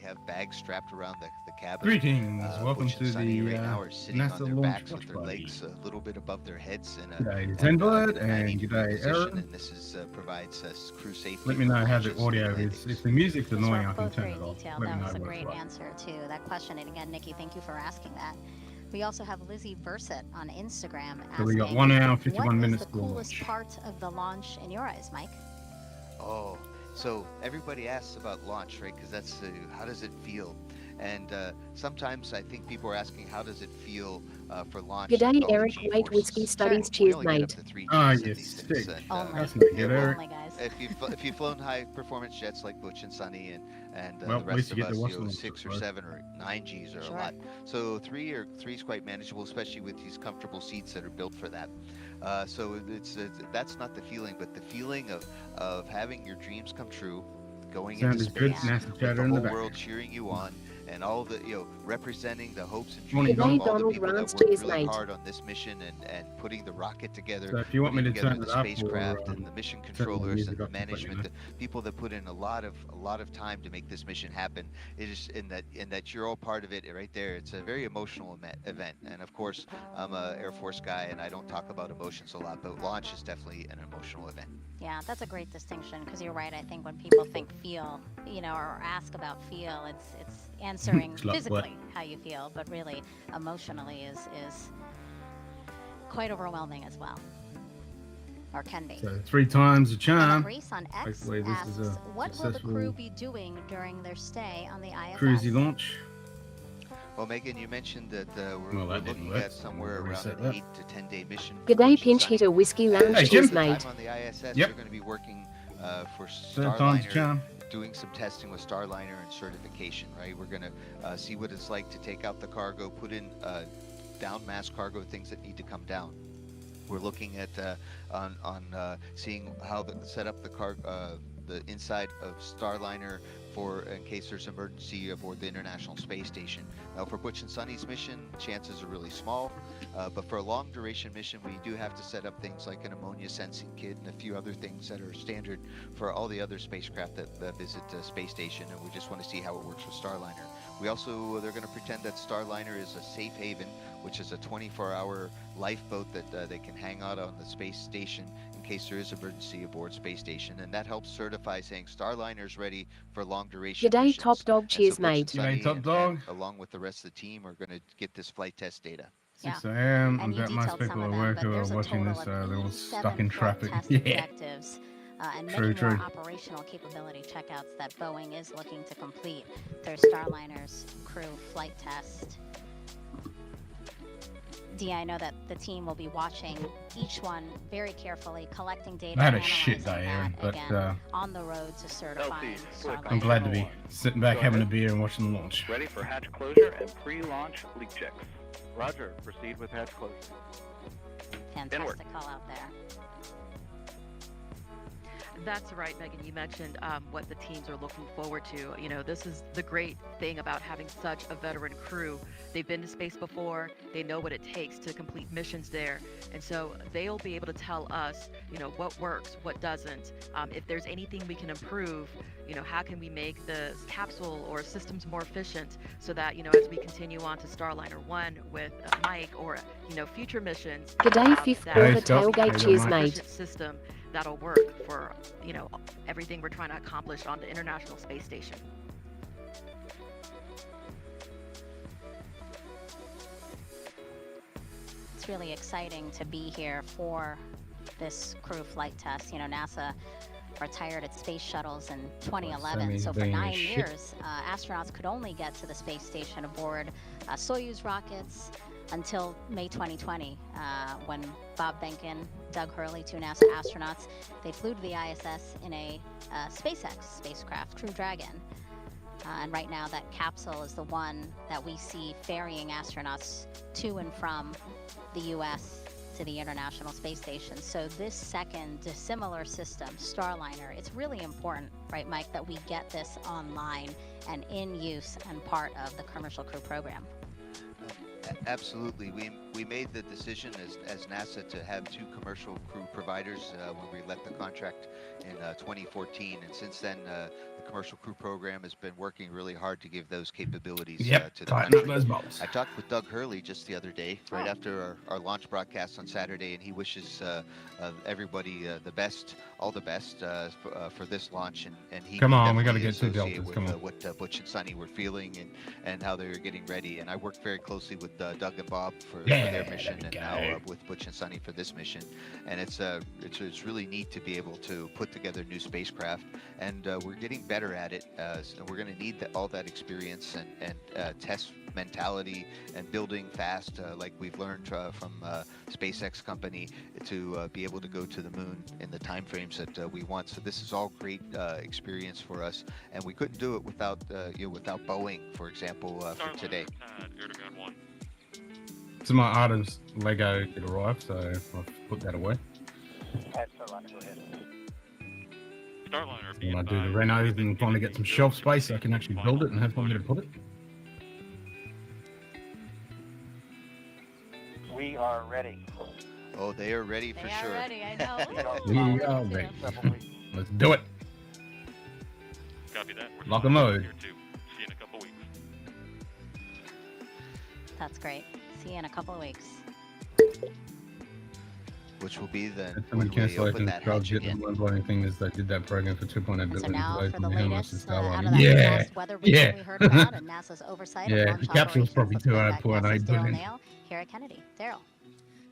Have bags strapped around the cabin. Greetings, welcome Butch and to Sunny the right now are sitting on NASA their launch backs with watch their party. legs a little bit above their heads in G'day a, Zenbird in a 90 and degree g'day position, Aaron. and this is provides crew safety. Let me for know how the launches audio and is. landings. If the music's Those annoying, were I can both turn very it off. detailed. Let me That know was a what it's great like. answer to that question. And again, Nikki, thank you for asking that. We also have Lizzie Verset on Instagram asking, So we got 1 hour and 51 what minutes is the to coolest launch. part of the launch in your eyes, Mike? Oh, so everybody asks about launch, right? Because that's how does it feel? And sometimes I think people are asking, how does it feel for launch? G'day, Eric. White Whiskey Studies. We Cheers, only get mate. up to 3 Ah, Gs in you these sick. things. And, That's not yeah, good, well, Eric. Only, guys. if you've flown high performance jets like Butch and Sunny and Well, the at least rest you of get to us, watch you the know, launch, 6 or right? 7 or 9 Gs are Sure. a lot. So three is quite manageable, especially with these comfortable seats that are built for that. So it's that's not the feeling, but the feeling of having your dreams come true, going Sound into is good. space NASA with chatter the in the whole world background. cheering you on, and all the representing the hopes and Morning, dreams G'day, of all the Donald people that Rance. worked Cheers, really mate. hard on this mission and putting the rocket together, So if you want me putting to together turn the it up or spacecraft and the mission turn the controllers music and the up, just let me management, know. the people that put in a lot of time to make this mission happen. It is in that you're all part of it right there. It's a very emotional event, and of course, I'm a Air Force guy, and I don't talk about emotions a lot, but launch is definitely an emotional event. Yeah, that's a great distinction because you're right. I think when people think feel, or ask about feel, it's answering It's like physically how you feel, but really emotionally is quite overwhelming as well, or can be. So 3 times the charm. Reese on X Hopefully this asks, is a what will the crew successful be doing during their stay on the ISS? cruisy launch. Well, Megan, you mentioned that Well, we're that didn't looking work. at somewhere around Reset an that. 8 to 10 day mission. G'day, Pinch Hitter Whiskey Lounge. Hey, Cheers, Jim. mate. Time on the ISS, Yep. you're going to be working for 3rd time's the Starliner, charm. doing some testing with Starliner and certification, right? We're going to see what it's like to take out the cargo, put in down mass cargo, things that need to come down. We're looking at seeing how to set up the inside of Starliner for in case there's emergency aboard the International Space Station. Now, for Butch and Sunny's mission, chances are really small, but for a long duration mission, we do have to set up things like an ammonia sensing kit and a few other things that are standard for all the other spacecraft that visit the space station, and we just want to see how it works with Starliner. They're going to pretend that Starliner is a safe haven, which is a 24-hour lifeboat that they can hang out on the space station in case there is emergency aboard space station, and that helps certify saying Starliner is ready for long duration G'day, missions. Top Dog. Cheers, so Butch mate. and Sunny G'day, Top Dog. and along with the rest of the team are going to get this flight test data. 6 a.m. And I you bet most detailed people some at of work them, who but are there's a watching total this, of they're all 87 stuck in flight traffic. test Yeah. objectives, and many True. more operational capability checkouts that Boeing is looking to complete. There's Starliner's crew flight test. Dee, I know that the team will be watching each one very carefully, collecting data, I had a analyzing shit day, that Aaron, but again on the road to certifying click I'm Starliner. glad to be sitting back Go having a ahead. beer and watching the launch. Ready for hatch closure and pre-launch leak checks. Roger. Proceed with hatch closure. Fantastic call out there. That's right, Megan. You mentioned what the teams are looking forward to. You know, this is the great thing about having such a veteran crew. They've been to space before. They know what it takes to complete missions there. And so they'll be able to tell us, you know, what works, what doesn't. If there's anything we can improve, you know, how can we make the capsule or systems more efficient so that, you know, as we continue on to Starliner 1 with Mike or, you know, future missions. G'day, fifth that quarter Hey, Scott. tailgate. How you Cheers, doing, mate. efficient system that'll work for, you know, everything we're trying to accomplish on the International Space Station. It's really exciting to be here for this crew flight test. You know, NASA retired its space shuttles in 2011, so for 9 years, astronauts could only get to the space station aboard Soyuz rockets until May 2020, when Bob Behnken, Doug Hurley, two NASA astronauts, they flew to the ISS in a SpaceX spacecraft, Crew Dragon. And right now that capsule is the one that we see ferrying astronauts to and from the US to the International Space Station. So this second dissimilar system, Starliner, it's really important, right, Mike, that we get this online and in use and part of the Commercial Crew program. Absolutely. We made the decision as NASA to have 2 commercial crew providers when we let the contract in 2014, and since then the commercial crew program has been working really hard to give those capabilities to the tighten up country. those bolts. I talked with Doug Hurley just the other day, right after our launch broadcast on Saturday, and he wishes everybody the best, all the best for this launch. And he Come can on, we gotta definitely get 2 associate deltas. with Come on. what Butch and Sonny were feeling and how they were getting ready. And I worked very closely with Doug and Bob for their mission, and now with Butch and Sonny for this mission. And it's really neat to be able to put together new spacecraft, and we're getting better at it. So we're going to need all that experience and test mentality and building fast, like we've learned from SpaceX company, to be able to go to the moon in the time frames that we want. So this is all great experience for us, and we couldn't do it without without Boeing, for example, for today. So my Artem's Lego did arrive, so I've put that away. Starliner, go ahead. Starliner. When I do the renos and finally get some shelf space, so I can actually build it and have somewhere to put it. We are ready. Oh, they are ready for They sure. are ready, I know. We are ready. Let's do it. Copy that. We're Lock 'em out. here too. See you in a couple weeks. That's great. See you in a couple of weeks. Which will be then And when the we open cancellation that jobs hatch get the again. one blowing thing is they did that program for 2.8 And so billion now away for from the the Helmets and latest out Starliner. of that Yeah, last weather briefing yeah. we heard about and NASA's oversight Yeah, of launch the capsule's operations. probably Let's bring back 2.8 NASA's Daryl billion. Nail here at Kennedy. Daryl.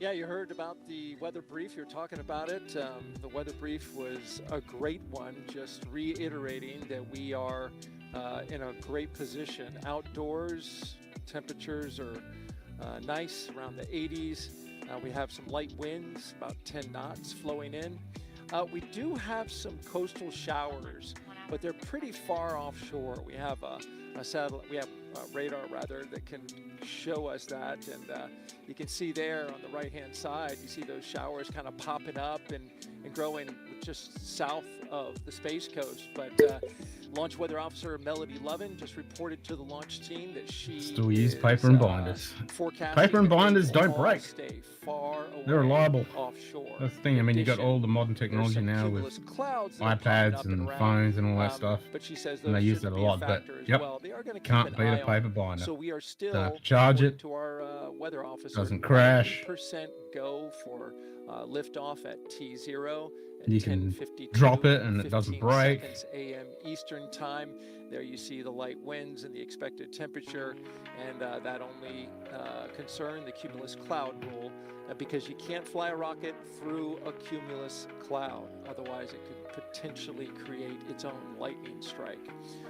Yeah, you heard about the weather brief. You're talking about it. The weather brief was a great one, just reiterating that we are in a great position. Outdoors, temperatures are nice, around the 80s. We have some light winds, about 10 knots flowing in. We do have some coastal showers, but they're pretty far offshore. We have a satellite, we have radar rather, that can show us that, and you can see there on the right-hand side, you see those showers kind of popping up and growing just south of the Space Coast. But Launch Weather Officer Melody Lovin just reported to the launch team that she Still use is, paper and binders. forecasting Paper and that they binders will don't all break. stay far away They're reliable. offshore. That's the thing. I mean, you got addition, all the modern there's technology some now cumulus with clouds that are popping iPads up and around, phones and all that stuff. But she says And those they use shouldn't that a be lot, but factor as yep, well. They are going to keep can't an beat a eye on paper it. binder. So we are Don't still, have to charge according it. to our weather officer, Doesn't crash. 90% go for liftoff at T0. At You can 10:52, drop it and it doesn't 15 break. seconds a.m. Eastern time. There you see the light winds and the expected temperature, and that only concerned the cumulus cloud rule, because you can't fly a rocket through a cumulus cloud. Otherwise, it could potentially create its own lightning strike.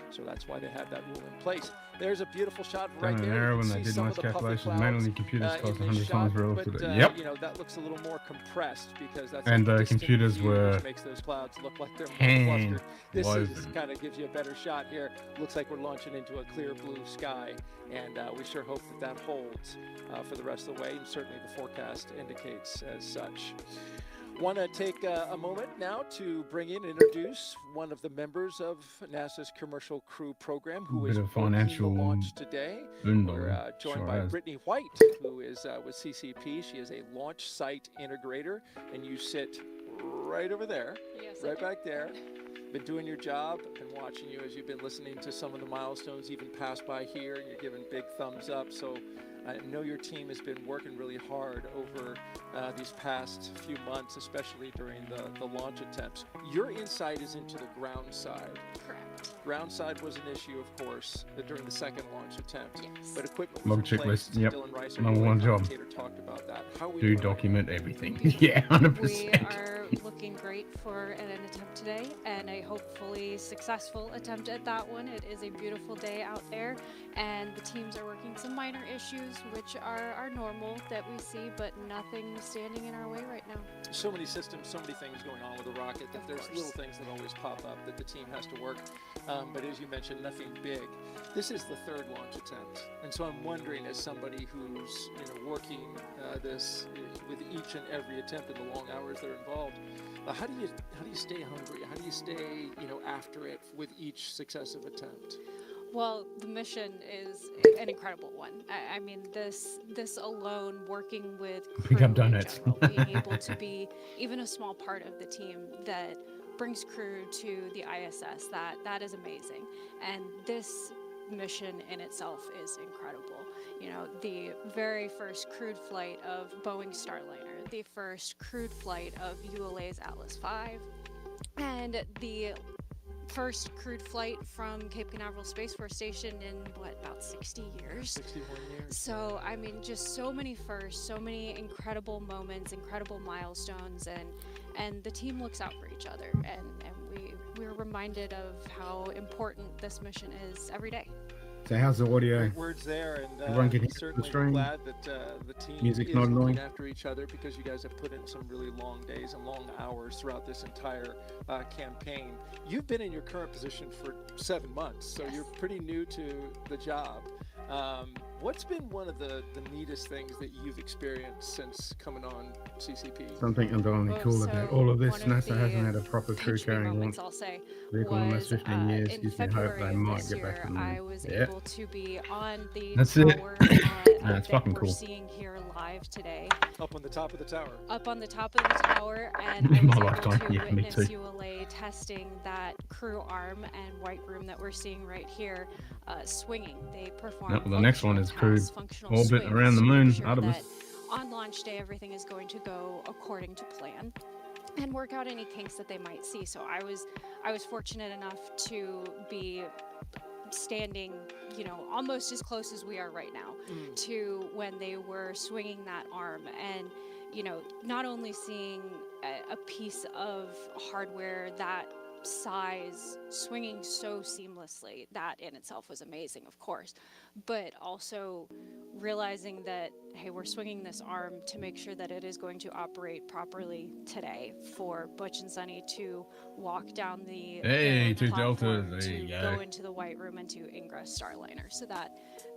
So that's why they have that rule in place. There's a beautiful shot right Down in there. there You when can they see did some most of the puffy calculations, clouds manually computers in cost this 100 shot, times relative but to the. Yep. you know, that looks a little more compressed because that's And a the distant computers view, were which makes those clouds look like they're more hand clustered. This woven. kind of gives you a better shot here. Looks like we're launching into a clear blue sky, and we sure hope that that holds for the rest of the way, and certainly the forecast indicates as such. Want to take a moment now to bring in and introduce one of the members of NASA's Commercial Crew Program who is Bit of working financial the launch today. We're joined by Brittany White, who is with CCP. She is a launch site integrator, and you sit right over there, right back there. Been doing your job, been watching you as you've been listening to some of the milestones even pass by here, and you're giving big thumbs up. So I know your team has been working really hard over these past few months, especially during the launch attempts. Your insight is into the ground side. Correct. Ground side was an issue, of course, during the second launch attempt. Yes. But equipment Log was in place. checklist, yep. Dylan Rice, Number one job. talked about that. How we Do doing document everything. Yeah, 100%. We are looking great for an attempt today, and a hopefully successful attempt at that one. It is a beautiful day out there, and the teams are working some minor issues, which are normal that we see, but nothing standing in our way right now. So many systems, so many things going on with the rocket that there's little things that always pop up that the team has to work. But as you mentioned, nothing big. This is the third launch attempt, and so I'm wondering, as somebody who's working this with each and every attempt and the long hours that are involved, how do you stay hungry? How do you stay after it with each successive attempt? Well, the mission is an incredible one. I mean, this alone, working with crew in general, being able to be even a small part of the team that brings crew to the ISS, that is amazing. And this mission in itself is incredible. The very first crewed flight of Boeing Starliner, the first crewed flight of ULA's Atlas V, and the first crewed flight from Cape Canaveral Space Force Station in about 60 years. 61 years. So I mean, just so many firsts, so many incredible moments, incredible milestones, and the team looks out for each other, and we're reminded of how important this mission is every day. So how's the audio? Great words there, and Everyone can hear certainly the stream. glad that the team Music's is not looking annoying. after each other, because you guys have put in some really long days and long hours throughout this entire campaign. You've been in your current position for 7 months, so you're pretty new to the job. What's been one of the neatest things that you've experienced since coming on CCP? Something underlying cool about all of this. NASA hasn't had a proper crew carrying launch I'll say, vehicle in almost 15 years. in You can hope February they of might this get back year, to the I was able to be on the That's it. tower It's that fucking we're cool. seeing here live today. Up on the top of the tower. Up on the top of the tower, and I In was my able lifetime, to yeah, me witness too. ULA testing that crew arm and white room that we're seeing right here, swinging. They perform Well, the next one is crewed functional orbit swings around the to make moon, sure Artemis. that on launch day everything is going to go according to plan and work out any kinks that they might see. So I was fortunate enough to be standing, almost as close as we are right now to when they were swinging that arm, and not only seeing a piece of hardware that size swinging so seamlessly, that in itself was amazing, of course, but also realizing that, hey, we're swinging this arm to make sure that it is going to operate properly today for Butch and Sunny to walk down the Two platform deltas, there you to go. go into the white room and to ingress Starliner. So that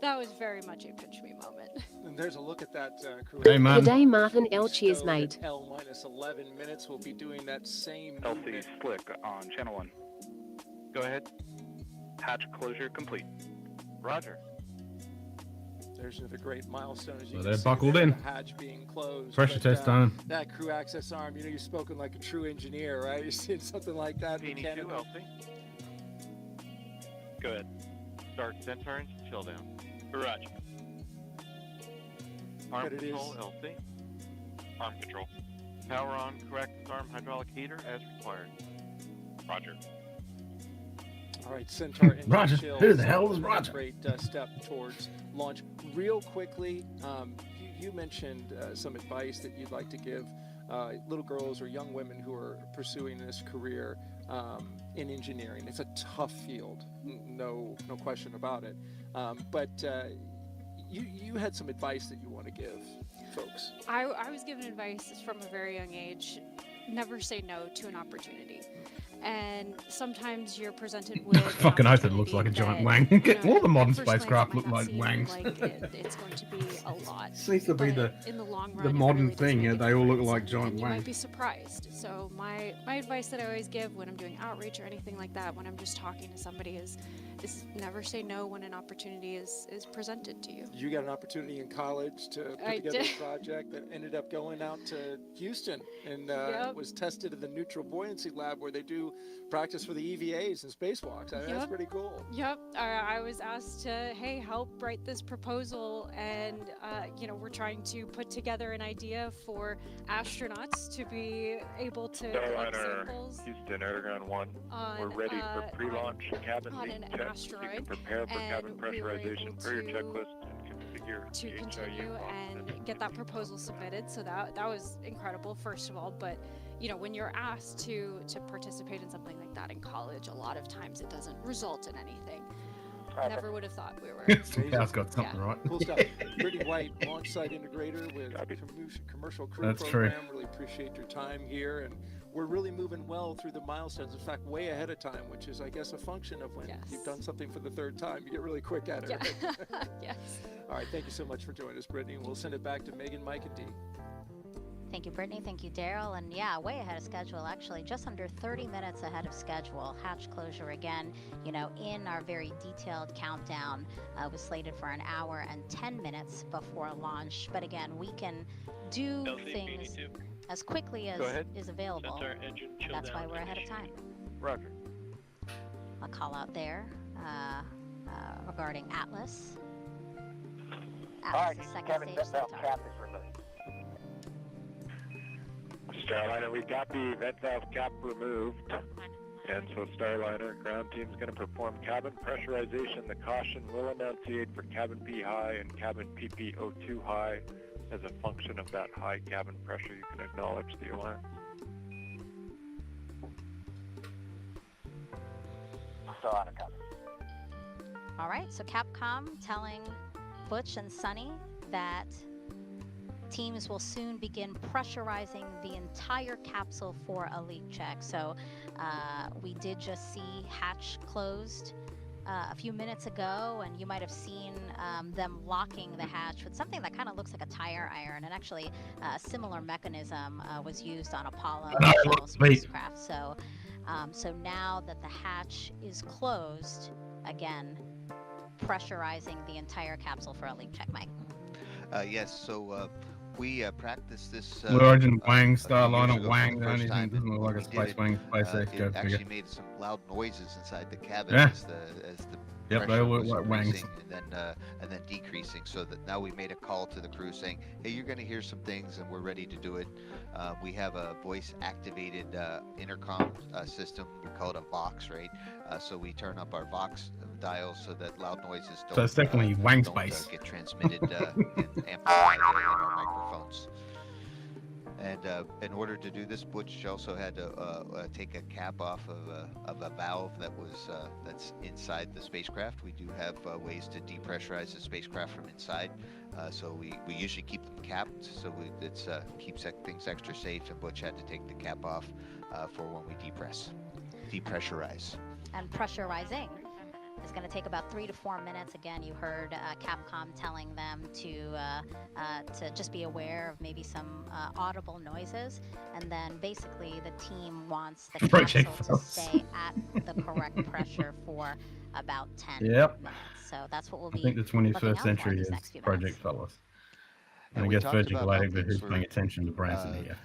was very much a pinch me moment. And there's a look at that crew. Hey, man. Good day, Martin L. Cheers, Stowed mate. at L-11 minutes. We'll be doing that same LC movement. Slick on channel 1. Go ahead. Hatch closure complete. Roger. There's the great milestones. You So can they're see buckled there, in. the hatch being closed. Pressure but, test time. That crew access arm, you've spoken like a true engineer, right? You've seen something like that. P2 mechanically. LC. Go ahead. Start center and chill down. Roger. Arm But it control is- LC. Arm control. Power on correct arm hydraulic heater as required. Roger. All right, Centaur engine Roger. chills. Who the hell is Roger? Great step towards launch. Real quickly, you mentioned some advice that you'd like to give little girls or young women who are pursuing this career in engineering. It's a tough field, no question about it. But you had some advice that you want to give folks. I was given advice from a very young age: never say no to an opportunity. And sometimes you're presented with fucking hope it looks like a giant wang. All the modern spacecraft look like wangs. It's going to be a lot. Seems to be the in the long run, modern really thing. Yeah, they all look like giant you wangs. might be surprised. So my advice that I always give when I'm doing outreach or anything like that, when I'm just talking to somebody, is never say no when an opportunity is presented to you. You got an opportunity in college to put together a project that ended up going out to Houston and was tested in the neutral buoyancy lab where they do practice for the EVAs and spacewalks. I mean, that's pretty cool. Yep. I was asked to, hey, help write this proposal, and we're trying to put together an idea for astronauts to be able to collect samples. Houston, Aragon 1. We're ready for pre-launch cabin on leak an check. asteroid. You can prepare for cabin pressurization per your checklist and configure to the continue HIU and get that proposal submitted. So that was incredible, first of all. But when you're asked to participate in something like that in college, a lot of times it doesn't result in anything. Never would have thought we were. Cal's got something right. Cool stuff. Brittany White, launch site integrator with commercial crew That's program. true. Really appreciate your time here, and we're really moving well through the milestones. In fact, way ahead of time, which is, I guess, a function of when you've done something for the third time. You get really quick at it. Yeah. Right? Yes. All right. Thank you so much for joining us, Brittany. We'll send it back to Megan, Mike, and Dee. Thank you, Brittany. Thank you, Daryl. And way ahead of schedule, actually, just under 30 minutes ahead of schedule. Hatch closure again, in our very detailed countdown, was slated for an hour and 10 minutes before launch. But again, we can do things as quickly as is available. That's why we're ahead of time. Roger. I'll call out there regarding Atlas. Atlas' second stage start. Starliner, we got the vent valve cap removed, and so Starliner ground team's going to perform cabin pressurization. The caution will enunciate for cabin P high and cabin PPO2 high as a function of that high cabin pressure. You can acknowledge the alarm. Starliner coming. All right, so Capcom telling Butch and Sunny that teams will soon begin pressurizing the entire capsule for a leak check. So we did just see hatch closed a few minutes ago, and you might have seen them locking the hatch with something that kind of looks like a tire iron, and actually a similar mechanism was used on Apollo shuttle spacecraft. So now that the hatch is closed, again, pressurizing the entire capsule for a leak check, Mike. Yes, so we practiced this. Origin Wang, Starliner, the Wang, first time, doesn't look like a space wing, SpaceX. It actually made some loud noises inside the cabin Yeah. as the Yep, they pressure look was like wangs. increasing and then decreasing. So that now we made a call to the crew saying, "Hey, you're going to hear some things, and we're ready to do it." We have a voice-activated intercom system. We call it a Vox, right? So we turn up our Vox dials so that loud noises don't. So it's definitely wang don't, space. Get transmitted and amplified in our microphones. And in order to do this, Butch also had to take a cap off of a valve that was that's inside the spacecraft. We do have ways to depressurize the spacecraft from inside, so we usually keep them capped, so it keeps things extra safe. And Butch had to take the cap off for when we depressurize. And pressurizing is going to take about 3 to 4 minutes. Again, you heard Capcom telling them to just be aware of maybe some audible noises, and then basically the team wants the capsule to stay at the correct pressure for about 10 minutes. So that's what we'll be. I think the 21st century is Project Fellas. And I guess Virgin Galactic, who's paying attention to Branson here.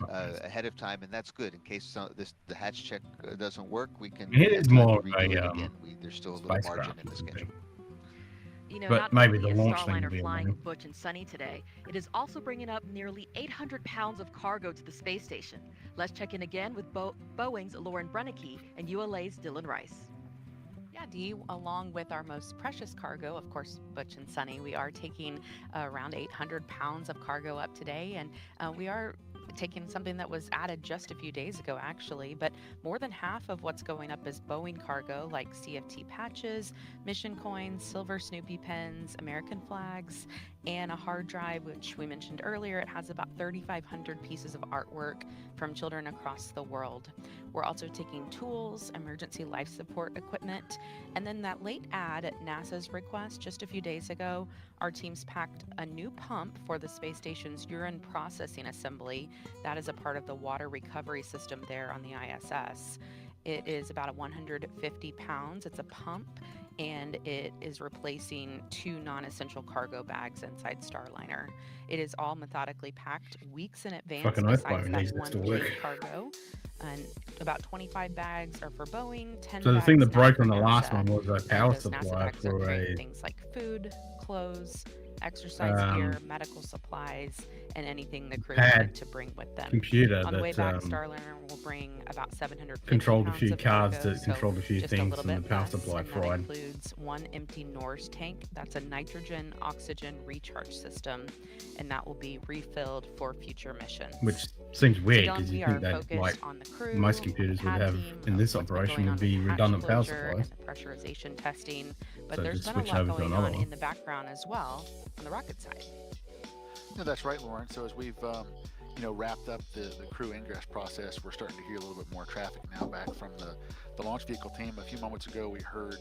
Ahead of time, and that's good in case the hatch check doesn't work. We can. It is more of there's still a little margin in the schedule. But not maybe only the is launch thing will Starliner be flying alone. Butch and Sunny today, it is also bringing up nearly 800 pounds of cargo to the space station. Let's check in again with Boeing's Lauren Brennecke and ULA's Dylan Rice. Yeah, Dee, along with our most precious cargo, of course, Butch and Sunny, we are taking around 800 pounds of cargo up today, and we are taking something that was added just a few days ago, actually, but more than half of what's going up is Boeing cargo, like CFT patches, mission coins, silver Snoopy pens, American flags, and a hard drive, which we mentioned earlier. It has about 3,500 pieces of artwork from children across the world. We're also taking tools, emergency life support equipment, and then that late ad at NASA's request just a few days ago, our teams packed a new pump for the space station's urine processing assembly. That is a part of the water recovery system there on the ISS. It is about 150 pounds. It's a pump, and it is replacing 2 non-essential cargo bags inside Starliner. It is all methodically packed weeks in advance. Fucking Besides needs that one to big work. cargo, and about 25 bags are for Boeing. 10 So the bags thing that now broke for on the last NASA. one was a And power those NASA supply bags are for carrying a things like food, clothes, exercise gear, medical supplies, and anything the crew pad wanted to bring with them. computer On the way back, that Starliner will bring about 750 controlled a pounds few of cards cargo, that controlled a few just a things, little and the bit power less, supply and that fried. includes one empty Norse tank. That's a nitrogen oxygen recharge system, and that will be refilled for future missions. Which seems weird So because you we think are that focused like on the crew, most on computers the would pad have team, in of this what's been operation going would on be with hatch redundant power closure supplies. and the pressurization testing, but So there's just been a switch lot over to going another on one. in the background as well on the rocket side. No, that's right, Lauren. So as we've wrapped up the crew ingress process, we're starting to hear a little bit more traffic now back from the launch vehicle team. A few moments ago, we heard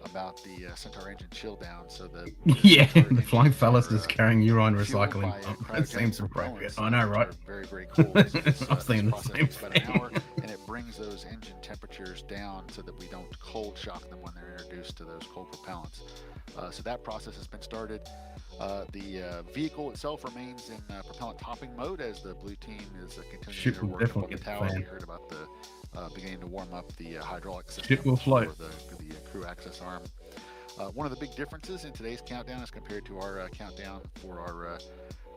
about the Centaur engine chill down. So the Yeah, Centaur the flying engines fellas are, is carrying urine fueled recycling by pump. That cryogenic seems appropriate. propellants, I know, which right? are very, very cold. So this, I was thinking the process same takes about an hour, thing. and it brings those engine temperatures down so that we don't cold shock them when they're introduced to those cold propellants. So that process has been started. The vehicle itself remains in propellant topping mode as the blue team is continuing Ship their will work up definitely on the get tower. fan. We heard about the beginning to warm up the hydraulic system Ship will for float. the crew access arm. One of the big differences in today's countdown as compared to our countdown for our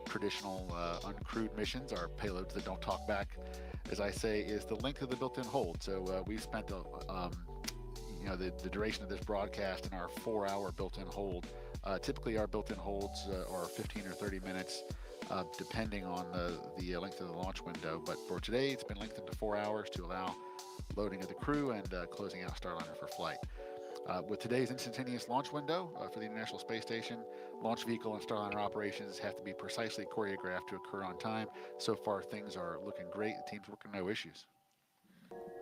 traditional uncrewed missions, our payloads that don't talk back, as I say, is the length of the built-in hold. So we spent the duration of this broadcast in our 4-hour built-in hold. Typically our built-in holds are 15 or 30 minutes depending on the length of the launch window, but for today it's been lengthened to 4 hours to allow loading of the crew and closing out Starliner for flight. With today's instantaneous launch window for the International Space Station, launch vehicle and Starliner operations have to be precisely choreographed to occur on time. So far things are looking great. The team's working no issues.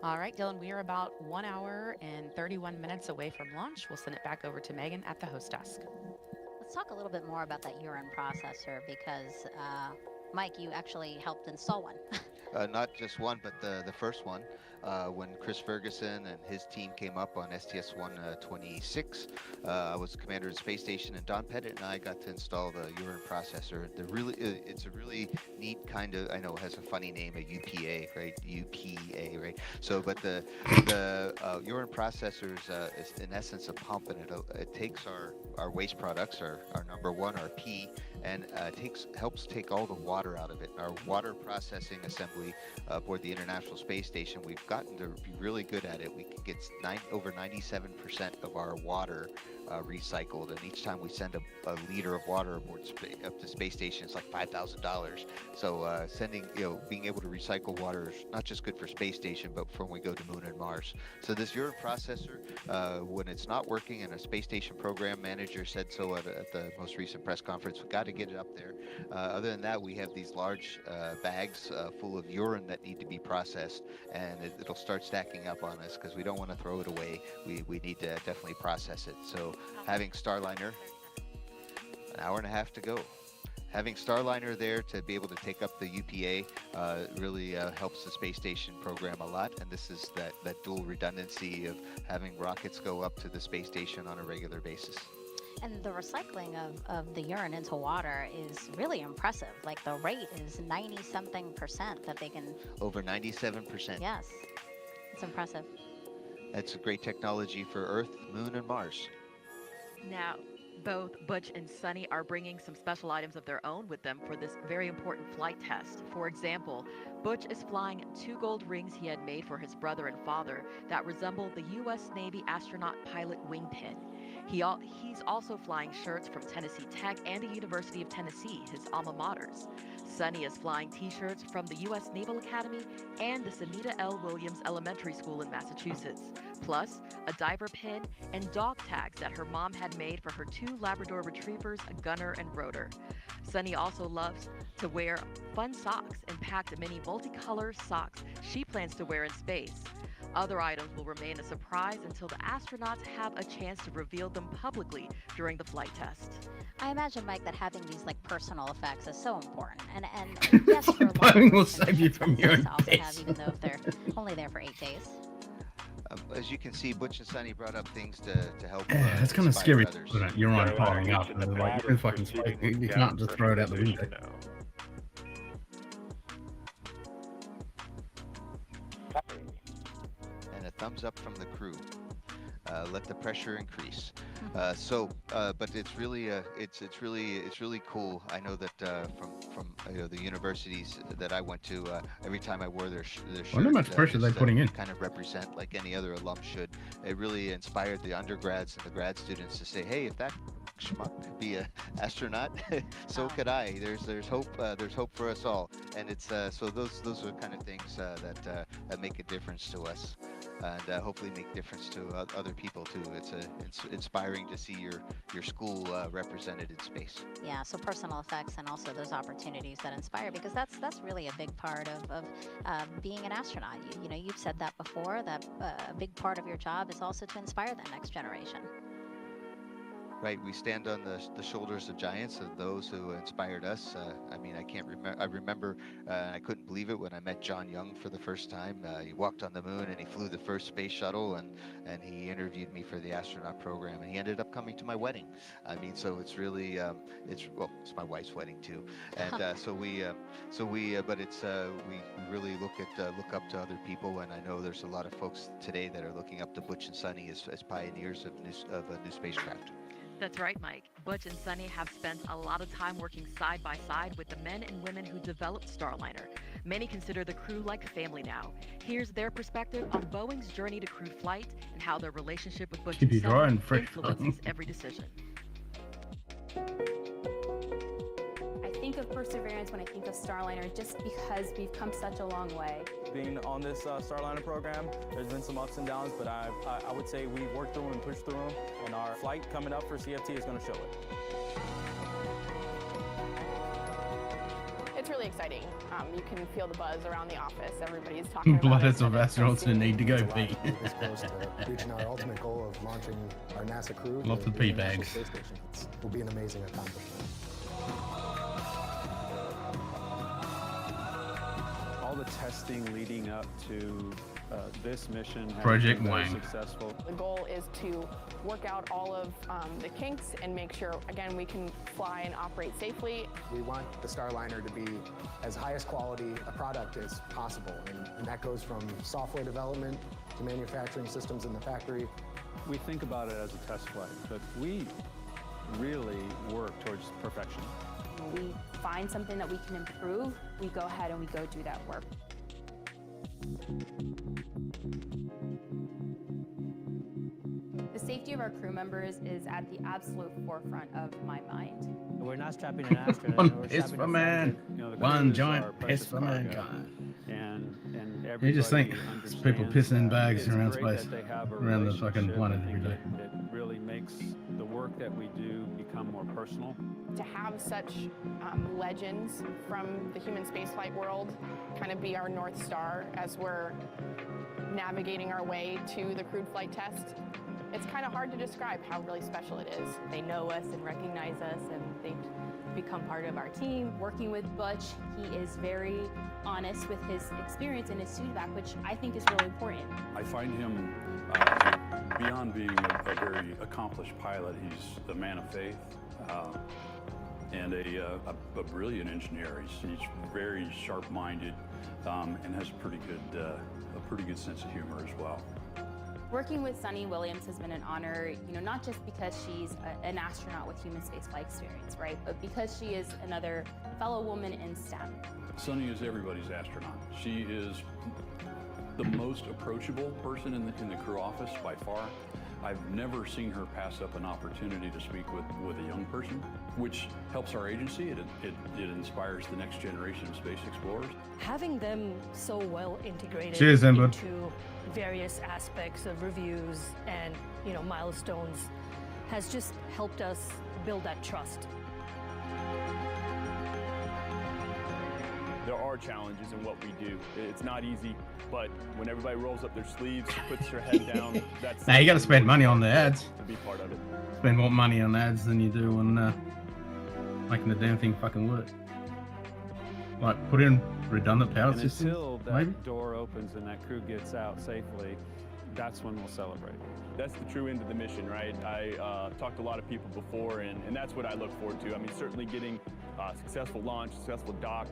All right, Dylan, we are about 1 hour and 31 minutes away from launch. We'll send it back over to Megan at the host desk. Let's talk a little bit more about that urine processor because, Mike, you actually helped install one. Not just one, but the first one. When Chris Ferguson and his team came up on STS-126, I was commander of the space station, and Don Pettit and I got to install the urine processor. It's a really neat kind of, I know it has a funny name, a UPA, right? UPA, right? So, but the urine processor is in essence a pump, and it takes our waste products, our number one, our P, and helps take all the water out of it. Our water processing assembly aboard the International Space Station, we've gotten to be really good at it. We can get over 97% of our water recycled, and each time we send a liter of water aboard up to space station, it's like $5,000. So being able to recycle water is not just good for space station, but for when we go to Moon and Mars. So this urine processor, when it's not working, and a space station program manager said so at the most recent press conference, we've got to get it up there. Other than that, we have these large bags full of urine that need to be processed, and it'll start stacking up on us because we don't want to throw it away. We need to definitely process it. So having Starliner, an hour and a half to go. Having Starliner there to be able to take up the UPA really helps the space station program a lot, and this is that dual redundancy of having rockets go up to the space station on a regular basis. And the recycling of the urine into water is really impressive. Like the rate is 90-something% that they can... Over 97%. Yes, it's impressive. That's a great technology for Earth, Moon, and Mars. Now, both Butch and Sunny are bringing some special items of their own with them for this very important flight test. For example, Butch is flying 2 gold rings he had made for his brother and father that resemble the U.S. Navy astronaut pilot wingpin. He's also flying shirts from Tennessee Tech and the University of Tennessee, his alma maters. Sonny is flying t-shirts from the U.S. Naval Academy and the Sunita L. Williams Elementary School in Massachusetts, plus a diver pin and dog tags that her mom had made for her 2 Labrador retrievers, Gunner and Rotor. Sonny also loves to wear fun socks and packed many multicolor socks she plans to wear in space. Other items will remain a surprise until the astronauts have a chance to reveal them publicly during the flight test. I imagine, Mike, that having these like personal effects is so important. And yes, for a lot Boeing will save you from your own to also have, face. even though if they're only there for 8 days. As you can see, Butch and Sonny brought up things to help. That's kind of scary. Others. You're on powering up. And like, you're in fucking space. You can't just throw it out the window. And a thumbs up from the crew. Let the pressure increase. But it's really it's really cool. I know that from the universities that I went to, every time I wore their shirt, I wonder how much pressure they're putting in. Kind of represent like any other alum should. It really inspired the undergrads and the grad students to say, hey, if that schmuck could be an astronaut, so could I. There's hope. There's hope for us all. And it's so those are kind of things that make a difference to us. And hopefully make difference to other people too. It's inspiring to see your school represented in space. Yeah, so personal effects and also those opportunities that inspire, because that's really a big part of being an astronaut. You know, you've said that before, that a big part of your job is also to inspire that next generation. Right, we stand on the shoulders of giants, of those who inspired us. I mean, I can't remember. I remember, I couldn't believe it when I met John Young for the first time. He walked on the moon and he flew the first space shuttle, and he interviewed me for the astronaut program, and he ended up coming to my wedding. I mean, so it's really, it's my wife's wedding too, and we really look up to other people, and I know there's a lot of folks today that are looking up to Butch and Sonny as pioneers of a new spacecraft. That's right, Mike. Butch and Sonny have spent a lot of time working side by side with the men and women who developed Starliner. Many consider the crew like family now. Here's their perspective on Boeing's journey to crewed flight and how their relationship with Butch and Sonny influences every decision. I think of perseverance when I think of Starliner, just because we've come such a long way. Being on this Starliner program, there's been some ups and downs, but I would say we've worked through them and pushed through them, and our flight coming up for CFT is going to show it. It's really exciting. You can feel the buzz around the office. Everybody's talking about Bloodheads of astronauts who need to go pee. Reaching our ultimate goal of launching our NASA crew. Lots of pee bags. It will be an amazing accomplishment. All the testing leading up to this mission has Project been very Wang. successful. The goal is to work out all of the kinks and make sure, again, we can fly and operate safely. We want the Starliner to be as highest quality a product as possible, and that goes from software development to manufacturing systems in the factory. We think about it as a test flight, but we really work towards perfection. When we find something that we can improve, we go ahead and we go do that work. The safety of our crew members is at the absolute forefront of my mind. We're not strapping an astronaut. One piss for man. One giant piss for mankind. And You just think it's people pissing in bags it's around great space, that they have a around the fucking relationship. planet I every think day. It really makes the work that we do become more personal. To have such legends from the human spaceflight world kind of be our North Star as we're navigating our way to the crewed flight test, it's kind of hard to describe how really special it is. They know us and recognize us, and they've become part of our team. Working with Butch, he is very honest with his experience and his feedback, which I think is really important. I find him, beyond being a very accomplished pilot, he's a man of faith and a brilliant engineer. He's very sharp-minded and has a pretty good sense of humor as well. Working with Sonny Williams has been an honor, not just because she's an astronaut with human spaceflight experience, right? But because she is another fellow woman in STEM. Sonny is everybody's astronaut. She is the most approachable person in the crew office by far. I've never seen her pass up an opportunity to speak with a young person, which helps our agency. It inspires the next generation of space explorers. Having them so well integrated Cheers, Ember. into various aspects of reviews and milestones has just helped us build that trust. There are challenges in what we do. It's not easy, but when everybody rolls up their sleeves, puts their head down, that's... Now you got to spend money on the ads. To be part of it. Spend more money on ads than you do on making the damn thing fucking work. Like, put in redundant power And systems, until that maybe? door opens and that crew gets out safely, that's when we'll celebrate. That's the true end of the mission, right? I talked to a lot of people before, and that's what I look forward to. I mean, certainly getting successful launch, successful dock,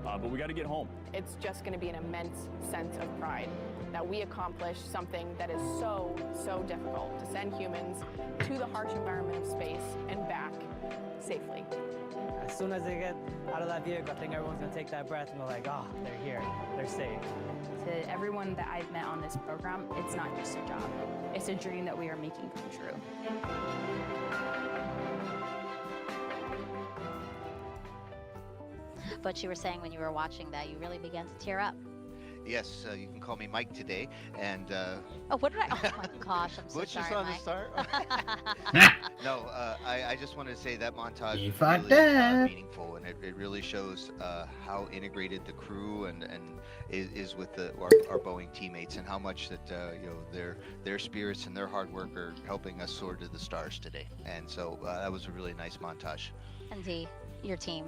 but we got to get home. It's just going to be an immense sense of pride that we accomplished something that is so, so difficult, to send humans to the harsh environment of space and back safely. As soon as they get out of that vehicle, I think everyone's going to take that breath and go like, oh, they're here, they're safe. To everyone that I've met on this program, it's not just a job. It's a dream that we are making come true. But you were saying when you were watching that, you really began to tear up. Yes, you can call me Mike today, and Oh, what did I? Oh my gosh, I'm so Butch sorry, is on Mike. the start. No, I just wanted to say that montage If was I really did. meaningful, and it really shows how integrated the crew and is with our Boeing teammates, and how much that their spirits and their hard work are helping us soar to the stars today. And so that was a really nice montage. And Dee, your team,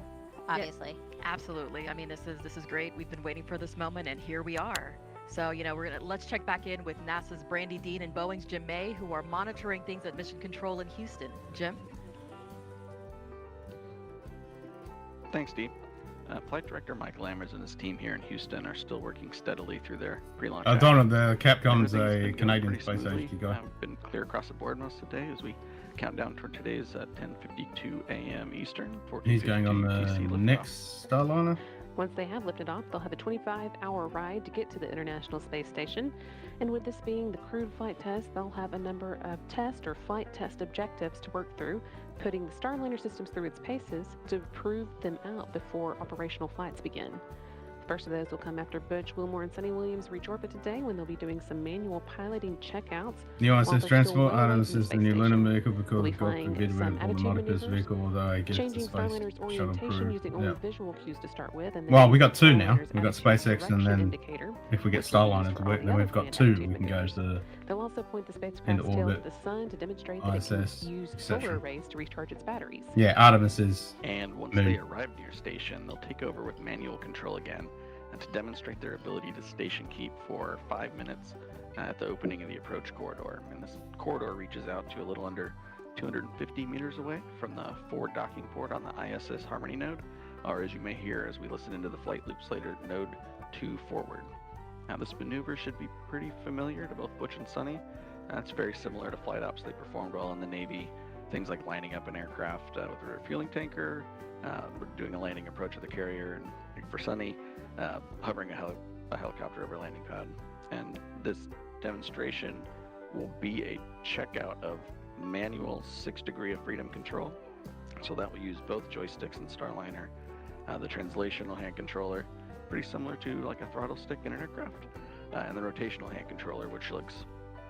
obviously. Yeah, absolutely. I mean, this is great. We've been waiting for this moment, and here we are. So, let's check back in with NASA's Brandy Dean and Boeing's Jim May, who are monitoring things at Mission Control in Houston. Jim? Thanks, Dee. Flight Director Mike Lammers and his team here in Houston are still working steadily through their pre-launch. Donald, Capcom's Everything's a been going Canadian pretty space smoothly. agency guy. Been clear across the board most of the day as we count down toward today's 10:52 a.m. Eastern. He's going on the 14:52 liftoff. next Starliner. Once they have lifted off, they'll have a 25-hour ride to get to the International Space Station. And with this being the crewed flight test, they'll have a number of test or flight test objectives to work through, putting the Starliner systems through its paces to prove them out before operational flights begin. First of those will come after Butch, Wilmore, and Sonny Williams reach orbit today, when they'll be doing some manual piloting checkouts. New while ISS they're still transport well away items from the is the space new lunar station. vehicle We'll because be got flying good some around attitude Monica's maneuvers, vehicle, although I guess the changing space Starliner's shuttle orientation crew. using only visual cues to start with, and then Well, we using got two now. Starliner's We've got attitude SpaceX, and direction then indicator, if we get which they'll use Starliner for to all work, the then other we've got planned two. attitude We can go maneuvers. to They'll also point the spacecraft's into tail orbit, to the sun to demonstrate that it ISS, can use etc. solar arrays to recharge its batteries. Yeah, Artemis is And once moon. they arrive near station, they'll take over with manual control again, and to demonstrate their ability to station keep for 5 minutes at the opening of the approach corridor. And this corridor reaches out to a little under 250 meters away from the forward docking port on the ISS Harmony node, or as you may hear as we listen into the flight loops later, node 2 forward. Now this maneuver should be pretty familiar to both Butch and Sonny. It's very similar to flight ops they performed while in the Navy. Things like lining up an aircraft with a refueling tanker, doing a landing approach of the carrier, and for Sonny, hovering a helicopter over a landing pad. And this demonstration will be a checkout of manual 6-degree of freedom control. So that will use both joysticks and Starliner. The translational hand controller, pretty similar to like a throttle stick in an aircraft. And the rotational hand controller, which looks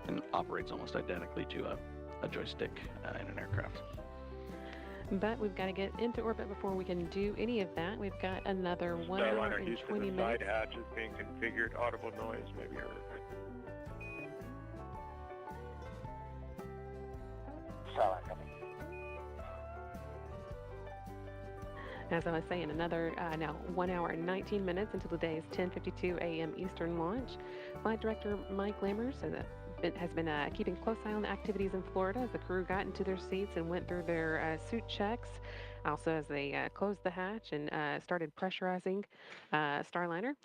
and operates almost identically to a joystick in an aircraft. But we've got to get into orbit before we can do any of that. We've got another 1 hour Starliner and Houston, 20 the side minutes. hatch is being configured. Audible noise, maybe heard. Starliner coming. As I was saying, another now 1 hour and 19 minutes until today's 10:52 a.m. Eastern launch. Flight Director Mike Lammers has been keeping close eye on the activities in Florida as the crew got into their seats and went through their suit checks. Also, as they closed the hatch and started pressurizing Starliner.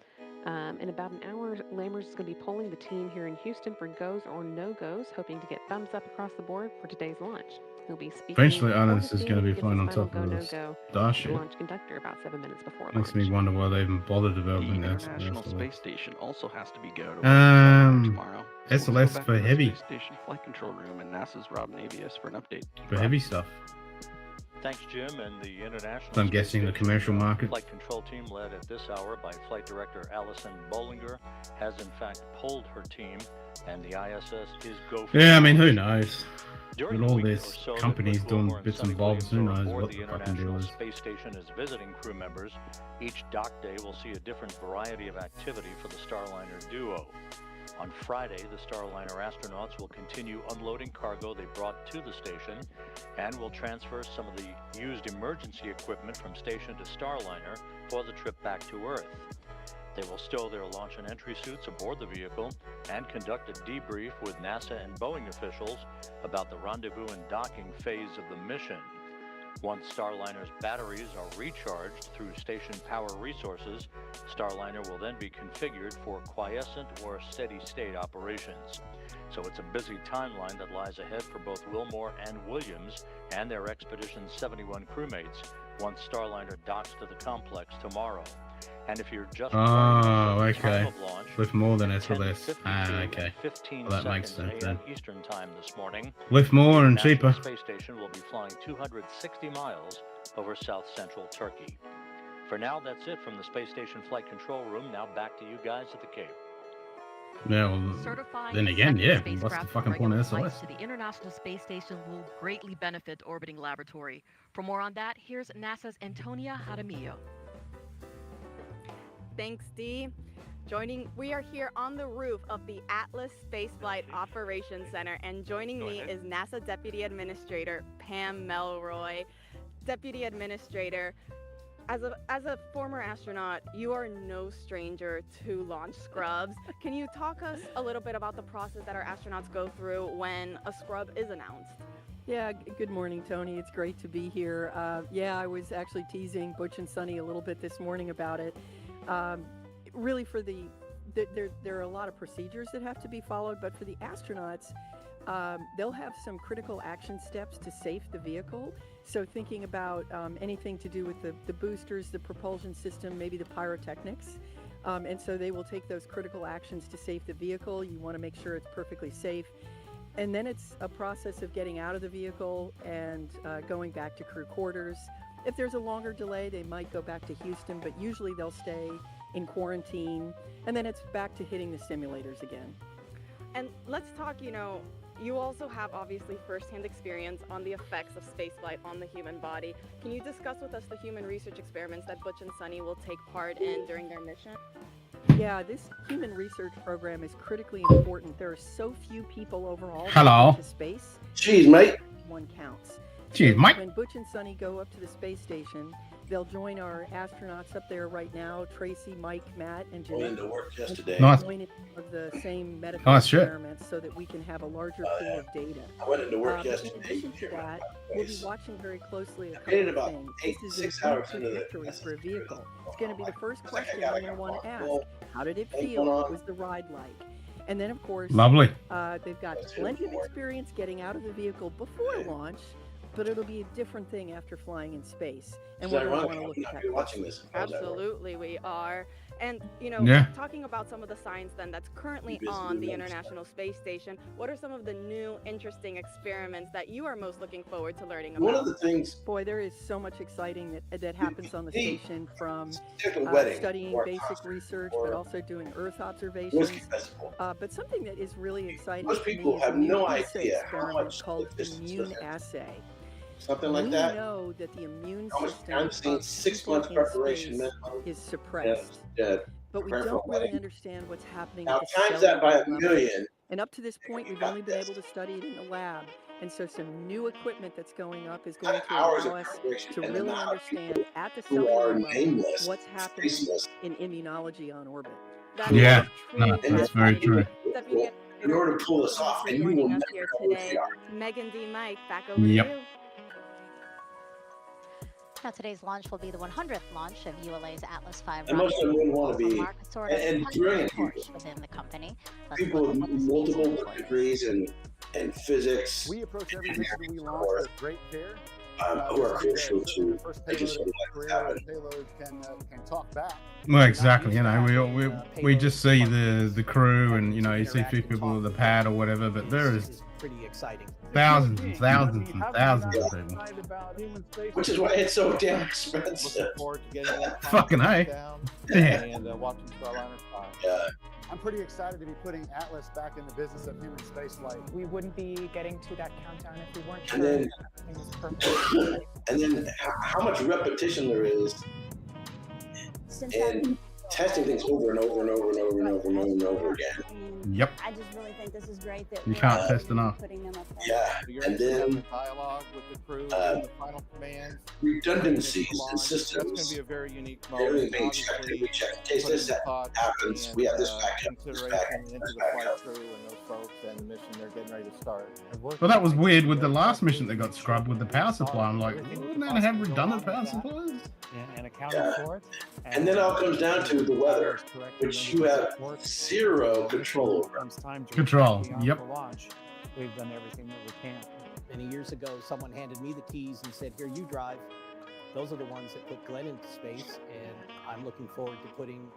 In about an hour, Lammers is going to be polling the team here in Houston for goes or no-goes, hoping to get thumbs up across the board for today's launch. He'll be speaking Eventually, before Arnold's his is going to team be gives flying his on final top of the go-no-go to the Starship. launch conductor about 7 minutes before Makes launch. me wonder why they even bother The developing this. International Space Station also has to be go to tomorrow. So let's SLS go back for to the heavy. Space Station Flight Control Room and NASA's Rob Navius for an update. For Rob. heavy stuff. Thanks, Jim, and the International So I'm Space guessing the Station, commercial market. Flight control team led at this hour by Flight Director Allison Bollinger has in fact pulled her team, and the ISS is go for Yeah, I mean, who launch. knows? During With the all week or these so that companies Rick doing Wilmore and bits Sonny and bobs, who Williams are knows aboard what the the fucking deal International is. Space Station as visiting crew members, each dock day will see a different variety of activity for the Starliner duo. On Friday, the Starliner astronauts will continue unloading cargo they brought to the station and will transfer some of the used emergency equipment from station to Starliner for the trip back to Earth. They will stow their launch and entry suits aboard the vehicle and conduct a debrief with NASA and Boeing officials about the rendezvous and docking phase of the mission. Once Starliner's batteries are recharged through station power resources, Starliner will then be configured for quiescent or steady-state operations. So it's a busy timeline that lies ahead for both Wilmore and Williams and their Expedition 71 crewmates once Starliner docks to the complex tomorrow. And if you're just Oh, wondering the time okay. of launch, Lift more than at SLS. Ah, 10:52 okay. and 15 Well, that makes seconds sense a.m. then. Eastern Time this morning, Lift more the and International cheaper. Space Station will be flying 260 miles over south-central Turkey. For now, that's it from the Space Station Flight Control Room. Now back to you guys at the Cape. Yeah, well, Certifying then a again, second yeah. What's the spacecraft for fucking point regular of flights SLS? to the International Space Station will greatly benefit the orbiting laboratory. For more on that, here's NASA's Antonia Jaramillo. Thanks, Dee. We are here on the roof of the Atlas Spaceflight Operations Center, and joining me is NASA Deputy Administrator Pam Melroy. Deputy Administrator, as a former astronaut, you are no stranger to launch scrubs. Can you talk us a little bit about the process that our astronauts go through when a scrub is announced? Yeah, good morning, Tony. It's great to be here. Yeah, I was actually teasing Butch and Sonny a little bit this morning about it. Really, there are a lot of procedures that have to be followed, but for the astronauts, they'll have some critical action steps to safe the vehicle. So thinking about anything to do with the boosters, the propulsion system, maybe the pyrotechnics. And so they will take those critical actions to safe the vehicle. You want to make sure it's perfectly safe. And then it's a process of getting out of the vehicle and going back to crew quarters. If there's a longer delay, they might go back to Houston, but usually they'll stay in quarantine. And then it's back to hitting the simulators again. And let's talk, you also have obviously firsthand experience on the effects of spaceflight on the human body. Can you discuss with us the human research experiments that Butch and Sonny will take part in during their mission? Yeah, this human research program is critically important. There are so few people overall Hello. to space. Jeez, mate. One counts. Jeez, So mate. when Butch and Sonny go up to the space station, they'll join our astronauts up there right now, Tracy, Mike, Matt, and I went Jeanette. into work yesterday. Nice. Join in of the same medical Nice shit. experiments so that we can have a larger pool of data. I went into work In yesterday. addition to that, we'll be watching very closely a I made couple it of about things. This is 6 a hours good into the trajectory for a vehicle. It's going to be the first It's like I question gotta you're going to want to ask. go. How did it What's feel? going What on? was the ride like? And then, of course, Lovely. They've got plenty of experience getting out of the vehicle before launch, but it'll be a different thing after flying in space. And It's we're going to ironic. want to I'm look not at be that watching this. How's that work? Absolutely, we are. And, Yeah. talking about some of the science then that's currently You on the basically International Space Station, what are some of the new interesting experiments that you are most looking forward to learning about? One of the things. Boy, there is so much exciting that happens on the Hey, station, from like a wedding studying or a basic concert research, or but also doing Earth Whiskey observations. festival. But something that is really exciting Most to me people is a have new no ESA idea how experiment much called distance immune this is. assay. Something like We that. know that the immune How much system time seen of 6 people months in preparation space minimum. is suppressed. But we prepare for don't a really wedding. understand what's happening Now at the times that by cellular a level. million. And up to this point, we've only been able to study it in the lab. And so some new equipment that's going up is going to Hours allow of us preparation to and really amount of understand people at the who cellular are level nameless, what's happening faceless. in immunology on orbit. That Yeah. is No, truly that's very true. Deputy In order to pull this Thank you off, for and you will joining never us know here who they today. are. Megan D. Mike, back over Yep. to you. Now, today's launch will be the 100th launch of ULA's Atlas V And most of them wouldn't want to be, mark sort of and brilliant torch people. within the company. Let's People look with at what the multiple station employs. degrees and and physics. We approach every mission we launch with great care. Who are crucial to making something like this happen. Payload can talk back. Well, exactly. You know, we just see the crew, and you know, you see a few people with the pad or whatever, but there is pretty exciting. Thousands and thousands and thousands of people. Which is why it's so damn expensive. Fucking hey. And watching Starliner fly. Yeah. I'm pretty excited to be putting Atlas back in the business of human spaceflight. We wouldn't be getting to that countdown if we weren't sure And then, everything was perfect. and then how much repetition there is in testing things over and over and over and over and over and over and over again. Yep. I just really think this is great that you can't test enough. putting them up there. Yeah, and then dialogue with the crew and the final commands. Redundancies in systems. That's going to be a very unique moment. Everything being checked. We check in case this happens. We have this backup. This backup. Into This the flight backup. crew and those folks and the mission they're getting ready to start. Well, that was weird with the last mission that got scrubbed with the power supply. I'm like, wouldn't that have redundant power supplies? And accounting for it. And then it all comes down to the weather, which you have zero control over. Control. Yep. We've done everything that we can. Many years ago, someone handed me the keys and said, "Here, you drive." Those are the ones that put Glenn into space, and I'm looking forward to putting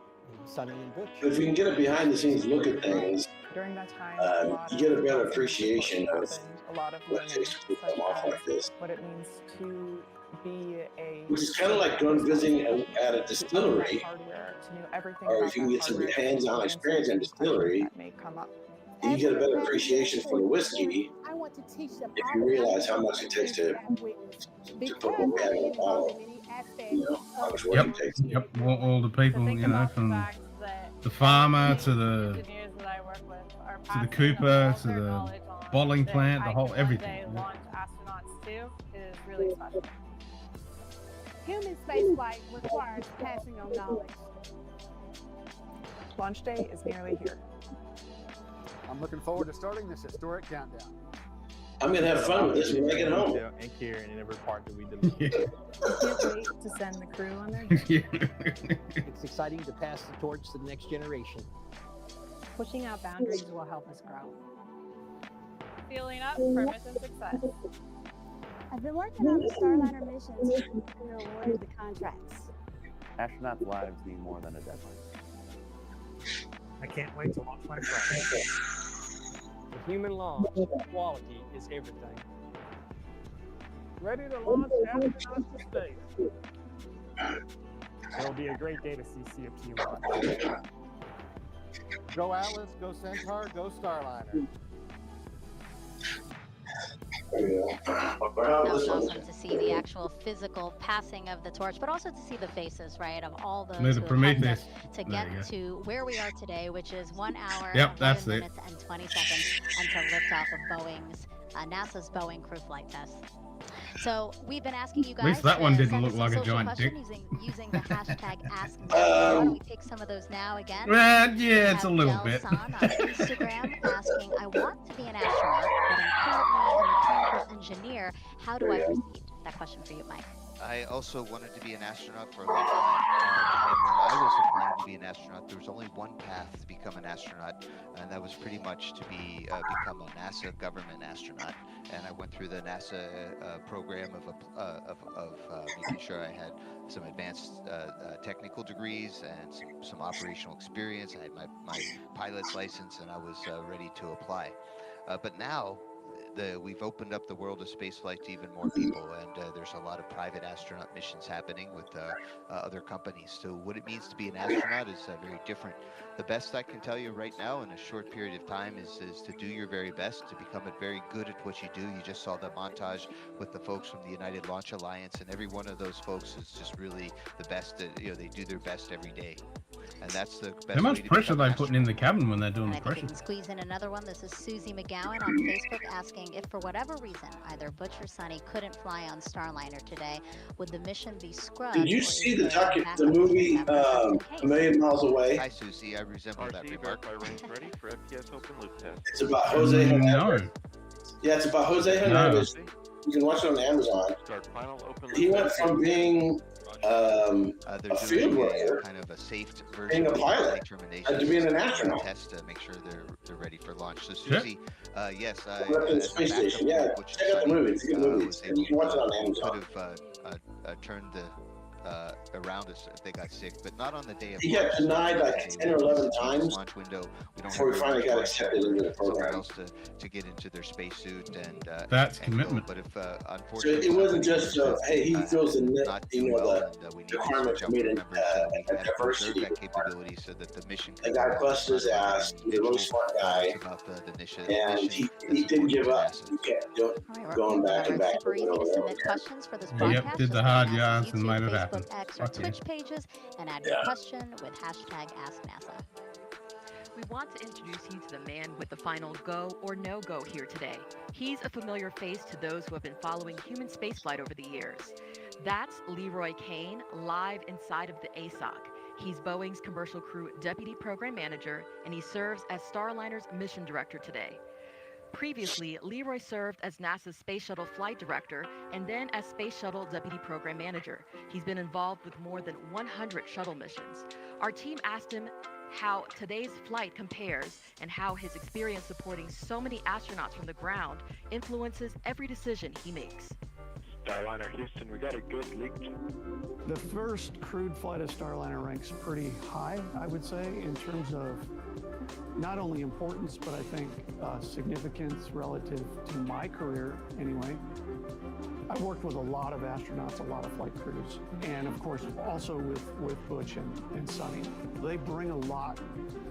Sonny and Butch. If we can get a behind-the-scenes look at things, During that time, you get a better appreciation of a lot of what it takes to put them off like this. what it means to be a Which is kind of like going visiting at a distillery, hardware, to know everything or about if you can that get some hardware, hands-on experience in distillery, that may come up. you get a better appreciation for the whiskey I want to teach them if you realize how much it takes to put what we have in a bottle. You know, how much work it takes. Yep. All the people, you know, from the farmer to the cooper to the bottling plant, the whole everything. Launch astronauts too is really special. Human spaceflight requires passing on knowledge. Launch day is nearly here. I'm looking forward to starting this historic countdown. I'm gonna have fun with this when I get home. And Kieran in every part that we did. Can't wait to send the crew on their journey. It's exciting to pass the torch to the next generation. Pushing out boundaries will help us grow. Feeling up for mission success. I've been working on the Starliner missions and were awarded the contracts. Astronauts' lives need more than a deadline. I can't wait to launch my flight. The human launch quality is everything. Ready to launch astronauts to space. It'll be a great day to see CFT. Go Atlas, go Centaur, go Starliner. It was awesome to see the actual physical passing of the torch, but also to see the faces, right, of all those There's a who have Prometheus. helped to get to where we are today, which is 1 hour, Yep, that's 11 it. minutes, and 20 seconds until liftoff of Boeing's, NASA's Boeing crew flight test. So we've been asking you guys. At least that one to didn't send look us like a some social giant dick. questions using the hashtag AskMel. Why don't we take some of those now again? Well, yeah, We it's a have little Del bit. San on Instagram asking, I want to be an astronaut, but I'm currently a mechanical engineer. How do I proceed? That question for you, Mike. I also wanted to be an astronaut for a long time. And when I was applying to be an astronaut, there was only one path to become an astronaut, and that was pretty much to be become a NASA government astronaut. And I went through the NASA program of making sure I had some advanced technical degrees and some operational experience. I had my pilot's license, and I was ready to apply. But now, we've opened up the world of spaceflight to even more people, and there's a lot of private astronaut missions happening with other companies. So what it means to be an astronaut is very different. The best I can tell you right now in a short period of time is to do your very best, to become very good at what you do. You just saw the montage with the folks from the United Launch Alliance, and every one of those folks is just really the best. They do their best every day. And that's the best. How much pressure are they putting in the cabin when they're doing And the I think we pressure? can squeeze in another one. This is Susie McGowan on Facebook asking if for whatever reason either Butch or Sonny couldn't fly on Starliner today, would the mission be scrubbed? Did you or see is the there a backup movie team member just in A case? Million Miles Away? Hi, Susie. I resemble that remark. Ready for FPS open loop test. It's about Jose Hernandez. Yeah, it's about Jose Hernandez. You can watch it on Amazon. Start final open He loop went test. from being They're a doing field worker kind of a safe being version a of pilot termination and to being an astronaut. test to make sure they're ready for launch. So Sure. Susie, yes, We're up in the as a space backup station. to Yeah, Butch check out the Sunny, movie. It's a good movie. was You can watch it on Amazon. could have turned the around us if they got sick, but not on the day of He launch. got denied So like today 10 or we 11 use the times launch window. We don't before he have very finally much got time accepted into the somewhere program. else to get into their spacesuit and That's and commitment. go. But if So unfortunately it wasn't somebody just, was hey, he feels the not you doing know, well, the and we need to requirement switch to out meet crew a members, we have diversity preserved that requirement. capability so that the mission The can guy go on. busted It's his not ass. an He's a really individual, smart but guy. it's about the mission And mission he that's didn't important give to up. NASA. He kept All right, going back remember, and it's back. super easy to submit questions for this Yep, broadcast. did Just the go to hard NASA's yards and YouTube, made it Facebook, happen. X, or Fuck yeah. Twitch pages and add your question with hashtag AskNASA. We want to introduce you to the man with the final go or no go here today. He's a familiar face to those who have been following human spaceflight over the years. That's Leroy Kane, live inside of the ASOC. He's Boeing's Commercial Crew Deputy Program Manager, and he serves as Starliner's Mission Director today. Previously, Leroy served as NASA's Space Shuttle Flight Director and then as Space Shuttle Deputy Program Manager. He's been involved with more than 100 shuttle missions. Our team asked him how today's flight compares and how his experience supporting so many astronauts from the ground influences every decision he makes. Starliner Houston, we got a good leak. The first crewed flight of Starliner ranks pretty high, I would say, in terms of not only importance, but I think significance relative to my career anyway. I've worked with a lot of astronauts, a lot of flight crews, and of course also with Butch and Sunny. They bring a lot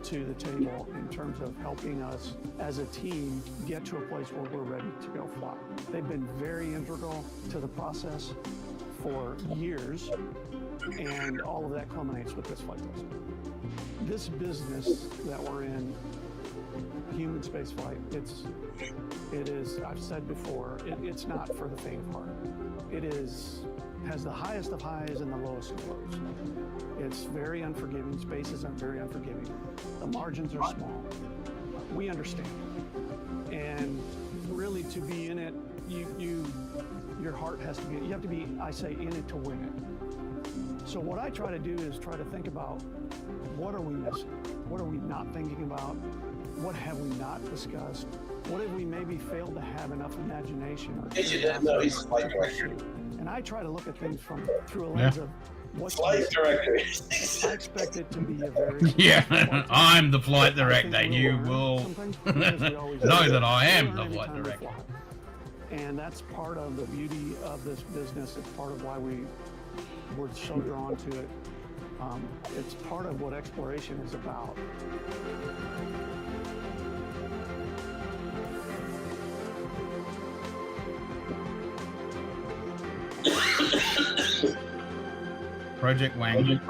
to the table in terms of helping us as a team get to a place where we're ready to go fly. They've been very integral to the process for years, and all of that culminates with this flight test. This business that we're in, human spaceflight, it is, I've said before, it's not for the faint of heart. It has the highest of highs and the lowest of lows. It's very unforgiving. Spaces are very unforgiving. The margins are small. We understand. And really to be in it, your heart has to be, you have to be, I say, in it to win it. So what I try to do is try to think about, what are we missing? What are we not thinking about? What have we not discussed? What have we maybe failed to have enough imagination or he's a flight director. And I try to look at things through a lens of what's Flight director. I expect it to be a very Yeah, I'm the flight director. You will know that I am the flight director. And that's part of the beauty of this business. It's part of why we're so drawn to it. It's part of what exploration is about. Project Wang.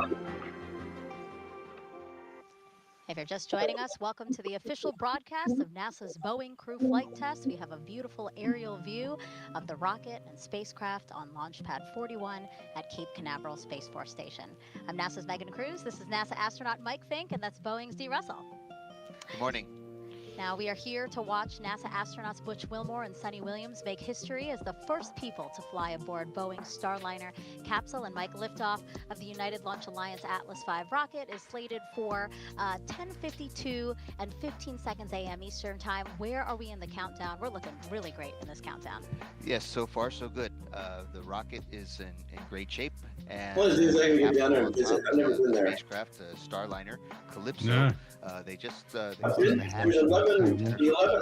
If you're just joining us, welcome to the official broadcast of NASA's Boeing crew flight test. We have a beautiful aerial view of the rocket and spacecraft on Launch Pad 41 at Cape Canaveral Space Force Station. I'm NASA's Megan Cruz. This is NASA astronaut Mike Fink, and that's Boeing's Dee Russell. Good morning. Now, we are here to watch NASA astronauts Butch Wilmore and Sunny Williams make history as the first people to fly aboard Boeing's Starliner capsule. And Mike, liftoff of the United Launch Alliance Atlas V rocket is slated for 10:52 and 15 seconds a.m. Eastern Time. Where are we in the countdown? We're looking really great in this countdown. Yes, so far so good. The rocket is in great shape. And One of these I can get down there and visit. I've never been there. Spacecraft, Starliner, Calypso. Yeah. They just There's 11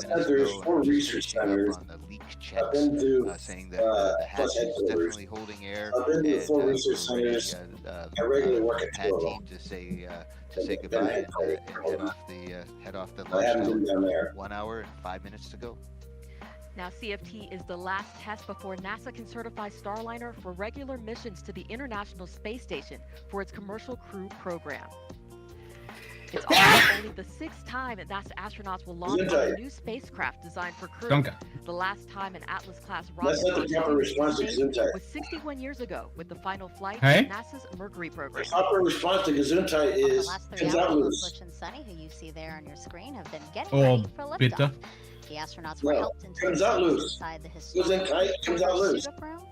centers, 4 research centers. On the leak I've checks, been to saying that the hatch is definitely holding air. I've been to 4 research centers. I regularly work at 2 of them. Team to say goodbye and head off the I haven't been down there. 1 hour and 5 minutes to go. Now, CFT is the last test before NASA can certify Starliner for regular missions to the International Space Station for its commercial crew program. It's also only the 6th time that NASA astronauts will launch on a new spacecraft designed for crew. The last time an Atlas-class rocket was 61 years ago with the final flight of NASA's Mercury program. The proper response to Gesundheit is the last 3 comes out hours, loose. Butch and Sunny, who you see there on your screen, have been getting ready for liftoff. The astronauts were helped into comes out loose. inside the Goes in tight, comes out loose. suit-up room.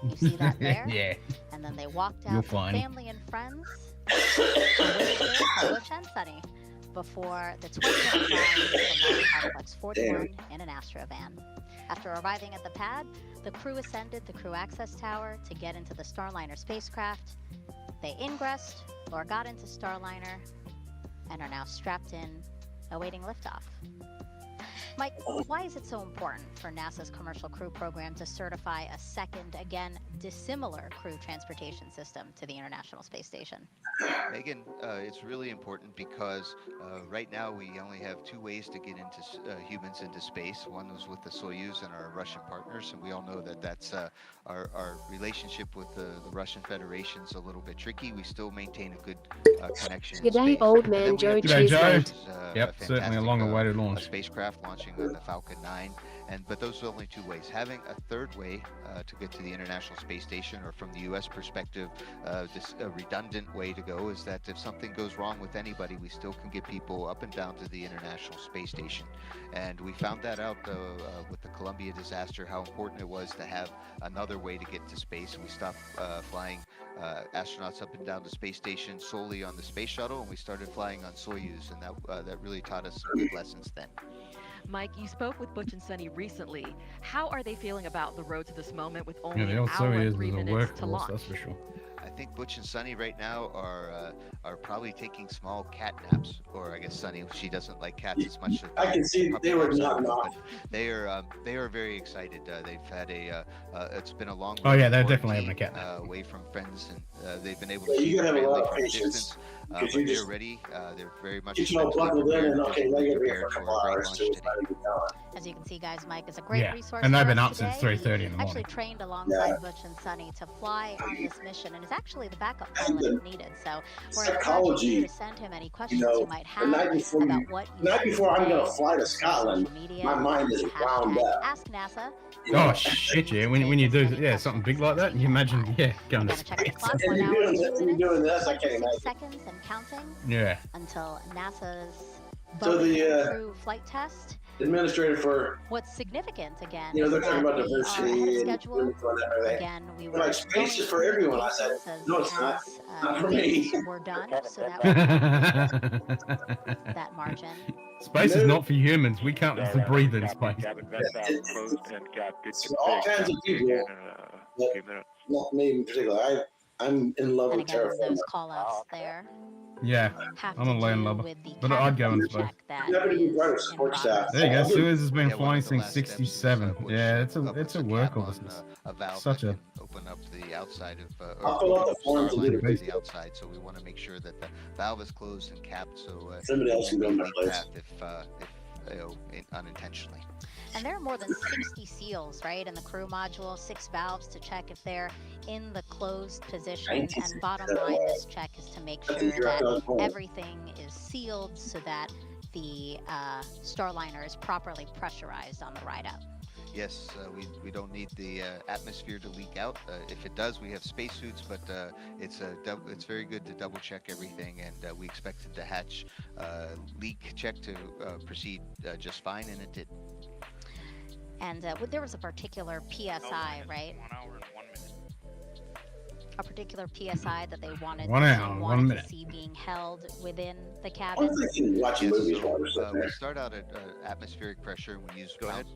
You see that there? Yeah. And then they walked You're out to funny. family and friends. And waited there for Butch and Sunny before the 20-minute drive to the Launch Complex 41 in an Astrovan. After arriving at the pad, the crew ascended the crew access tower to get into the Starliner spacecraft. They ingressed or got into Starliner and are now strapped in, awaiting liftoff. Mike, why is it so important for NASA's Commercial Crew Program to certify a second, again, dissimilar crew transportation system to the International Space Station? Megan, it's really important because right now we only have two ways to get into humans into space. One was with the Soyuz and our Russian partners, and we all know that that's our relationship with the Russian Federation's a little bit tricky. We still maintain a good connection in Good day, space. old And man then we have Joe G'day, Joe. Cheesesteak. Yep, certainly a long-awaited launch. Spacecraft launching on the Falcon 9, but those are only two ways. Having a third way to get to the International Space Station, or from the U.S. perspective, this a redundant way to go is that if something goes wrong with anybody, we still can get people up and down to the International Space Station. And we found that out with the Columbia disaster, how important it was to have another way to get to space. We stopped flying astronauts up and down the space station solely on the space shuttle, and we started flying on Soyuz, and that really taught us some good lessons then. Mike, you spoke with Butch and Sunny recently. How are they feeling about the road to this moment with only Yeah, the an old hour and Soyuz 3 was a minutes to workhorse, launch? that's for sure. I think Butch and Sunny right now are probably taking small cat naps, or I guess Sunny, she doesn't like cats as much. I can see they were nodding off. They are very excited. They've had it's been a long. Oh yeah, road they're of definitely having a quarantine, cat nap. away from friends, and they've been able to Yeah, see you their gotta have a family lot of from a patience, distance. because But you they're just ready. They're very much get you all mentally buckled in prepared, and okay, now physically you're here for a prepared couple a great hours launch to today. be gone. As you can see, guys, Mike is a great Yeah, resource and for they've been us up since today. 3:30 in the Actually morning. trained alongside Butch and Sunny to fly on this mission, and is actually the backup pilot if needed. So we're encouraging you to send him any questions you might have the night before, about what you see I'm going to today fly to on Scotland, social media. my mind is wound Hashtag up. Ask NASA. Oh shit, yeah. When you do something big like that, you imagine going to Check the space. clock. And 1 you're hour, doing 2 this, you're minutes, doing this, I can't 26 imagine. seconds and counting Yeah. until NASA's So Boeing the crew flight test. administrator for, What's significant again they're is talking that about we are ahead of diversity and schedule. and everything. Again, we They're were like, space is for going everyone. I through said, the no, paces it's not. as Not for the me. gates were done, so that we that margin. Space is not for humans. We can't breathe in space. Cabin vent valve closed and cap good For all kinds of people, but not me in particular. I'm in love And with again, terraforming. those call-outs there Yeah, have I'm to a land do lubber, with the but I'd go in cabin space. check that Happy to be is part of in support staff. progress. There you go. Suez has been Yeah, one flying of the since last steps was, '67. Butch, Yeah, it's puts a a cap workhorse. on It's a valve such that a can open up the outside of I'll or fill out open the up forms and do Starliner the from the outside. So we want to make sure that the valve is closed and capped, so Somebody else can go in my leak place. path if unintentionally. And there are more than 60 seals, right, in the crew module, 6 valves to check if they're in the closed position. And bottom line, this check is to make sure that everything is sealed so that the Starliner is properly pressurized on the ride out. Yes, we don't need the atmosphere to leak out. If it does, we have spacesuits, but it's very good to double check everything, and we expect it to hatch leak check to proceed just fine, and it did. And there was a particular PSI, right? 1 hour and 1 minute. A particular PSI that they wanted, 1 hour, 1 minute. to see being held within the cabin. I'm thinking watching movies while we're sitting We there. start out at atmospheric pressure. We use Go ahead.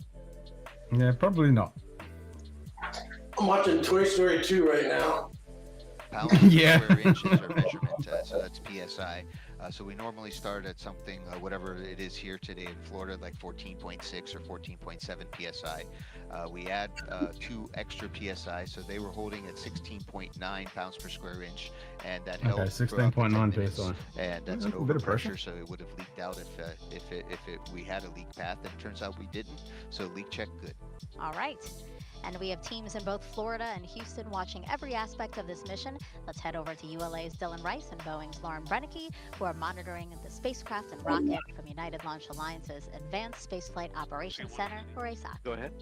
Yeah, probably not. I'm watching Toy Story 2 right now. Pounds per Yeah. square inch is our measurement, so that's PSI. So we normally start at something, whatever it is here today in Florida, like 14.6 or 14.7 PSI. We add 2 extra PSI, so they were holding at 16.9 pounds per square inch, and that held Okay, for up to 16.9 10 minutes. PSI. And that's That's an a bit of overpressure, pressure. so it would have leaked out if we had a leak path, and it turns out we didn't. So leak check good. All right. And we have teams in both Florida and Houston watching every aspect of this mission. Let's head over to ULA's Dylan Rice and Boeing's Lauren Brennicky, who are monitoring the spacecraft and rocket from United Launch Alliance's Advanced Spaceflight Operations Center, or ASOC. Go ahead.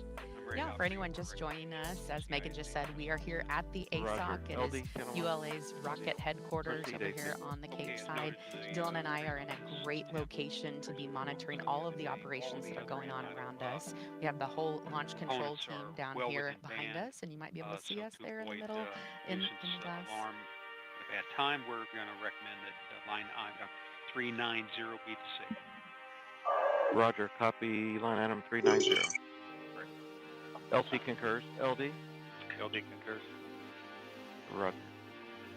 Yeah, for anyone just joining us, as Megan just said, we are here at the ASOC. It is ULA's rocket headquarters over here on the Cape side. Dylan and I are in a great location to be monitoring all of the operations that are going on around us. We have the whole launch control team down here behind us, and you might be able to see us there in the middle in the glass. Alarm at time, we're going to recommend that line item 390 be the safe. Roger, copy line item 390. LC concurs. LD? LD concurs. Roger.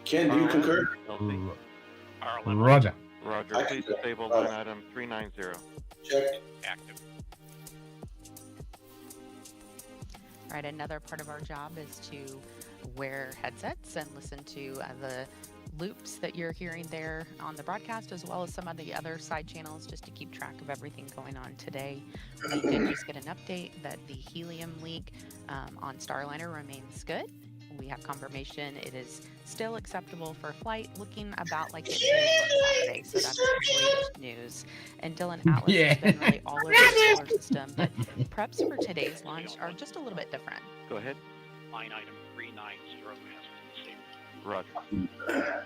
Ken, do you concur? LC. Roger. Roger, I please concur. disable line item 390. Check. Active. All right, another part of our job is to wear headsets and listen to the loops that you're hearing there on the broadcast, as well as some of the other side channels, just to keep track of everything going on today. We did just get an update that the helium leak on Starliner remains good. We have confirmation it is still acceptable for flight, looking about like it did on Saturday, so that's great news. And Dylan, Atlas has been really all over the solar system, but preps for today's launch are just a little bit different. Go ahead. Line item 390 has been saved. Roger.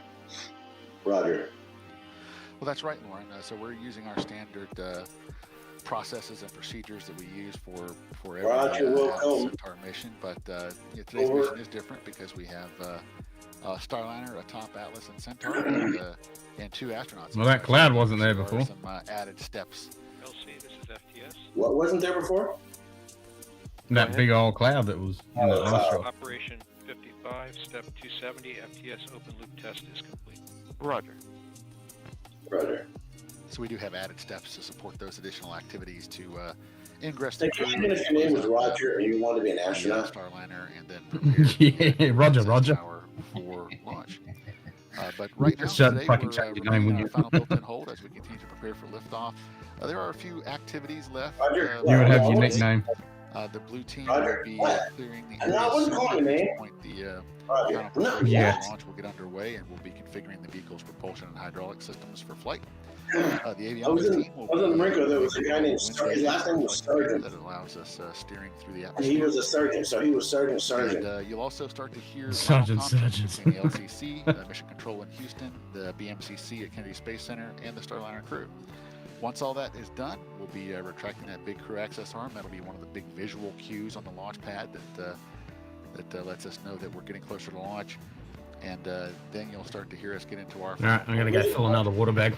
Roger. Well, that's right, Lauren. So we're using our standard processes and procedures that we use for every Centaur mission. But today's mission is different because we have Starliner, a top Atlas, and Centaur, and 2 astronauts. Well, that cloud wasn't there before. Some added steps. LC, this is FTS. What wasn't there before? That big old cloud that was in the astro. Operation 55, step 270, FTS open loop test is complete. Roger. Roger. So we do have added steps to support those additional activities to ingress the crew. Even if your name was Roger and you wanted to be an astronaut. Starliner, and then prepare Roger. For launch. But right now, Shut today, fucking we're check your name, would you? final built-in hold as we continue to prepare for liftoff. There are a few activities left. You would have your nickname. The blue team will be clearing the area point the launch will get underway, and we'll be configuring the vehicle's propulsion and hydraulic systems for flight. The avionics team will be in Rico, there was a guy named Sargent. His last name was Sargent. That allows us steering through the And atmosphere. he was a surgeon, so he was Sergeant. And you'll also start to hear Sergeant. between the LCC, the Mission Control in Houston, the BMCC at Kennedy Space Center, and the Starliner crew. Once all that is done, we'll be retracting that big crew access arm. That'll be one of the big visual cues on the launch pad that lets us know that we're getting closer to launch. And then you'll start to hear us get into our... All right, I'm going to go fill another water bag.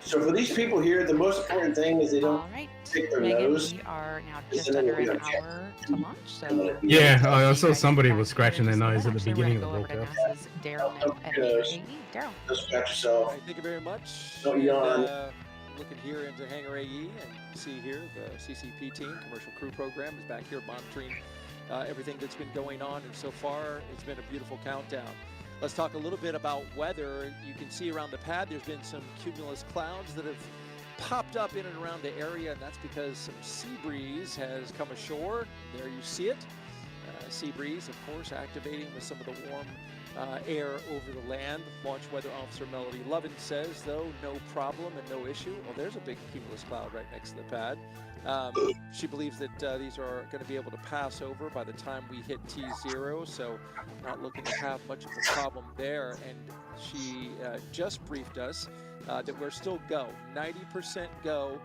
So for these people here, the most important thing is they don't pick their Megan, nose. we are now just under an hour to launch. So Yeah, I saw somebody was scratching their nose at the beginning of the broadcast. Daryl now at AE. Daryl. Just scratch yourself. Thank you very much. Don't yawn. Looking here into Hangar AE and see here the CCP team, Commercial Crew Program, is back here monitoring everything that's been going on. And so far, it's been a beautiful countdown. Let's talk a little bit about weather. You can see around the pad, there's been some cumulus clouds that have popped up in and around the area, and that's because some sea breeze has come ashore. There you see it. Sea breeze, of course, activating with some of the warm air over the land. Launch Weather Officer Melody Lovin says, though, no problem and no issue. Well, there's a big cumulus cloud right next to the pad. She believes that these are going to be able to pass over by the time we hit T0, so not looking to have much of a problem there. And she just briefed us that we're still go. 90% go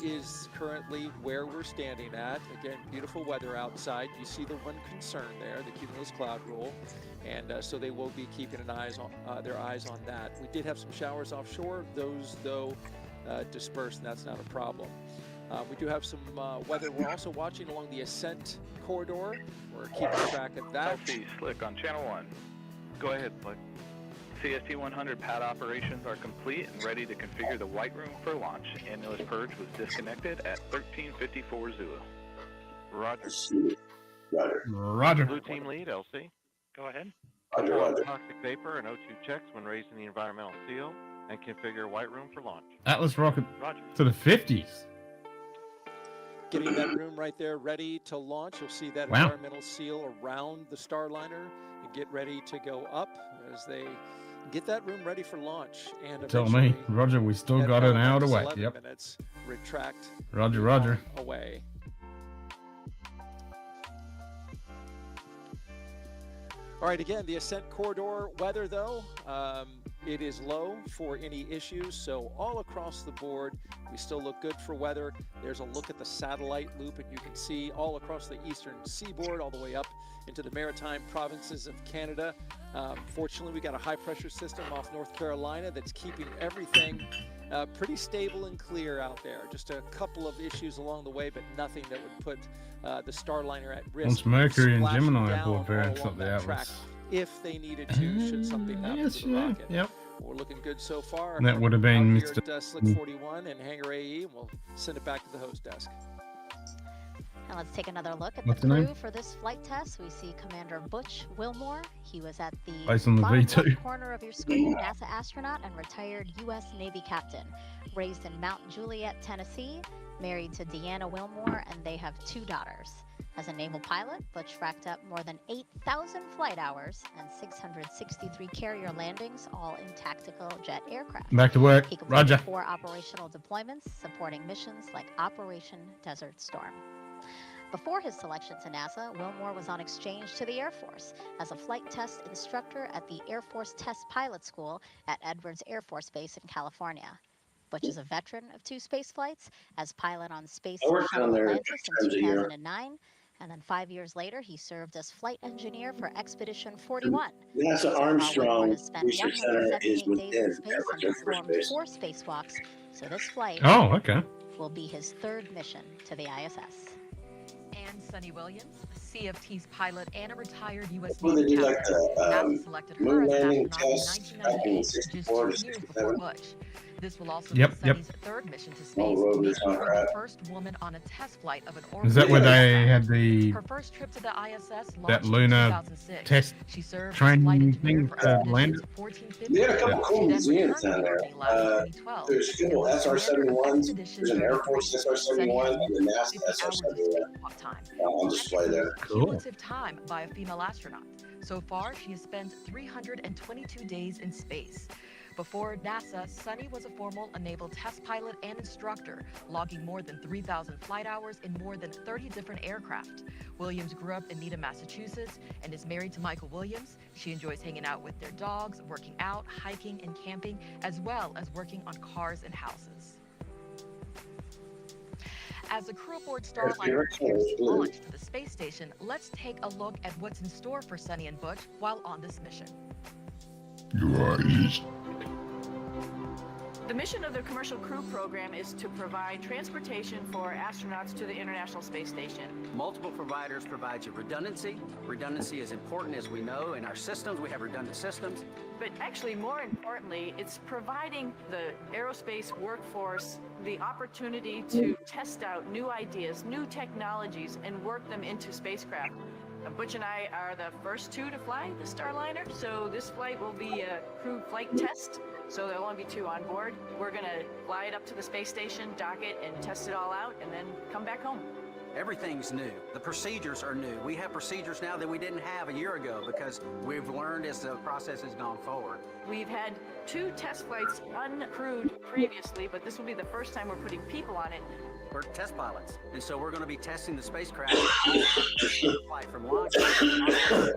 is currently where we're standing at. Again, beautiful weather outside. You see the one concern there, the cumulus cloud roll. And so they will be keeping their eyes on that. We did have some showers offshore. Those, though, dispersed, and that's not a problem. We do have some weather. We're also watching along the ascent corridor. We're keeping track of that. LC, Slick on channel 1. Go ahead, Slick. CST 100 pad operations are complete and ready to configure the white room for launch. Annulus purge was disconnected at 1354 Zulu. Roger. Roger. Blue team lead, LC. Go ahead. Roger. Toxic vapor and O2 checks when raising the environmental seal and configure white room for launch. Atlas rocket Roger. to the 50s. Getting that room right there ready to launch. You'll see that environmental seal around the Starliner and get ready to go up as they get that room ready for launch. And Tell me, Roger, we still got an hour to wait. Minutes, retract. Roger. Away. All right, again, the ascent corridor weather, though, it is low for any issues. So all across the board, we still look good for weather. There's a look at the satellite loop, and you can see all across the eastern seaboard, all the way up into the maritime provinces of Canada. Fortunately, we got a high pressure system off North Carolina that's keeping everything pretty stable and clear out there. Just a couple of issues along the way, but nothing that would put the Starliner at risk. Once Mercury and Splashing Gemini down aboard variants all up along the that track Atlas. if they needed to, should something happen Yes, to the yeah, rocket. yep. We're looking good so far. That would have been Out here Mr. at Slick 41 and Hangar AE, and we'll send it back to the host desk. Now let's take another look at What's the the crew name? for this flight test. We see Commander Butch Wilmore. He was at the Based on the bottom V2. left corner of your screen, NASA astronaut and retired U.S. Navy captain. Raised in Mount Juliet, Tennessee, married to Deanna Wilmore, and they have 2 daughters. As a naval pilot, Butch racked up more than 8,000 flight hours and 663 carrier landings, all in tactical jet aircraft. Back to work. He completed Roger. 4 operational deployments supporting missions like Operation Desert Storm. Before his selection to NASA, Wilmore was on exchange to the Air Force as a flight test instructor at the Air Force Test Pilot School at Edwards Air Force Base in California. Butch is a veteran of 2 space flights as pilot on Space I worked Shuttle down there Atlantis in 3 times a year. 2009, and then 5 years later, he served as flight engineer for Expedition 41. NASA So far, Wilmore Armstrong has spent Research Center is 178 days in within space and Edwards Air Force performed Base. 4 spacewalks, so this flight Oh, okay. will be his 3rd mission to the ISS. And Sunny Williams, CFT's pilot and a retired U.S. Well, they Navy did like captain. the NASA selected her moon as an landing astronaut test in back in 1998, just 64 to 2 years before 67. Butch. This will also Yep, be yep. Sunny's 3rd mission to space, All rovers making on her crap. the first woman on a test flight of an Is that where they had the Her first trip to the ISS launched that in lunar 2006. test She served as training flight engineer thing for for Expeditions landing? 1450. They had a couple cool She then museums returned to down the there. Army lab in 2012. There's and still was commander of SR-71s. Expedition There's an Air 33. Force Sunny SR-71 has and the NASA 50 hours of SR-71 spacewalk time. on display there. Cumulative time by a female astronaut. So far, she has spent 322 days in space. Before NASA, Sunny was a formal naval test pilot and instructor, logging more than 3,000 flight hours in more than 30 different aircraft. Williams grew up in Needham, Massachusetts, and is married to Michael Williams. She enjoys hanging out with their dogs, working out, hiking, and camping, as well as working on cars and houses. As the crew aboard Starliner prepares to launch to the space station, let's take a look at what's in store for Sunny and Butch while on this mission. The mission of the Commercial Crew Program is to provide transportation for astronauts to the International Space Station. Multiple providers provide you redundancy. Redundancy is important, as we know. In our systems, we have redundant systems. But actually, more importantly, it's providing the aerospace workforce the opportunity to test out new ideas, new technologies, and work them into spacecraft. Butch and I are the first 2 to fly the Starliner, so this flight will be a crew flight test. So there'll only be 2 on board. We're gonna fly it up to the space station, dock it, and test it all out, and then come back home. Everything's new. The procedures are new. We have procedures now that we didn't have a year ago because we've learned as the process has gone forward. We've had 2 test flights uncrewed previously, but this will be the first time we're putting people on it. We're test pilots, and so we're going to be testing the spacecraft flight from launch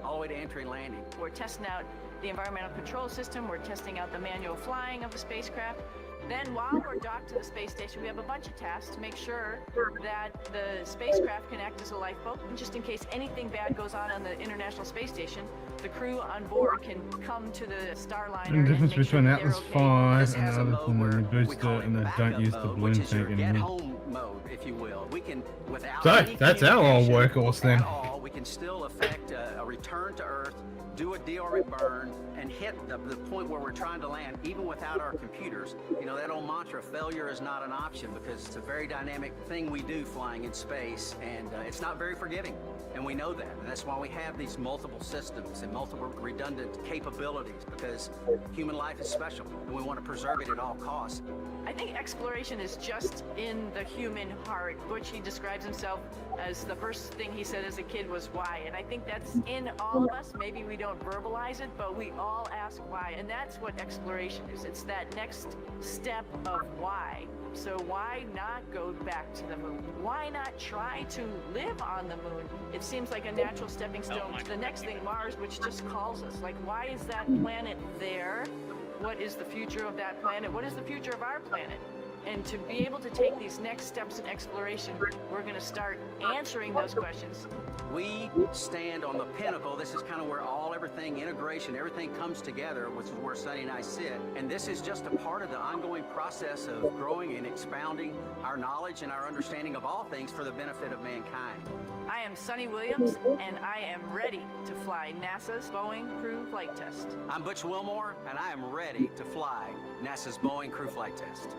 all the way to entry and landing. We're testing out the environmental control system. We're testing out the manual flying of the spacecraft. Then while we're docked to the space station, we have a bunch of tasks to make sure that the spacecraft can act as a lifeboat. Just in case anything bad goes on the International Space Station, the crew on board can come to the Starliner. The difference and make sure between that Atlas they're okay. 5 and the other thing, the booster and they don't use the balloon which is your tank get anymore. home mode, if you will. We can, without So, any that's our old communication workhorse then. at all, we can still affect a return to Earth, do a deorbit burn, and hit the point where we're trying to land, even without our computers. You know, that old mantra, failure is not an option, because it's a very dynamic thing we do flying in space, and it's not very forgiving. And we know that, and that's why we have these multiple systems and multiple redundant capabilities, because human life is special, and we want to preserve it at all costs. I think exploration is just in the human heart. Butch, he describes himself as the first thing he said as a kid was why. And I think that's in all of us. Maybe we don't verbalize it, but we all ask why. And that's what exploration is. It's that next step of why So why not go back to the moon? Why not try to live on the moon? It seems like a natural stepping stone to the next thing, Mars, which just calls us. Like, why is that planet there? What is the future of that planet? What is the future of our planet? And to be able to take these next steps in exploration, we're going to start answering those questions. We stand on the pinnacle. This is kind of where everything, integration, everything comes together, which is where Sonny and I sit. And this is just a part of the ongoing process of growing and expounding our knowledge and our understanding of all things for the benefit of mankind. I am Sonny Williams, and I am ready to fly NASA's Boeing Crew Flight Test. I'm Butch Wilmore, and I am ready to fly NASA's Boeing Crew Flight Test.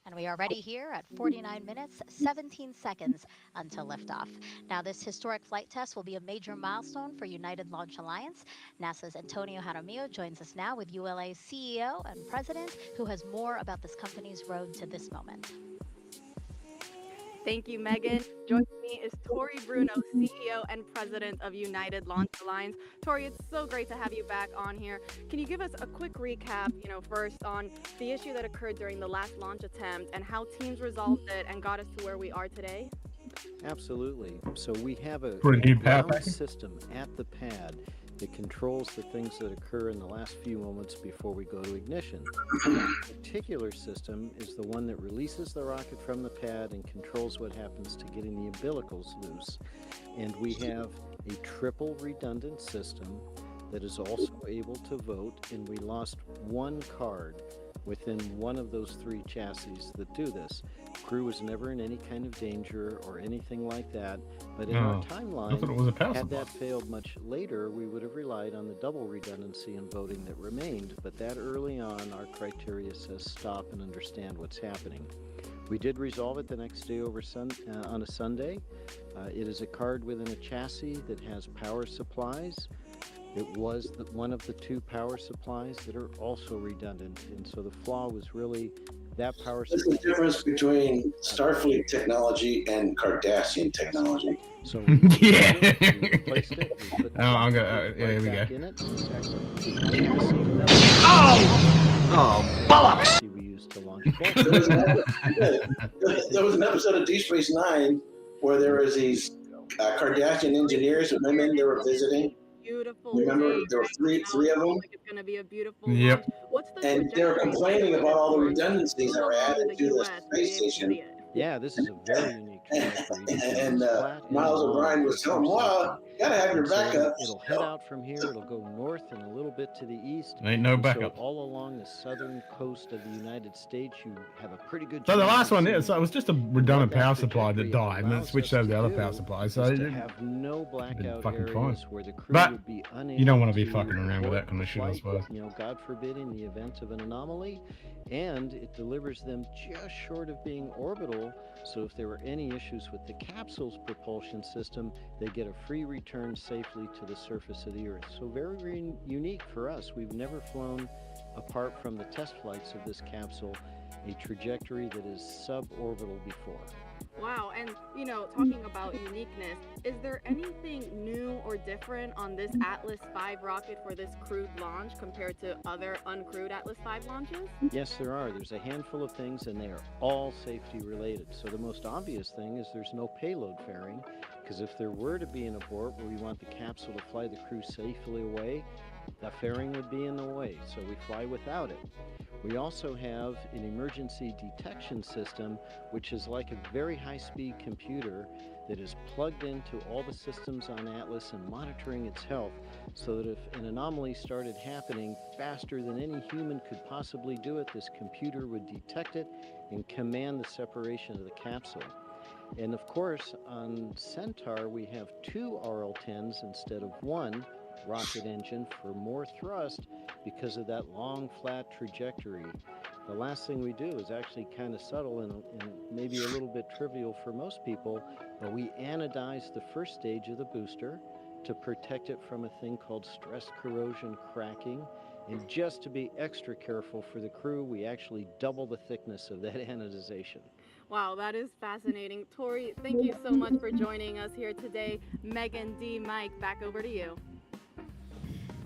And we are ready here at 49 minutes, 17 seconds until liftoff. Now, this historic flight test will be a major milestone for United Launch Alliance. NASA's Antonio Jaramillo joins us now with ULA's CEO and president, who has more about this company's road to this moment. Thank you, Megan. Joining me is Tori Bruno, CEO and President of United Launch Alliance. Tori, it's so great to have you back on here. Can you give us a quick recap, first on the issue that occurred during the last launch attempt and how teams resolved it and got us to where we are today? Absolutely. So we have a Pretty deep ground system at the pad that controls the things that occur in the last few moments before we go to ignition. This particular system is the one that releases the rocket from the pad and controls what happens to getting the umbilicals loose. And we have a triple redundant system that is also able to vote, and we lost one card within one of those three chassis that do this. Crew was never in any kind of danger or anything like that, but in our timeline, had that failed much later, we would have relied on the double redundancy in voting that remained, but that early on, our criteria says stop and understand what's happening. We did resolve it the next day on a Sunday. It is a card within a chassis that has power supplies. It was one of the two power supplies that are also redundant, and so the flaw was really that power supply. What's the difference between Starfleet technology and Cardassian technology? So yeah. We replaced it. We put I'm gonna. Here we go. in it. Oh, bollocks! We used to launch. There was an episode of Deep Space Nine where there was these Cardassian engineers and women that were visiting. Beautiful. Remember, there were three of them. It's going to be a beautiful Yep. launch. What's the And they were complaining about all the redundancies that were added to the space station. Yeah, this is a very unique trajectory. And Miles O'Brien was telling them, well, you gotta have your backup. It'll head out from here, it'll go north and a little bit to the east. Ain't no And backup. So all along the southern coast of the United States, you have a pretty good So the chance last of one seeing is, it was just a redundant what that power supply that trajectory died, and then allows switched us over to the to other do power supply. So is it to didn't have no blackout fucking fine. areas where the crew But would be unable you don't want to be to fucking around with abort that kind the of shit, I flight, suppose. God forbid, in the event of an anomaly, and it delivers them just short of being orbital. So if there were any issues with the capsule's propulsion system, they get a free return safely to the surface of the Earth. So very, very unique for us. We've never flown, apart from the test flights of this capsule, a trajectory that is suborbital before. Wow, and talking about uniqueness, is there anything new or different on this Atlas V rocket for this crewed launch compared to other uncrewed Atlas V launches? Yes, there are. There's a handful of things, and they are all safety related. So the most obvious thing is there's no payload fairing, because if there were to be an abort where we want the capsule to fly the crew safely away, that fairing would be in the way, so we fly without it. We also have an emergency detection system, which is like a very high-speed computer that is plugged into all the systems on Atlas and monitoring its health, so that if an anomaly started happening faster than any human could possibly do it, this computer would detect it and command the separation of the capsule. And of course, on Centaur, we have two RL-10s instead of one rocket engine for more thrust because of that long, flat trajectory. The last thing we do is actually kind of subtle and maybe a little bit trivial for most people, but we anodize the first stage of the booster to protect it from a thing called stress corrosion cracking. And just to be extra careful for the crew, we actually double the thickness of that anodization. Wow, that is fascinating. Tori, thank you so much for joining us here today. Megan, D, Mike, back over to you.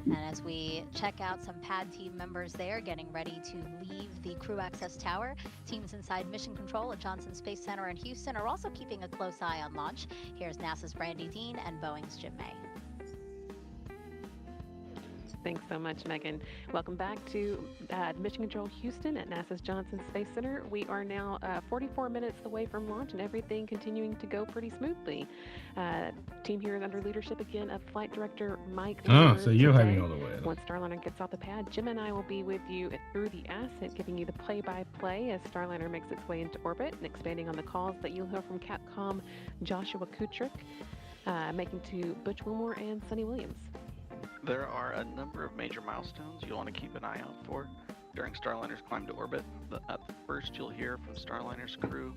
And as we check out some pad team members there getting ready to leave the crew access tower, teams inside Mission Control at Johnson Space Center in Houston are also keeping a close eye on launch. Here's NASA's Brandy Dean and Boeing's Jim May. Thanks so much, Megan. Welcome back to Mission Control Houston at NASA's Johnson Space Center. We are now 44 minutes away from launch and everything continuing to go pretty smoothly. Team here is under leadership again of Flight Director Mike. Oh, so you're having all the way. Once Starliner gets off the pad, Jim and I will be with you through the asset, giving you the play-by-play as Starliner makes its way into orbit and expanding on the calls that you'll hear from Capcom Joshua Kutrick, making to Butch Wilmore and Sonny Williams. There are a number of major milestones you'll want to keep an eye out for during Starliner's climb to orbit. The first you'll hear from Starliner's crew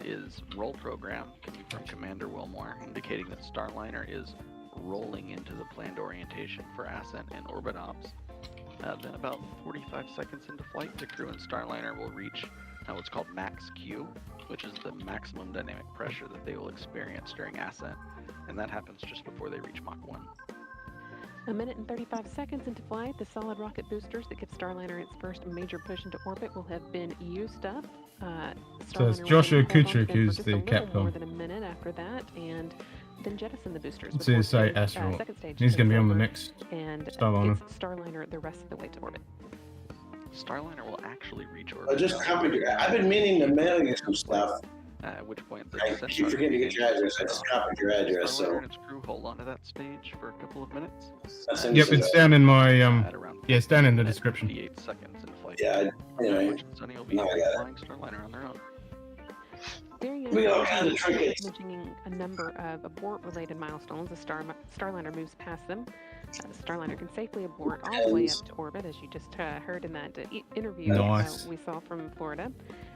is roll program coming from Commander Wilmore, indicating that Starliner is rolling into the planned orientation for ascent and orbit ops. Then about 45 seconds into flight, the crew and Starliner will reach what's called max Q, which is the maximum dynamic pressure that they will experience during ascent, and that happens just before they reach Mach 1. A minute and 35 seconds into flight, the solid rocket boosters that give Starliner its first major push into orbit will have been used up. So it's Joshua Kutrick who's the Capcom. More than a minute after that, and then jettison the boosters. It's his astronaut. Second stage He's going to be on the over next and Starliner. gets Starliner the rest of the way to orbit. Starliner will actually reach orbit. I've been meaning to mail you some stuff. At which point the I keep forgetting to get your address. I just copied your address. Starliner So and its crew hold on to that stage for a couple of minutes. Yep, it's down in my it's down in the description. 58 seconds in flight. Yeah, anyway. Which Sonny will be No, I got it. flying Starliner on their own. We got all kinds of trinkets. Mentioning a number of abort-related milestones as Starliner moves past them. The Starliner can safely abort all the way up to orbit, as you just heard in that interview Nice. we saw from Florida.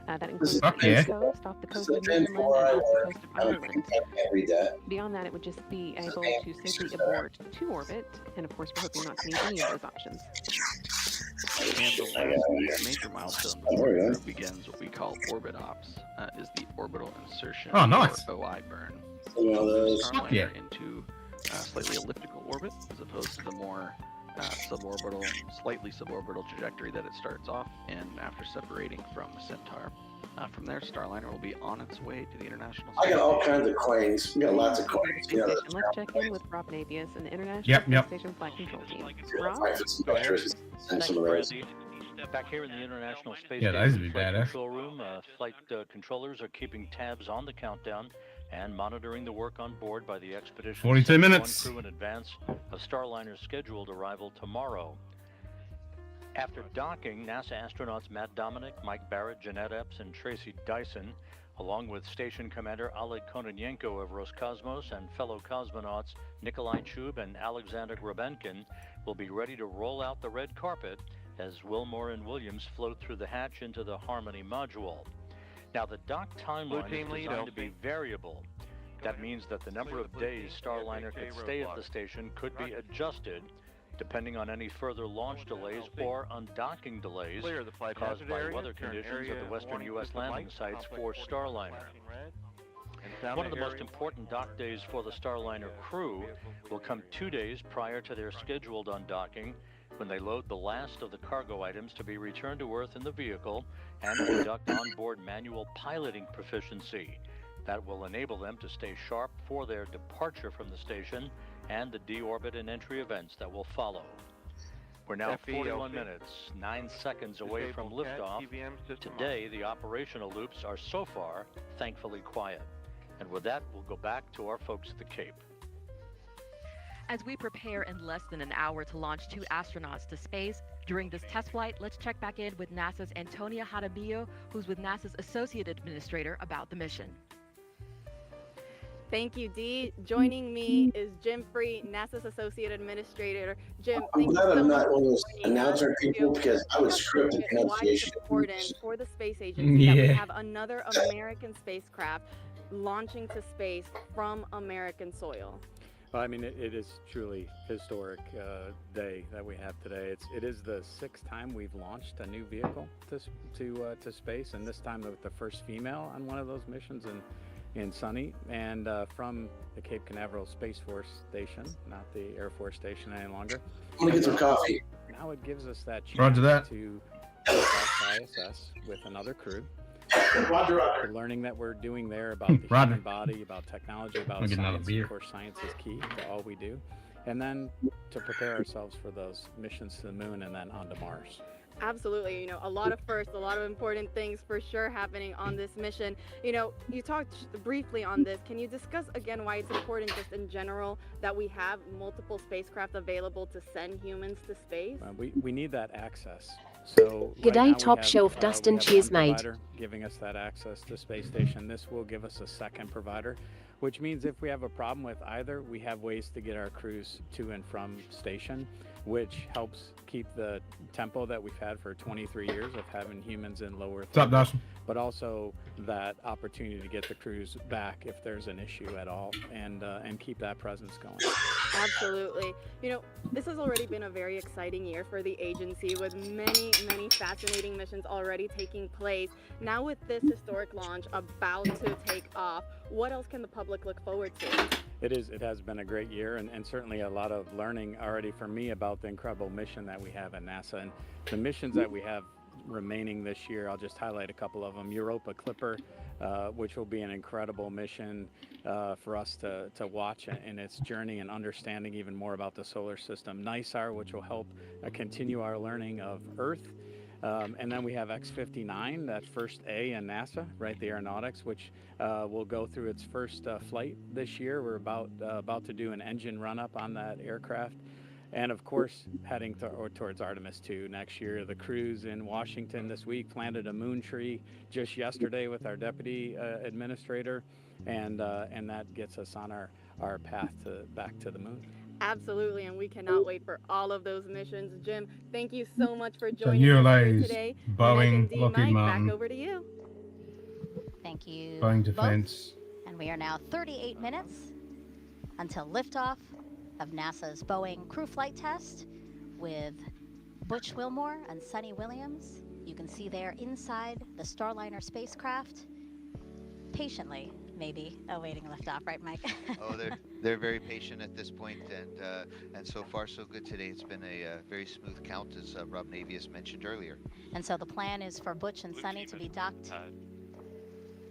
That includes Fuck the yeah. East Coast, off the coast of Newfoundland, and off the coast of Ireland. read that. Beyond that, it would just be able to safely abort to orbit, and of course, we're hoping not to need any of those options. And the last major milestone before the crew begins what we call orbit ops is the orbital insertion, Oh, nice. or OI burn. One of those. Starliner Yeah. into slightly elliptical orbit as opposed to the more suborbital, slightly suborbital trajectory that it starts off and after separating from Centaur. From there, Starliner will be on its way to the International I got all Space kinds of coins. We got lots of coins. Space Station. Let's check in with Rob Navius and the International Yep. Space Station Flight Control Team. Rob? Send some of those. Back here in the International Space Yeah, those would Station be Flight badass. Control Room, flight controllers are keeping tabs on the countdown and monitoring the work on board by the Expedition 42 71 minutes. crew in advance of Starliner's scheduled arrival tomorrow. After docking, NASA astronauts Matt Dominic, Mike Barrett, Jeanette Epps, and Tracy Dyson, along with Station Commander Oleg Kononenko of Roscosmos and fellow cosmonauts Nikolai Chub and Alexander Grabenkin, will be ready to roll out the red carpet as Wilmore and Williams float through the hatch into the Harmony module. Now, the dock timeline is team lead, designed to be Elsie. variable. That means that the number of days Starliner could stay at the station could be adjusted depending on any further launch delays or undocking delays Clear the flight caused hazard by area, weather turn conditions area at the western warning U.S. system landing lights, sites conflict for warning Starliner. flashing red, and sound One of the most area, important dock days for the Starliner crew will come 2 days prior to their scheduled undocking, when they load the last of the cargo items to be returned to Earth in the vehicle and conduct onboard manual piloting proficiency. That will enable them to stay sharp for their departure from the station and the deorbit and entry events that will follow. We're now FE, 41 LC. minutes, 9 seconds away from Disabled cat, liftoff. TVM system Today, the operational loops are so far, thankfully, quiet. And with that, we'll go back to our folks at the Cape. As we prepare in less than an hour to launch 2 astronauts to space, during this test flight, let's check back in with NASA's Antonia Jaramillo, who's with NASA's Associate Administrator, about the mission. Thank you, Dee. Joining me is Jim Free, NASA's Associate Administrator. Jim, I'm thank glad you so I'm much not one of those for joining us. announcer people because I would script the Why it's pronunciation. important for the space agency that we Yeah. have another American spacecraft launching to space from American soil. Well, I mean, it is truly historic day that we have today. It is the 6th time we've launched a new vehicle to space, and this time with the first female on one of those missions in Sunny, and from the Cape Canaveral Space Force Station, not the Air Force Station any longer. I'm gonna get some coffee. Now it gives us that chance Roger that. to go back to ISS with another crew. Roger. The learning that we're doing there about the Roger. human body, about technology, about I'll get another science. beer. Of course, science is key to all we do. And then to prepare ourselves for those missions to the moon and then onto Mars. Absolutely. You know, a lot of firsts, a lot of important things for sure happening on this mission. You know, you talked briefly on this. Can you discuss again why it's important just in general that we have multiple spacecraft available to send humans to space? We need that access. So Good day, right now top we have, shelf we dust have and one cheers, mate. provider giving us that access to space station. This will give us a second provider, which means if we have a problem with either, we have ways to get our crews to and from station, which helps keep the tempo that we've had for 23 years of having humans in low Earth What's up, orbit, Dawson? but also that opportunity to get the crews back if there's an issue at all, and keep that presence going. Absolutely. You know, this has already been a very exciting year for the agency with many, many fascinating missions already taking place. Now with this historic launch about to take off, what else can the public look forward to? It has been a great year, and certainly a lot of learning already for me about the incredible mission that we have at NASA. And the missions that we have remaining this year, I'll just highlight a couple of them. Europa Clipper, which will be an incredible mission for us to watch in its journey and understanding even more about the solar system. NISAR, which will help continue our learning of Earth. And then we have X-59, that first A in NASA, right, the aeronautics, which will go through its first flight this year. We're about to do an engine run-up on that aircraft. And of course, heading towards Artemis 2 next year. The crews in Washington this week planted a moon tree just yesterday with our deputy administrator, and that gets us on our path back to the moon. Absolutely, and we cannot wait for all of those missions. Jim, thank you so much for So joining us here ULA's today. Boeing, Megan D. Lockheed Mike, Martin, back over to you. Thank you Boeing both. Defense. And we are now 38 minutes until liftoff of NASA's Boeing crew flight test with Butch Wilmore and Sunny Williams. You can see they're inside the Starliner spacecraft, patiently, maybe awaiting liftoff, right, Mike? Oh, they're very patient at this point, and so far so good today. It's been a very smooth count, as Rob Navius mentioned earlier. And so the plan is for Butch and Sunny to be docked.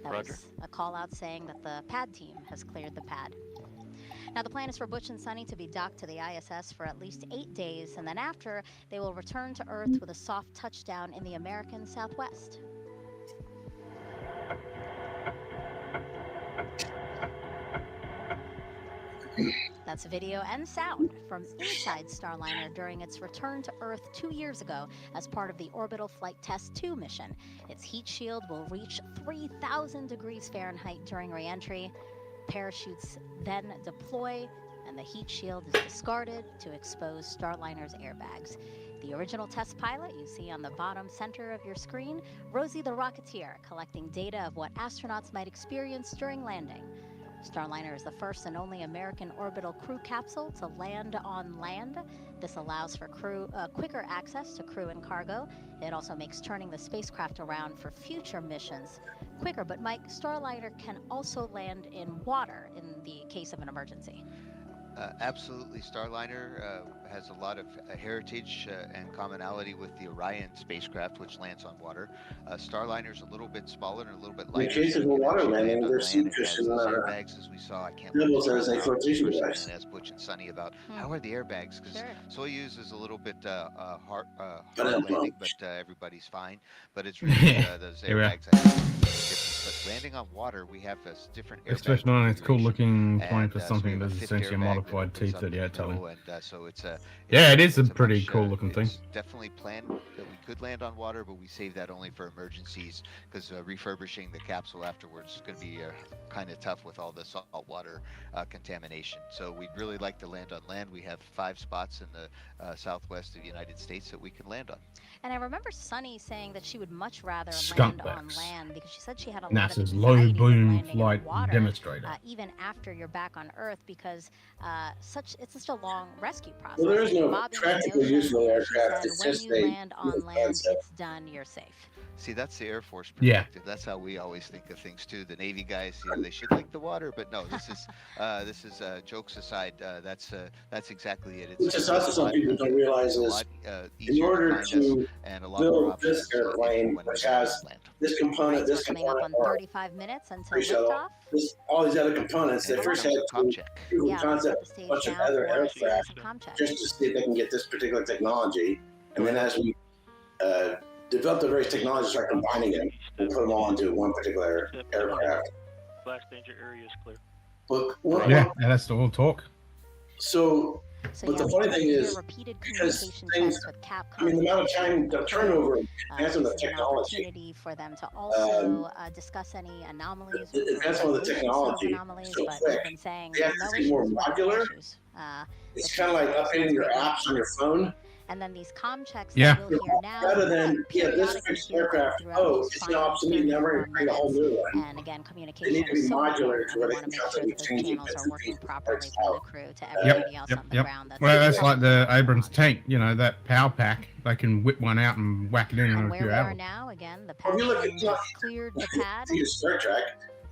That was a call out saying that the pad team has cleared the pad. Now the plan is for Butch and Sunny to be docked to the ISS for at least 8 days, and then after, they will return to Earth with a soft touchdown in the American Southwest. That's video and sound from inside Starliner during its return to Earth 2 years ago as part of the Orbital Flight Test 2 mission. Its heat shield will reach 3,000 degrees Fahrenheit during re-entry. Parachutes then deploy, and the heat shield is discarded to expose Starliner's airbags. The original test pilot you see on the bottom center of your screen, Rosie the Rocketeer, collecting data of what astronauts might experience during landing. Starliner is the first and only American orbital crew capsule to land on land. This allows for quicker access to crew and cargo. It also makes turning the spacecraft around for future missions quicker. But Mike, Starliner can also land in water in the case of an emergency. Absolutely. Starliner has a lot of heritage and commonality with the Orion spacecraft, which lands on water. Starliner's a little bit smaller and a little bit lighter. In the case so of it a can water actually land landing, on there's land. sea It has cushion those airbags, as we saw. I can't wait doubles to as a talk flotation first device. and ask Butch and Sunny about how are the airbags, because Soyuz is a little bit hard landing, but everybody's fine. But it's really those airbags. I think, but landing on water, we have this different airbag. Especially on its cool looking plane And, for so something we have that's a fifth essentially a airbag that modified opens up in the T-38 telling. middle, and so it's a Yeah, it is a it's pretty much, cool looking thing. it's definitely planned that we could land on water, but we save that only for emergencies, because refurbishing the capsule afterwards is going to be kind of tough with all the salt water contamination. So we'd really like to land on land. We have 5 spots in the southwest of the United States that we can land on. And I remember Sunny saying that she would much rather Skunk land on backs. land because she said she had a lot NASA's of low anxiety with boom landing in flight water, demonstrator. even after you're back on Earth, because it's such a long rescue process. Well, there is no Bob in the practical ocean, use for the she aircraft. said, It's when just you a land on land, concept. it's done, you're safe. See, that's the Air Force Yeah. perspective. That's how we always think of things too. The Navy guys, they should like the water, but no, this is jokes aside. That's exactly it. Which is also some people don't realize is in order to build this airplane, which has this component, Right, so we're coming up on 35 minutes until liftoff. all these other components, they first had to prove a Yeah, let's concept set the of a bunch stage of now other for aircraft some comm checks. just to see if they can get this particular technology. And then as we develop the various technologies, start combining them and put them all into one particular aircraft. Flash danger area is clear. But Yeah, that's the whole talk. So, So but yeah, the we funny expect thing to hear is, repeated because communication things, tests with Capcom. I mean, the amount of time, the turnover, advancement of This is an technology, opportunity for them to also discuss any anomalies or the advancement of the resolution of those technology anomalies. is so But quick. they've been saying They have no to be more issues with any modular. issues. It's kind of like updating your apps on your phone. And then these comm checks Yeah. that we'll hear now, Rather we're gonna than, yeah, this periodically fixed hear them aircraft, throughout oh, these it's now final obsolete, now we're going to 34 create a whole new minutes. one. And again, They communication need to be is so modular important, to and where we they want to can make sure constantly that those change channels bits are and working pieces, properly parts from the out. crew to everybody else on the ground. That's Well, that's helping like the Abrams tank, that power pack. They can whip one out and whack it in And a where few we are hours. now, again, the Well, if you look at Paxton has cleared the pad. Star Trek,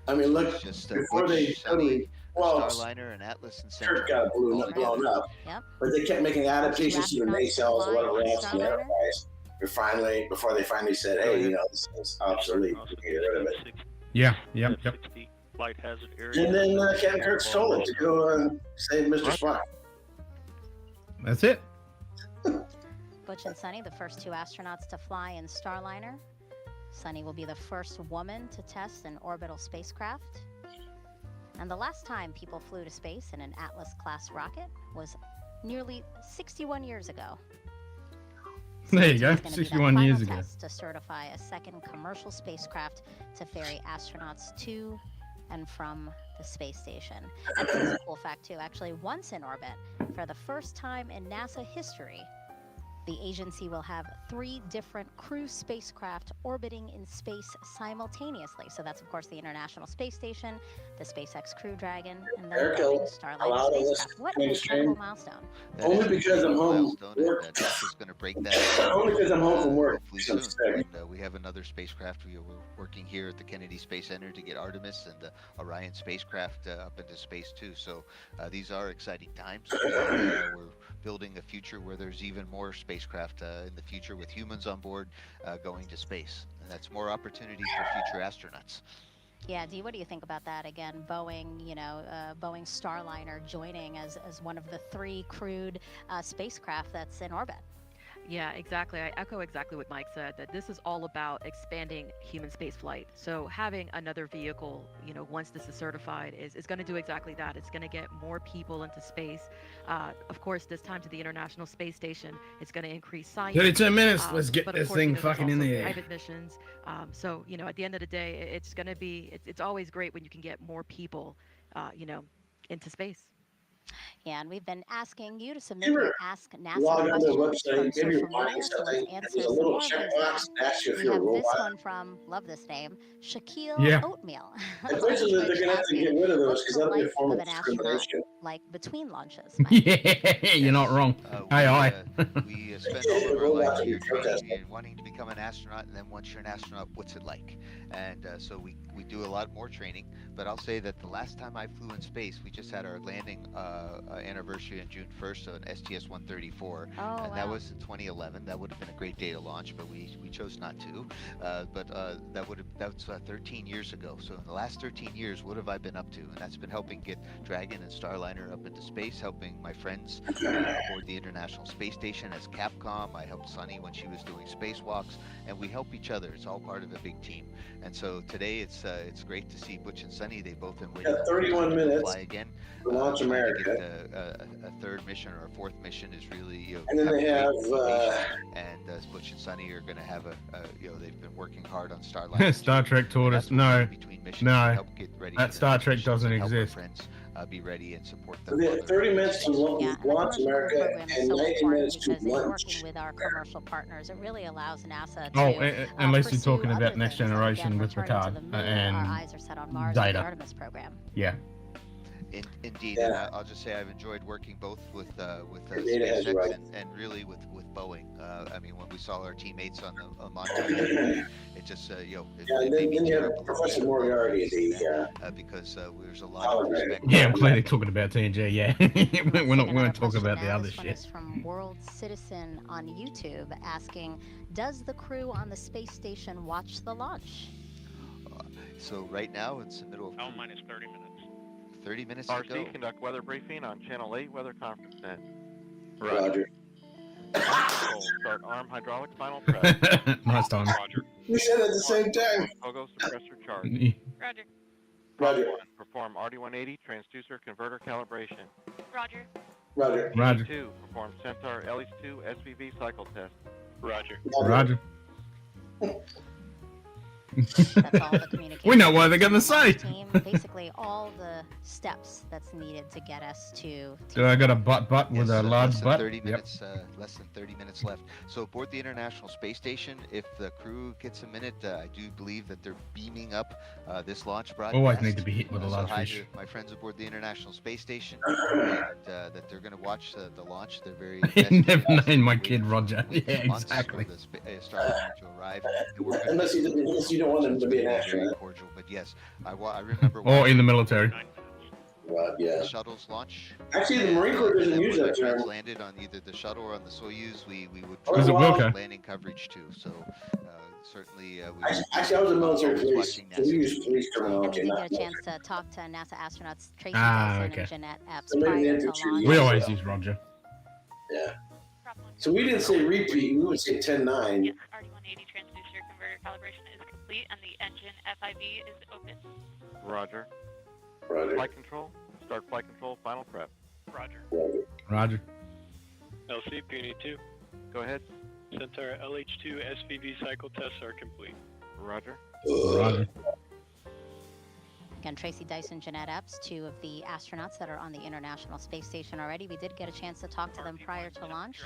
I mean, look, Just before they Butch, totally, Sunny, well, Starliner, and Atlas and Kirk Central got all blown together. up, but they kept making adaptations to the nacelles or whatever else in the Enterprise. Before they finally said, hey, this is obsolete, we can get rid of it. Yeah, yep. Flight hazard area. And then Captain Kirk stole it to go save Mr. Spock. That's it. Butch and Sunny, the first two astronauts to fly in Starliner. Sunny will be the first woman to test an orbital spacecraft. And the last time people flew to space in an Atlas-class rocket was nearly 61 years ago. There you go, It's gonna be that 61 years final ago. test to certify a second commercial spacecraft to ferry astronauts to and from the space station. And this is a cool fact too. Actually, once in orbit, for the first time in NASA history, the agency will have 3 different crew spacecraft orbiting in space simultaneously. So that's, of course, the International Space Station, the SpaceX Crew Dragon, and the Boeing Starliner spacecraft. What an incredible milestone. Only because I'm home from work. NASA's going to break that. Only because I'm home from work. Hopefully soon. And we have another spacecraft. We're working here at the Kennedy Space Center to get Artemis and the Orion spacecraft up into space too. So these are exciting times. We're building a future where there's even more spacecraft in the future with humans on board going to space. And that's more opportunities for future astronauts. Yeah, Dee, what do you think about that? Again, Boeing, Boeing Starliner joining as one of the 3 crewed spacecraft that's in orbit. Yeah, exactly. I echo exactly what Mike said, that this is all about expanding human space flight. So having another vehicle, once this is certified, is going to do exactly that. It's going to get more people into space. Of course, this time to the International Space Station, it's going to increase science. 32 minutes. Let's get but of this course, thing there's fucking in also the air. private missions. So, at the end of the day, it's going to be, it's always great when you can get more people, into space. Yeah, and we've been asking you to submit your Ask NASA Log on to the questions from website, maybe you're social buying media, so let's something, and answer there's a some little more of those checkbox now. that asks you if We you're a have this robot. one from, love this name, Shaquille Yeah. Oatmeal. Eventually, they're going to have to get rid of those What's because the that'll be a life form of of an astronaut discrimination. like between launches? Yeah, you're not wrong. We spend all of our lives here training and wanting to become an astronaut, and then once you're an astronaut, what's it like? And so we do a lot more training. But I'll say that the last time I flew in space, we just had our landing anniversary on June 1st on STS-134, and that was in 2011. That would have been a great day to launch, but we chose not to. But that's 13 years ago. So in the last 13 years, what have I been up to? And that's been helping get Dragon and Starliner up into space, helping my friends aboard the International Space Station as Capcom. I helped Sunny when she was doing spacewalks, and we help each other. It's all part of a big team. And so today it's great to see Butch and Sunny. They've both been waiting 31 to minutes fly again. to launch trying America. To get a third mission or a fourth mission is really And then they have and Butch and Sunny are going to have they've been working hard on Starliner. Star Trek taught us no. That Star Trek doesn't exist. Be ready and support So them. they have 30 minutes to launch America and 90 minutes to because in launch. working with our commercial partners, it really allows NASA to unless you're pursue talking other about Next things, like, Generation again, with returning to Picard the moon. Our and eyes are set on Mars with the Data. Artemis program. Yeah. Indeed, Yeah. and I'll just say I've enjoyed working both with Data has SpaceX right. and really with Boeing. I mean, when we saw our teammates on the Monterey, it just Yeah, and then you have Professor Moriarty, because there's a lot of hologram. respect. Yeah, I'm clearly talking about TNG. Yeah, we're not talking about the Now, other this one shit. is from World Citizen on YouTube asking, does the crew on the space station watch the launch? So right now it's the middle of Minus 30 minutes. 30 minutes to go. RC, conduct weather briefing on Channel 8 Weather Conference Net. Roger. Control, start arm hydraulic final prep. Nice time. Roger. We said it at the same time. Pogo suppressor charge. Roger. Roger. Perform RD180 transducer converter calibration. Roger. Roger. Roger. 2, perform Centaur LH2 SVV cycle test. Roger. Roger. That's all the communication. We know what they're gonna say. Team, basically all the steps that's needed to get us to. Do I got a butt with a large butt? 30 minutes, less than 30 minutes left. So aboard the International Space Station, if the crew gets a minute, I do believe that they're beaming up this launch broadcast. Always need to be hit with a large so hi fish. to my friends aboard the International Space Station, and that they're going to watch the launch. They're very Never named my kid Roger. Yeah, exactly. For the Starliner to arrive. And we're Unless you don't want him to be an astronaut. very cordial, but yes, I remember. Or in the military. Yeah. The shuttle's launch. Actually, the Marine Corps doesn't use that term. Landed on either the shuttle or on the Soyuz, we would Was it Wilco? landing coverage too. So certainly, actually, I was a military police, so we use police And terminology. we did not get a chance to talk to NASA astronauts Tracy Ah, Dyson okay. and Jeanette Epps So maybe prior the to infantry launch. We always use Roger. Yeah. So we didn't say repeat. We would say 10-9. Yes, RD180 transducer converter calibration is complete and the engine FIV is open. Roger. Roger. Flight control, start flight control final prep. Roger. Roger. LC, Puny 2. Go ahead. Centaur LH2 SVV cycle tests are complete. Roger. Roger. Again, Tracy Dyson, Jeanette Epps, two of the astronauts that are on the International Space Station already. We did get a chance to talk to them prior to launch.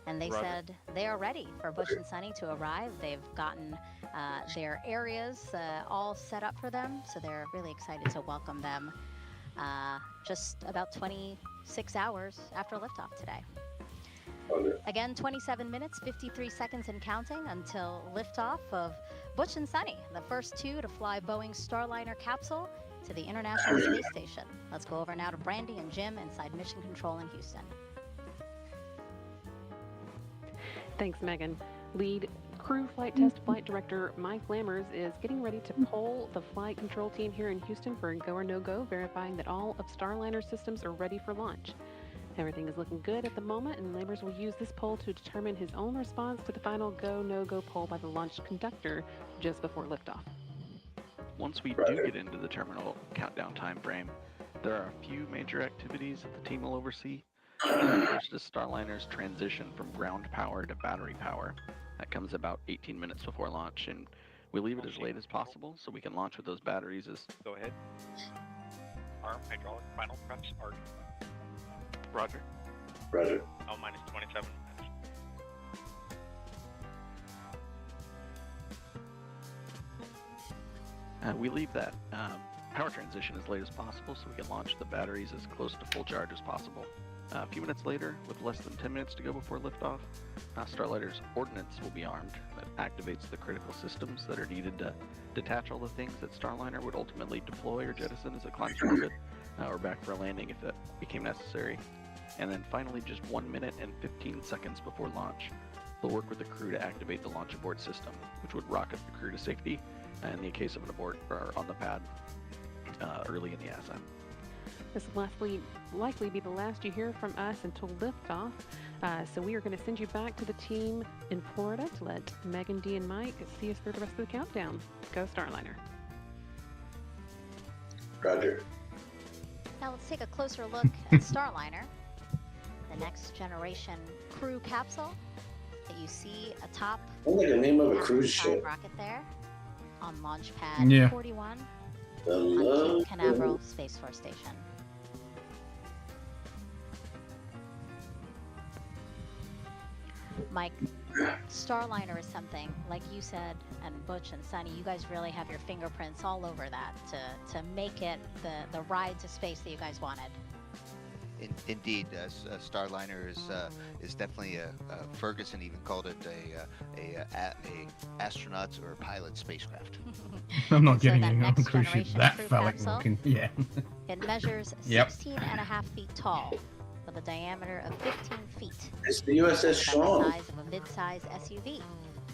And they said they are ready for Butch and Sunny to arrive. They've gotten their areas all set up for them, so they're really excited to welcome them just about 26 hours after liftoff today. Again, 27 minutes, 53 seconds and counting until liftoff of Butch and Sunny, the first two to fly Boeing's Starliner capsule to the International Space Station. Let's go over now to Brandy and Jim inside Mission Control in Houston. Thanks, Megan. Lead Crew Flight Test Flight Director Mike Lammers is getting ready to poll the flight control team here in Houston for a go or no-go, verifying that all of Starliner systems are ready for launch. Everything is looking good at the moment, and Lammers will use this poll to determine his own response to the final go, no-go poll by the launch conductor just before liftoff. Once we do get into the terminal countdown time frame, there are a few major activities that the team will oversee. First is Starliner's transition from ground power to battery power. That comes about 18 minutes before launch, and we leave it as late as possible so we can launch with those batteries as... Go ahead. Arm hydraulic final preps are... Roger. Roger. L minus 27 minutes. We leave that power transition as late as possible so we can launch the batteries as close to full charge as possible. A few minutes later, with less than 10 minutes to go before liftoff, Starliner's ordnance will be armed. That activates the critical systems that are needed to detach all the things that Starliner would ultimately deploy or jettison as it climbs to orbit, or back for a landing if that became necessary. And then finally, just 1 minute and 15 seconds before launch, they'll work with the crew to activate the launch abort system, which would rocket the crew to safety in the case of an abort or on the pad early in the ascent. This will likely be the last you hear from us until liftoff. So we are going to send you back to the team in Florida to let Megan, D, and Mike see us through the rest of the countdown. Go Starliner. Roger. Now let's take a closer look at Starliner, the next generation crew capsule that you see atop Sounds like the name of a cruise ship. rocket there on launch pad 41 on Cape Canaveral Space Force Station. Mike, Starliner is something, like you said, and Butch and Sunny, you guys really have your fingerprints all over that to make it the ride to space that you guys wanted. Indeed, Starliner is definitely Ferguson even called it a astronaut or pilot spacecraft. I'm not getting that any on next cruise ship generation that crew phallic capsule, looking. Yeah. It measures Yep. 16.5 feet tall, with a diameter of 15 feet. It's the USS About the Shawn. size of a mid-size SUV.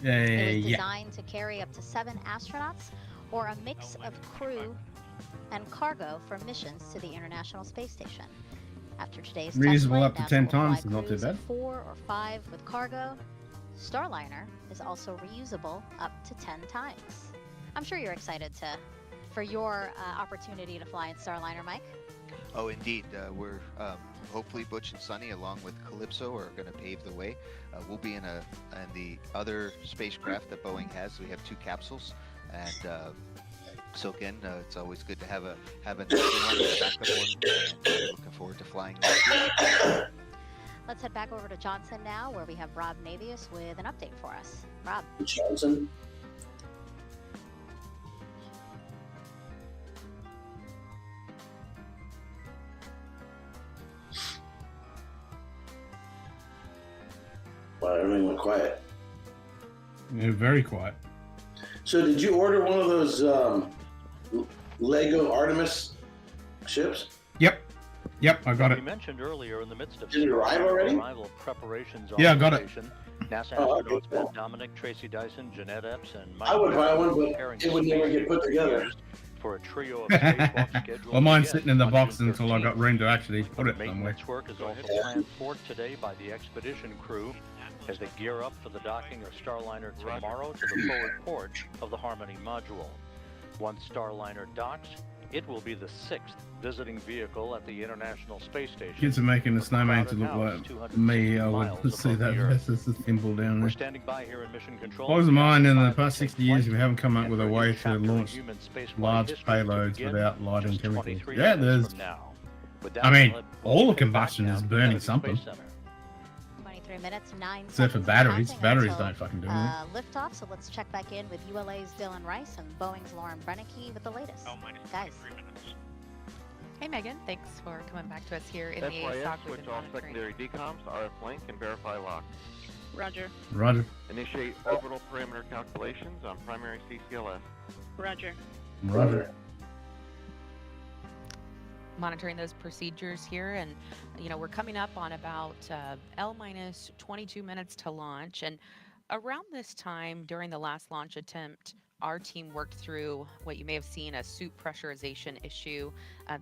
Yeah. It was designed to carry up to 7 astronauts, or a mix of crew and cargo for missions to the International Space Station. After today's test Reusable flight, up to NASA 10 will fly times is not too crews of bad. 4 or 5 with cargo. Starliner is also reusable up to 10 times. I'm sure you're excited for your opportunity to fly in Starliner, Mike. Oh, indeed. We're hopefully Butch and Sunny, along with Calypso, are going to pave the way. We'll be in the other spacecraft that Boeing has. We have 2 capsules, and so again, it's always good to have a another one, a backup one, and looking forward to flying next year. Let's head back over to Johnson now, where we have Rob Navius with an update for us. Rob. Johnson. Wow, everything went quiet. Yeah, very quiet. So did you order one of those Lego Artemis ships? Yep, I got We it. mentioned earlier in the midst of Did it arrive already? arrival preparations on Yeah, I the got it. station, NASA Oh, astronauts okay, cool. Matt Dominic, Tracy Dyson, Jeanette Epps, and Mike I would buy Barrett one, are but preparing it would never get put together. used for a trio of spacewalks scheduled Well, mine's to sitting in the begin on box June until I got 13th. room to actually put it somewhere. Maintenance work is also planned for today by the expedition crew as they gear up for the docking of Starliner tomorrow to the forward port of the Harmony module. Once Starliner docks, it will be the 6th visiting vehicle at the International Space Station. Kids are making the snowman to look like me. I would see that versus the symbol down We're there. standing by here in Mission Control. What was mine in the past Take 60 years? flight We haven't come up and with a for way new to chapter in launch human spaceflight large history to payloads begin without lighting just chemicals. 23 Yeah, minutes there's. from now. With that, I mean, we'll all the head back combustion now is to burning Kennedy something. Space Center. 23 minutes, 9 Except for seconds batteries. passing Batteries until, don't fucking do anything. Liftoff, so let's check back in with ULA's Dylan Rice and Boeing's Lauren Brennicky with the latest. Guys. Hey Megan, thanks for coming back to us here in the FYS, ASOC. switch all secondary decoms to RF link and verify lock. Roger. Roger. Initiate orbital parameter calculations on primary CCLS. Roger. Roger. Monitoring those procedures here, and we're coming up on about L minus 22 minutes to launch. And around this time during the last launch attempt, our team worked through what you may have seen a suit pressurization issue.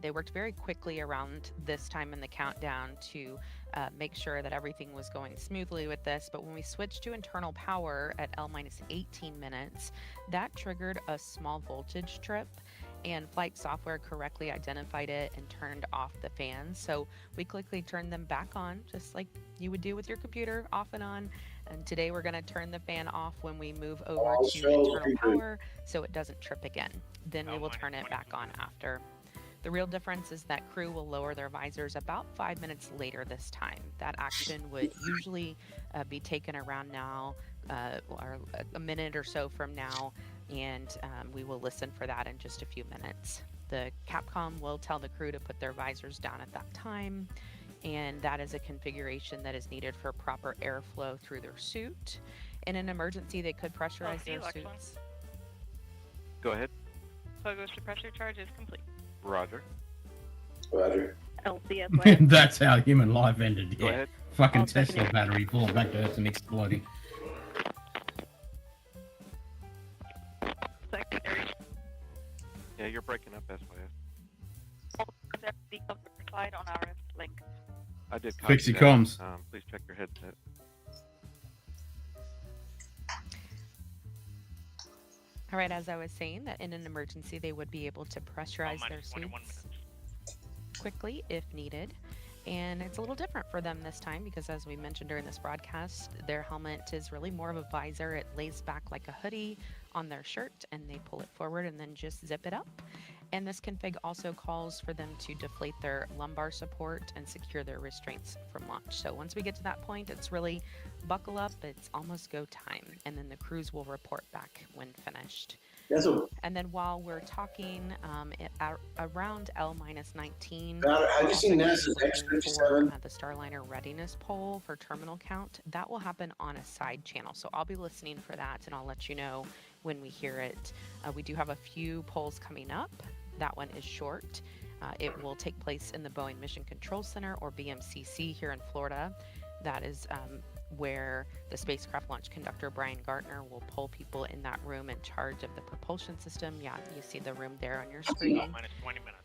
They worked very quickly around this time in the countdown to make sure that everything was going smoothly with this. But when we switched to internal power at L minus 18 minutes, that triggered a small voltage trip, and flight software correctly identified it and turned off the fans. So we quickly turned them back on, just like you would do with your computer, off and on. And today we're going to turn the fan off when we move over to internal power so it doesn't trip again. Then we will turn it back on after. The real difference is that crew will lower their visors about 5 minutes later this time. That action would usually be taken around now, or a minute or so from now, and we will listen for that in just a few minutes. The Capcom will tell the crew to put their visors down at that time, and that is a configuration that is needed for proper airflow through their suit. In an emergency, they could pressurize their suits. Go ahead. Focus to pressure charge is complete. Roger. Roger. LCS. That's how human life ended. Go Yeah. ahead. Fucking All Tesla secondary. battery falling back to Earth and exploding. Secondary. Yeah, you're breaking up, SYS. Slide on RF link. I did copy Fix your that. comms. Please check your headset. All right, as I was saying, that in an emergency, they would be able to pressurize their suits quickly if needed. And it's a little different for them this time because, as we mentioned during this broadcast, their helmet is really more of a visor. It lays back like a hoodie on their shirt, and they pull it forward and then just zip it up. And this config also calls for them to deflate their lumbar support and secure their restraints from launch. So once we get to that point, it's really buckle up, it's almost go time, and then the crews will report back when finished. And then while we're talking around L-19, have you seen NASA's X-57? The Starliner readiness poll for terminal count. That will happen on a side channel. So I'll be listening for that, and I'll let you know when we hear it. We do have a few polls coming up. That one is short. It will take place in the Boeing Mission Control Center, or BMCC, here in Florida. That is where the spacecraft launch conductor, Brian Gartner, will pull people in that room in charge of the propulsion system. Yeah, you see the room there on your screen. Minus 20 minutes.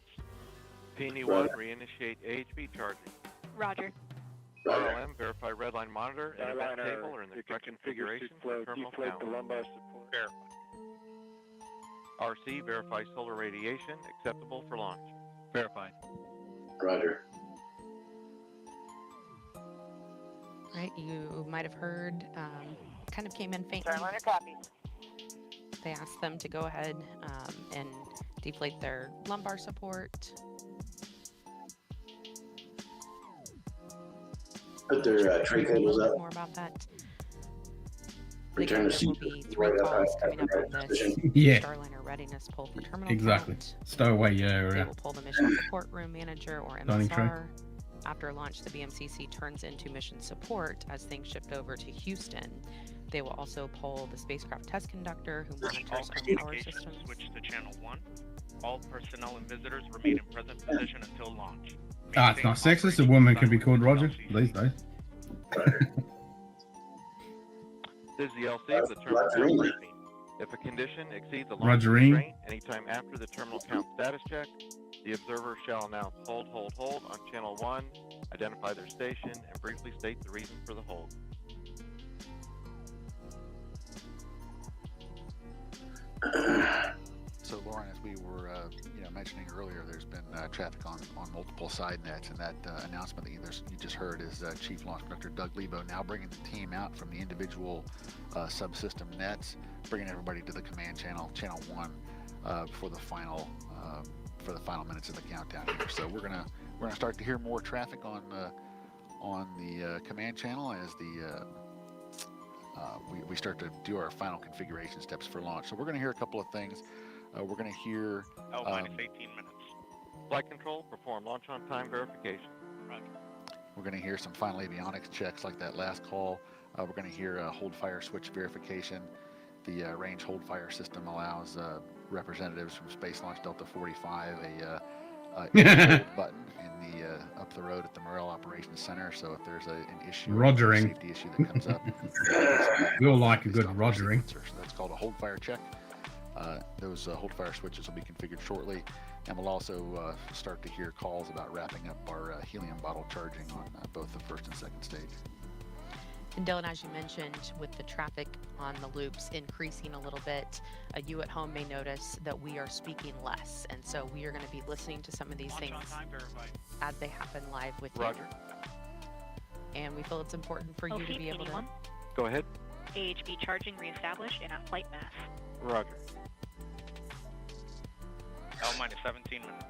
P1, reinitiate AHB charging. Roger. RLM, verify redline monitor and event table are in the correct configuration for terminal count. Verify. RC, verify solar radiation acceptable for launch. Verified. Roger. Right, you might have heard, kind of came in faintly. Starliner copies. They asked them to go ahead and deflate their lumbar support. Put their tray cables up. More about that. Return the seat. There will be 3 calls coming up on this Yeah. Starliner readiness poll for terminal Exactly. count. Stowaway They area. will pull the mission support room manager, or Dining tray. MSR. After launch, the BMCC turns into mission support as things shift over to Houston. They will also poll the spacecraft test conductor, who monitors our power systems. Switch to channel 1. All personnel and visitors remain in present position until launch. Ah, it's not sexist. A woman can be called Roger these days. This is the LC of the terminal count briefing. If a condition exceeds the launch Rogerine. restraint anytime after the terminal count status check, the observer shall announce hold on channel 1, identify their station, and briefly state the reason for the hold. So, Lauren, as we were mentioning earlier, there's been traffic on multiple side nets, and that announcement that you just heard is Chief Launch Conductor Doug Lebo now bringing the team out from the individual subsystem nets, bringing everybody to the command channel, channel 1, for the final minutes of the countdown here. So we're gonna start to hear more traffic on the command channel as we start to do our final configuration steps for launch. So we're going to hear a couple of things. We're going to hear... minus 18 minutes. Flight control, perform launch on time verification. Roger. We're going to hear some final avionics checks like that last call. We're going to hear hold fire switch verification. The range hold fire system allows representatives from Space Launch Delta 45 a hold button in the up the road at the Morrell Operations Center. So if there's an issue, Rogering. a safety issue that comes up, We all like a good rogering. So that's called a hold fire check. Those hold fire switches will be configured shortly, and we'll also start to hear calls about wrapping up our helium bottle charging on both the first and second stage. And Dylan, as you mentioned, with the traffic on the loops increasing a little bit, you at home may notice that we are speaking less. And so we are going to be listening to some of these things as they happen live with you. Roger. And we feel it's important for you to be able to... Go ahead. AHB charging reestablished and at flight mass. Roger. minus 17 minutes.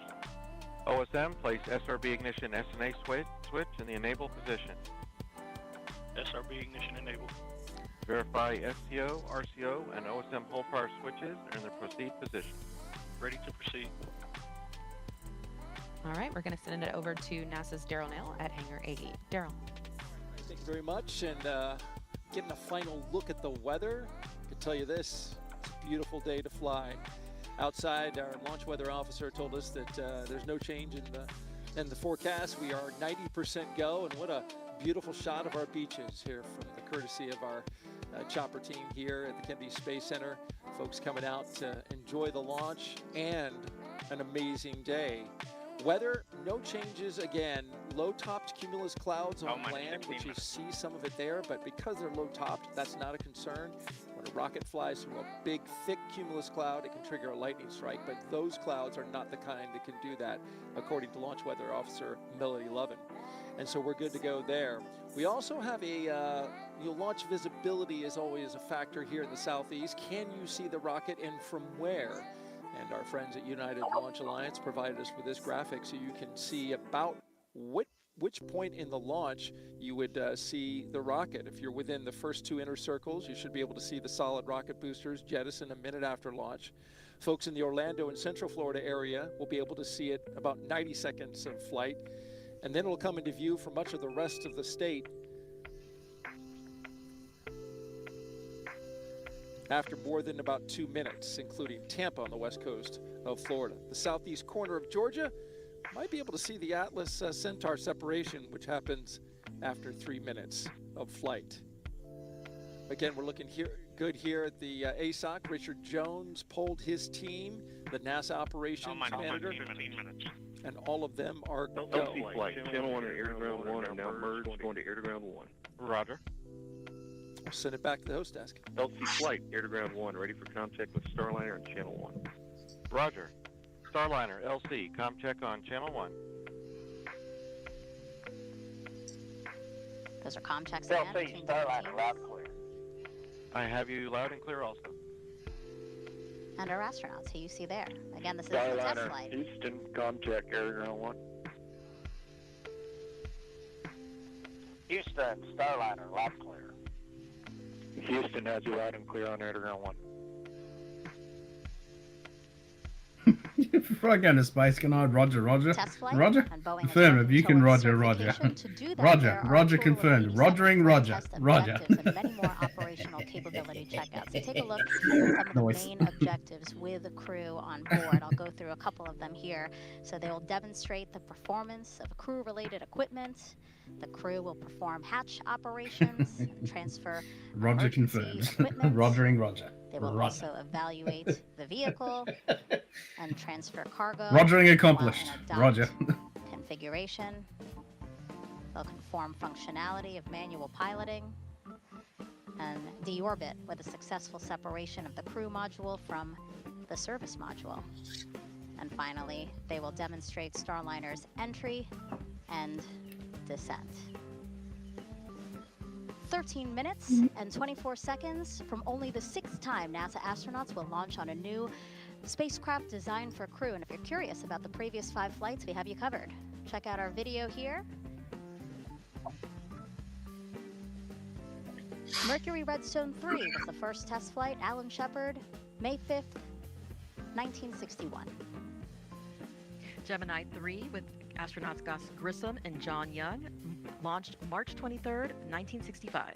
OSM, place SRB ignition SNA switch in the enable position. SRB ignition enabled. Verify STO, RCO, and OSM hold fire switches are in their proceed position. Ready to proceed. All right, we're going to send it over to NASA's Daryl Nail at Hangar 80. Daryl. Thank you very much. And getting a final look at the weather, I can tell you this, it's a beautiful day to fly. Outside, our launch weather officer told us that there's no change in the forecast. We are 90% go, and what a beautiful shot of our beaches here from the courtesy of our chopper team here at the Kennedy Space Center. Folks coming out to enjoy the launch and an amazing day. Weather, no changes again. Low-topped cumulus clouds on land, which you see some of it there, but because they're low-topped, that's not a concern. When a rocket flies through a big, thick cumulus cloud, it can trigger a lightning strike, but those clouds are not the kind that can do that, according to Launch Weather Officer Melody Lovin. And so we're good to go there. We also have a launch visibility is always a factor here in the southeast. Can you see the rocket and from where? And our friends at United Launch Alliance provided us with this graphic so you can see about which point in the launch you would see the rocket. If you're within the first 2 inner circles, you should be able to see the solid rocket boosters jettison a minute after launch. Folks in the Orlando and Central Florida area will be able to see it about 90 seconds of flight, and then it'll come into view for much of the rest of the state after more than about 2 minutes, including Tampa on the west coast of Florida. The southeast corner of Georgia might be able to see the Atlas Centaur separation, which happens after 3 minutes of flight. Again, we're looking good here at the ASOC. Richard Jones polled his team, the NASA operations manager, and all of them are go. LC flight, channel 1 and air to ground 1 are now merged, going to air to ground 1. Roger. We'll send it back to the host desk. LC flight, air to ground 1, ready for contact with Starliner and channel 1. Roger. Starliner, LC, com check on channel 1. Those are com checks again. LC, Starliner, loud and clear. I have you loud and clear also. And our astronauts, who you see there. Again, this is the test flight. Houston, com check, air to ground 1. Houston, Starliner, loud and clear. Houston has you loud and clear on air to ground 1. Before I go into space, can I Roger? Test flight, Roger? and Boeing Confirm is if you can Roger. To do that, Roger. there are Roger a total of confirmed. 87 Rogering Roger. test Roger. objectives and many more operational capability checkouts. So take a look at some of the main objectives with the crew on board. I'll go through a couple of them here. So they will demonstrate the performance of crew-related equipment. The crew will perform hatch operations and transfer Roger confirmed. Rogering Roger. They will also evaluate the vehicle and transfer cargo. Rogering accomplished. Roger. Configuration. They'll conform functionality of manual piloting and deorbit with a successful separation of the crew module from the service module. And finally, they will demonstrate Starliner's entry and descent. 13 minutes and 24 seconds from only the 6th time NASA astronauts will launch on a new spacecraft designed for crew. And if you're curious about the previous 5 flights, we have you covered. Check out our video here. Mercury Redstone 3 was the first test flight. Alan Shepard, May 5th, 1961. Gemini 3 with astronauts Gus Grissom and John Young launched March 23rd, 1965.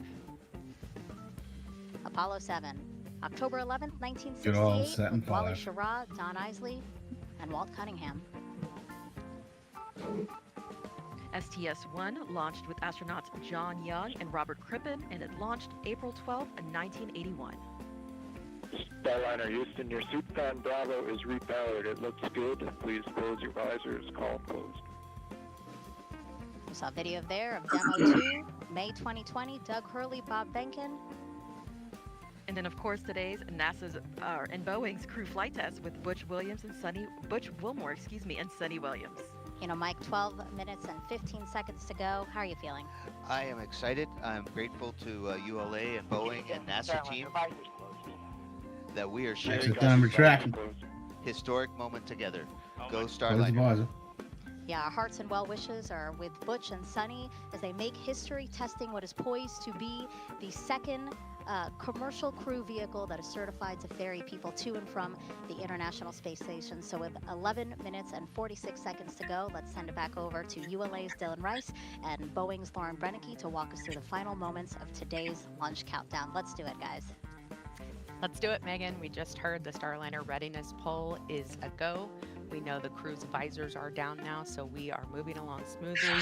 Apollo 7, October 11th, Good old 1968, Saturn with Wally V. Schirra, Don Isley, and Walt Cunningham. STS-1 launched with astronauts John Young and Robert Crippen, and it launched April 12th, 1981. Starliner Houston, your suit fan Bravo is repowered. It looks good. Please close your visors. Column closed. We saw a video there of Demo 2, May 2020, Doug Hurley, Bob Benkin. And then, of course, today's NASA's and Boeing's crew flight test with Butch Wilmore, and Sonny Williams. You know, Mike, 12 minutes and 15 seconds to go. How are you feeling? I am excited. I'm grateful to ULA and Boeing and NASA team that we are sharing this historic moment together. Go Starliner. Yeah, our hearts and well wishes are with Butch and Sonny as they make history testing what is poised to be the second commercial crew vehicle that is certified to ferry people to and from the International Space Station. So with 11 minutes and 46 seconds to go, let's send it back over to ULA's Dylan Rice and Boeing's Lauren Brennicke to walk us through the final moments of today's launch countdown. Let's do it, guys. Let's do it, Megan. We just heard the Starliner readiness poll is a go. We know the crew's visors are down now, so we are moving along smoothly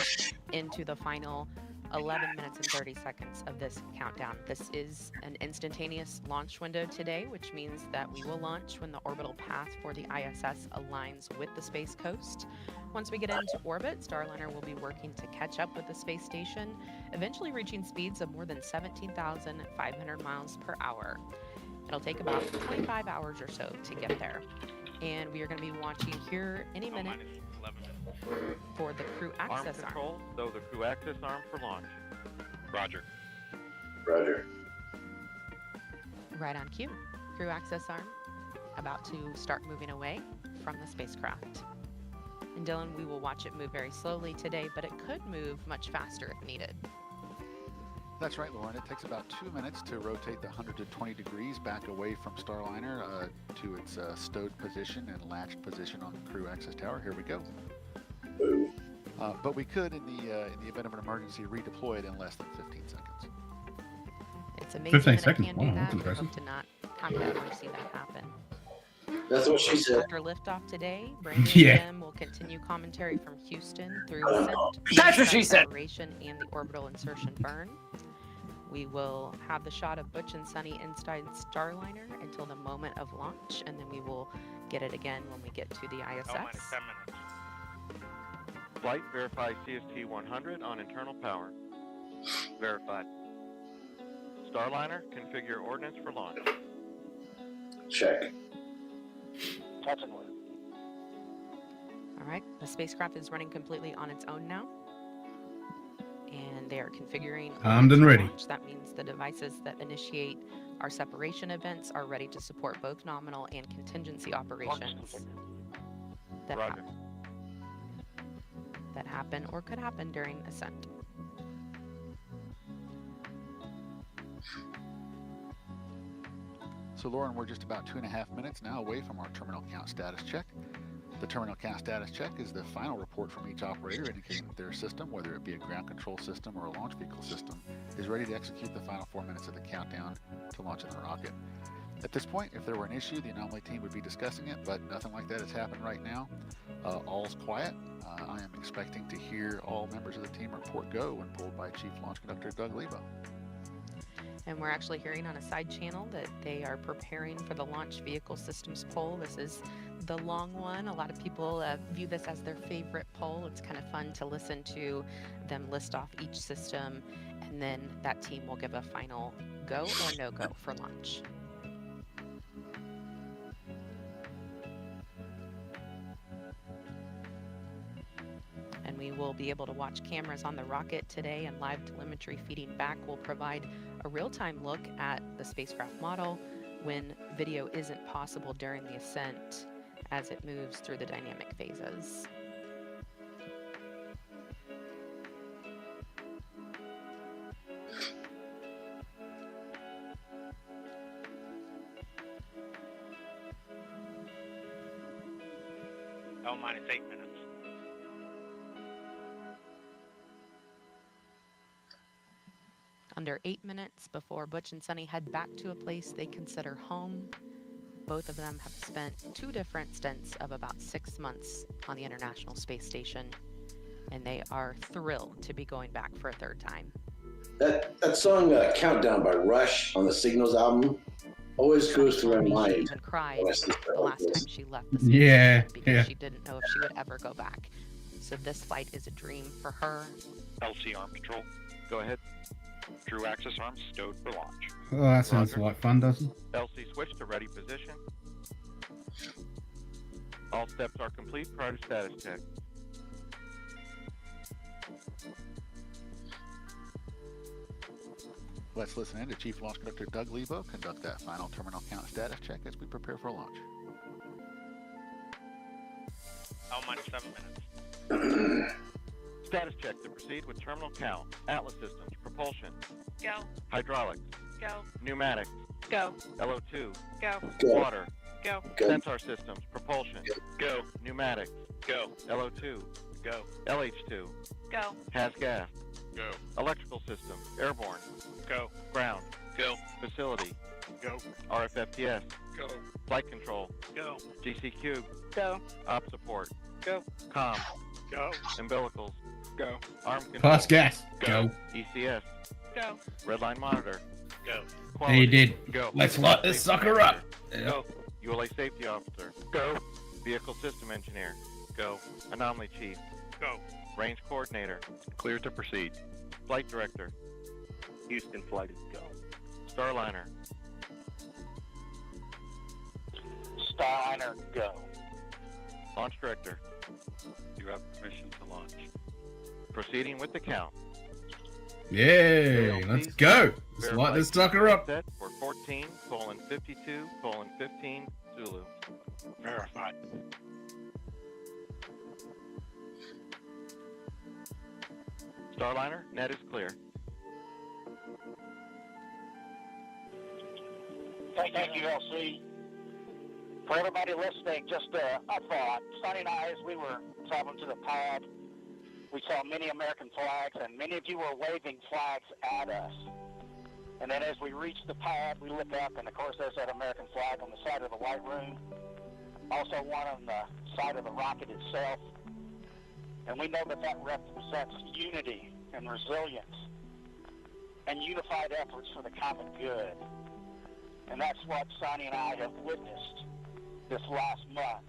into the final 11 minutes and 30 seconds of this countdown. This is an instantaneous launch window today, which means that we will launch when the orbital path for the ISS aligns with the Space Coast. Once we get into orbit, Starliner will be working to catch up with the space station, eventually reaching speeds of more than 17,500 miles per hour. It'll take about 25 hours or so to get there. And we are going to be watching here any minute for the crew access arm. Control, so the crew access arm for launch. Roger. Roger. Right on cue. Crew access arm about to start moving away from the spacecraft. And Dylan, we will watch it move very slowly today, but it could move much faster if needed. That's right, Lauren. It takes about 2 minutes to rotate the 120 degrees back away from Starliner to its stowed position and latched position on the crew access tower. Here we go. But we could, in the event of an emergency, redeploy it in less than 15 seconds. It's amazing 15 that seconds. it can Wow, do that's that. We impressive. hope to not have to ever see that happen. That's what she said. After liftoff today, Brandon Yeah. and Jim will continue commentary from Houston through ascent, That's what she said. separation, and the orbital insertion burn. We will have the shot of Butch and Sunny inside Starliner until the moment of launch, and then we will get it again when we get to the ISS. L minus 10 minutes. Flight verify CST 100 on internal power. Verified. Starliner, configure ordnance for launch. Check. Touching one. All right, the spacecraft is running completely on its own now. And they are configuring Armed and ready. launch. That means the devices that initiate our separation events are ready to support both nominal and contingency operations that happen or could happen during ascent. So, Lauren, we're just about 2.5 minutes now away from our terminal count status check. The terminal count status check is the final report from each operator indicating that their system, whether it be a ground control system or a launch vehicle system, is ready to execute the final 4 minutes of the countdown to launching the rocket. At this point, if there were an issue, the anomaly team would be discussing it, but nothing like that has happened right now. All's quiet. I am expecting to hear all members of the team report go when pulled by Chief Launch Conductor Doug Lebo. And we're actually hearing on a side channel that they are preparing for the launch vehicle systems poll. This is the long one. A lot of people view this as their favorite poll. It's kind of fun to listen to them list off each system, and then that team will give a final go or no go for launch. And we will be able to watch cameras on the rocket today, and live telemetry feeding back will provide a real-time look at the spacecraft model when video isn't possible during the ascent as it moves through the dynamic phases. L minus 8 minutes. Under 8 minutes before Butch and Sunny head back to a place they consider home. Both of them have spent 2 different stints of about 6 months on the International Space Station, and they are thrilled to be going back for a 3rd time. That song Countdown by Rush on the Signals album always goes through my mind. She even cried the last time she left the Yeah, station because yeah. she didn't know if she would ever go back. So this flight is a dream for her. LC arm control. Go ahead. True access arms stowed for launch. Oh, that sounds Roger. like fun, doesn't it? LC switch to ready position. All steps are complete prior to status check. Let's listen in to Chief Launch Conductor Doug Lebo conduct that final terminal count status check as we prepare for launch. L minus 7 minutes. Status check to proceed with terminal count. Atlas systems, propulsion, Go. hydraulics, Go. pneumatics, Go. LO2, Go. water, Go. sensor systems, propulsion, Go. pneumatics, Go. LO2, Go. LH2, Go. has gas, Go. electrical systems, airborne, Go. ground, Go. facility, Go. RFFTS, Go. flight control, Go. GC cube, Go. op support, Go. comm, Go. umbilicals, Go. arm control, Pass gas. Go. ECS, Go. redline monitor, Go. There you did. Go. Let's light this sucker up. Go. ULA safety officer. Go. Vehicle system engineer. Go. Anomaly chief. Go. Range coordinator. Clear to proceed. Flight director. Houston flight is go. Starliner. Starliner, go. Launch director. You have permission to launch. Proceeding with the count. Yay, let's go. Let's light this sucker up. Set for 14 14:52:15 Zulu. Verified. Starliner, net is clear. Thank you, LC. For everybody listening, just a thought. Sonny and I, as we were traveling to the pad, we saw many American flags, and many of you were waving flags at us. And then as we reached the pad, we look up, and of course there's that American flag on the side of the White Room. Also one on the side of the rocket itself. And we know that that represents unity and resilience and unified efforts for the common good. And that's what Sonny and I have witnessed this last month.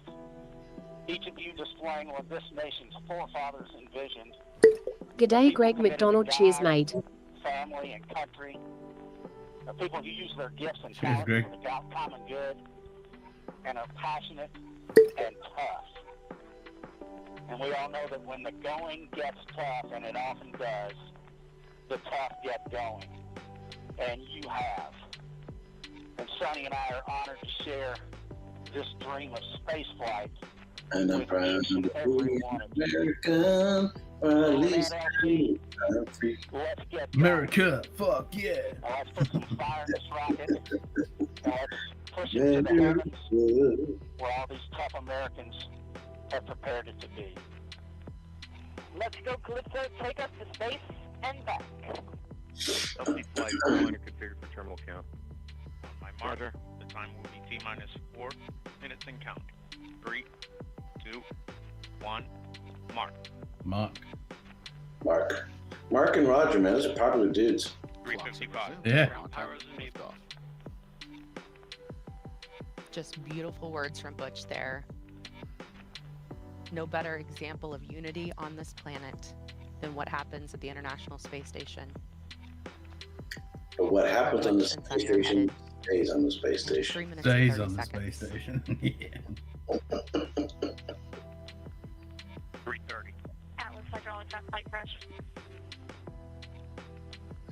Each of you displaying what this nation's forefathers envisioned. G'day, Greg McDonald. Cheers, mate. Family and country. The people who use their gifts and Cheers, talents Greg. for the common good and are passionate and tough. And we all know that when the going gets tough, and it often does, the tough get going. And you have. And Sonny and I are honored to share this dream of spaceflight. And I'm proud to be American, or at least I'm free. Let's get America, fuck yeah. Now let's put some fire in this rocket. Now let's push it to the heavens where all these tough Americans have prepared it to be. Let's go, Calypso. Take us to space and back. LC flight, Starliner configured for terminal count. On my mark, the time will be T-minus 4 minutes and count. 3, 2, 1, mark. Mark and Roger, man, those are popular dudes. 3:55. Yeah. Arrows enabled. Just beautiful words from Butch there. No better example of unity on this planet than what happens at the International Space Station. But what happens on the space station stays on the space station. 3 minutes and Stays 30 on the seconds. space station. Yeah. 3:30. Atlas hydraulics at flight press.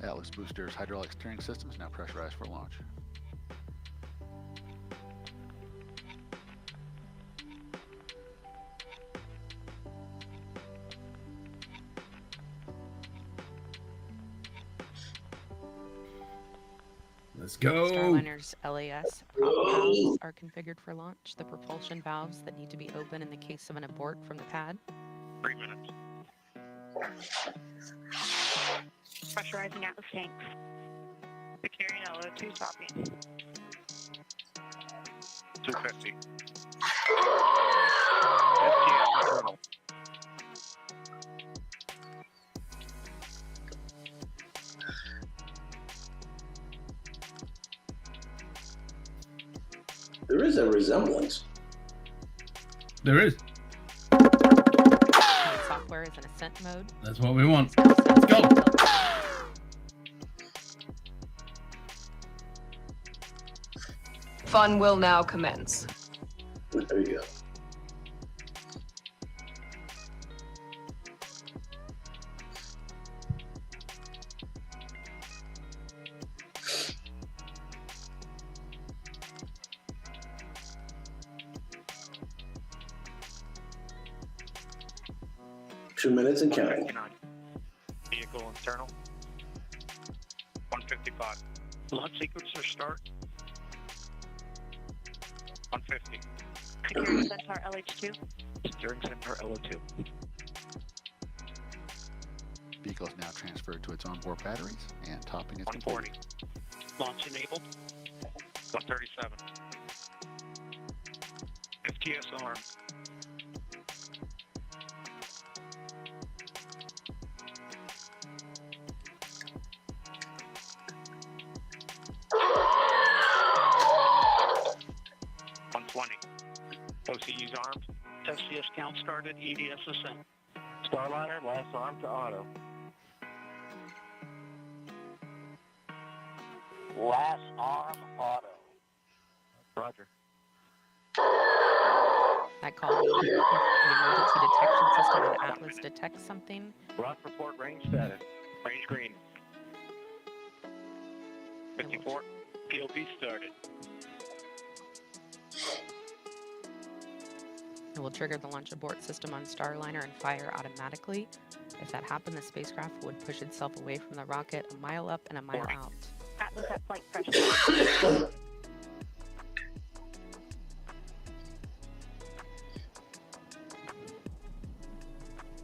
Atlas boosters hydraulic steering systems now pressurized for launch. Let's go. Starliner's LAS prop valves are configured for launch. The propulsion valves that need to be open in the case of an abort from the pad. 3 minutes. Pressurizing Atlas tanks. Securing LO2 stopping. 250. FTS internal. There is a resemblance. There is. The software is in ascent mode. That's what we want. Let's go. Fun will now commence. There you go. Two minutes and counting. 159. Vehicle internal. 155. Launch sequencer start. 150. Securing Centaur LH2. Securing Centaur LO2. Vehicle is now transferred to its onboard batteries and topping is 140. Launch enabled. 137. FTS armed. OCU's armed. SCS count started. EDS ascent. Starliner, last arm to auto. Last arm auto. Roger. That call means if the emergency detection system in Atlas detects something. Rock report range status. Range green. 54. POP started. It will trigger the launch abort system on Starliner and fire automatically. If that happened, the spacecraft would push itself away from the rocket a mile up and a mile out. Atlas at flight pressure.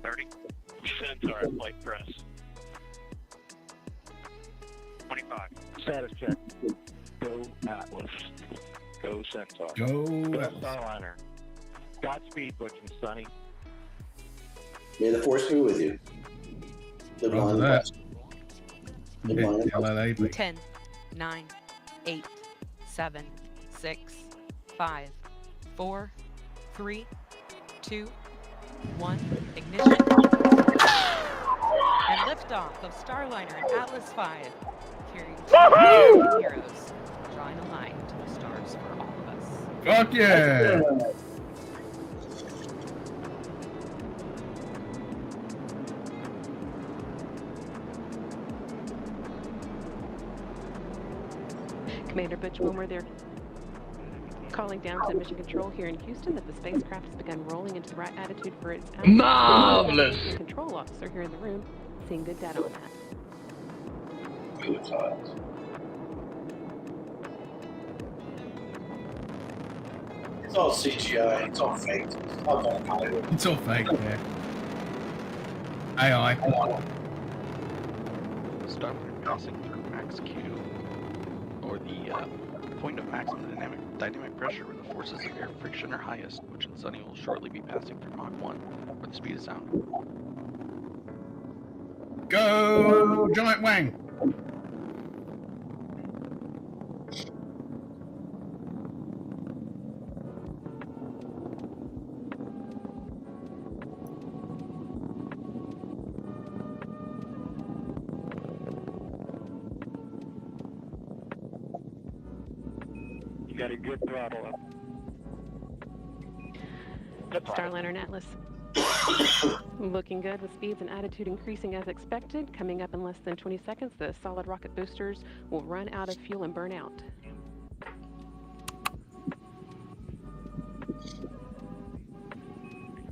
30. Centaur at flight press. 25. Status check. Go Atlas. Go Centaur. Go Atlas. Starliner. Godspeed, Butch and Sonny. May the force be with you. Live long and that. prosper. Live long and prosper. 10, 9, 8, 7, 6, 5, 4, 3, 2, 1. Ignition. And liftoff of Starliner and Atlas V. Carrying two heroes, drawing a line to the stars for all of us. Fuck yeah! Commander Butch Wilmer, they're calling down to Mission Control here in Houston that the spacecraft has begun rolling into the right attitude for its altitude. Marvelous! The control officer here in the room seeing good data on that. It's all CGI. It's all fake. It's all done in Hollywood. It's all fake, yeah. AI. Starliner passing through max Q, or the point of maximum dynamic pressure where the forces of air friction are highest, which in Sunny will shortly be passing through Mach 1, where the speed of sound. Go, Giant Wang! You got a good throttle up. Starliner and Atlas looking good with speeds and attitude increasing as expected. Coming up in less than 20 seconds, the solid rocket boosters will run out of fuel and burn out.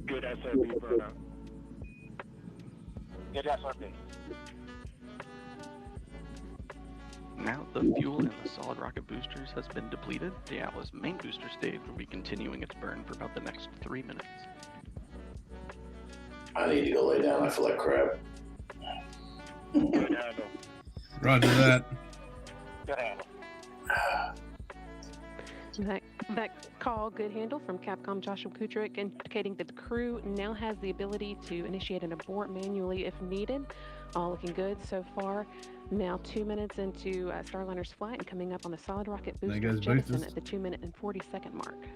Good SRB burnout. Good SRB. Now the fuel in the solid rocket boosters has been depleted. The Atlas main booster stage will be continuing its burn for about the next 3 minutes. I need to go lay down. I feel like crap. Good handle. Roger that. Good handle. That call, good handle from Capcom Joshua Kutrick, indicating that the crew now has the ability to initiate an abort manually if needed. All looking good so far. Now 2 minutes into Starliner's flight and coming up on the solid rocket booster jettison boosters. at the 2 minute and 40 second mark.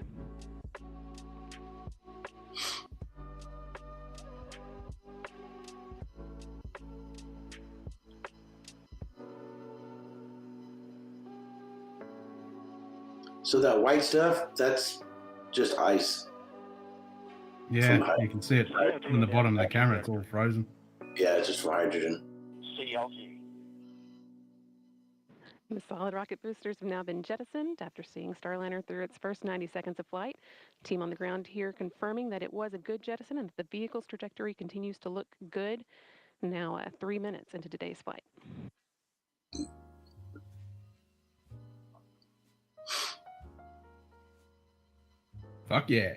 So that white stuff, that's just ice. Yeah, you can see it from the bottom of the camera. It's all frozen. Yeah, it's just from hydrogen. CLG. The solid rocket boosters have now been jettisoned after seeing Starliner through its first 90 seconds of flight. Team on the ground here confirming that it was a good jettison and that the vehicle's trajectory continues to look good. Now 3 minutes into today's flight. Fuck yeah.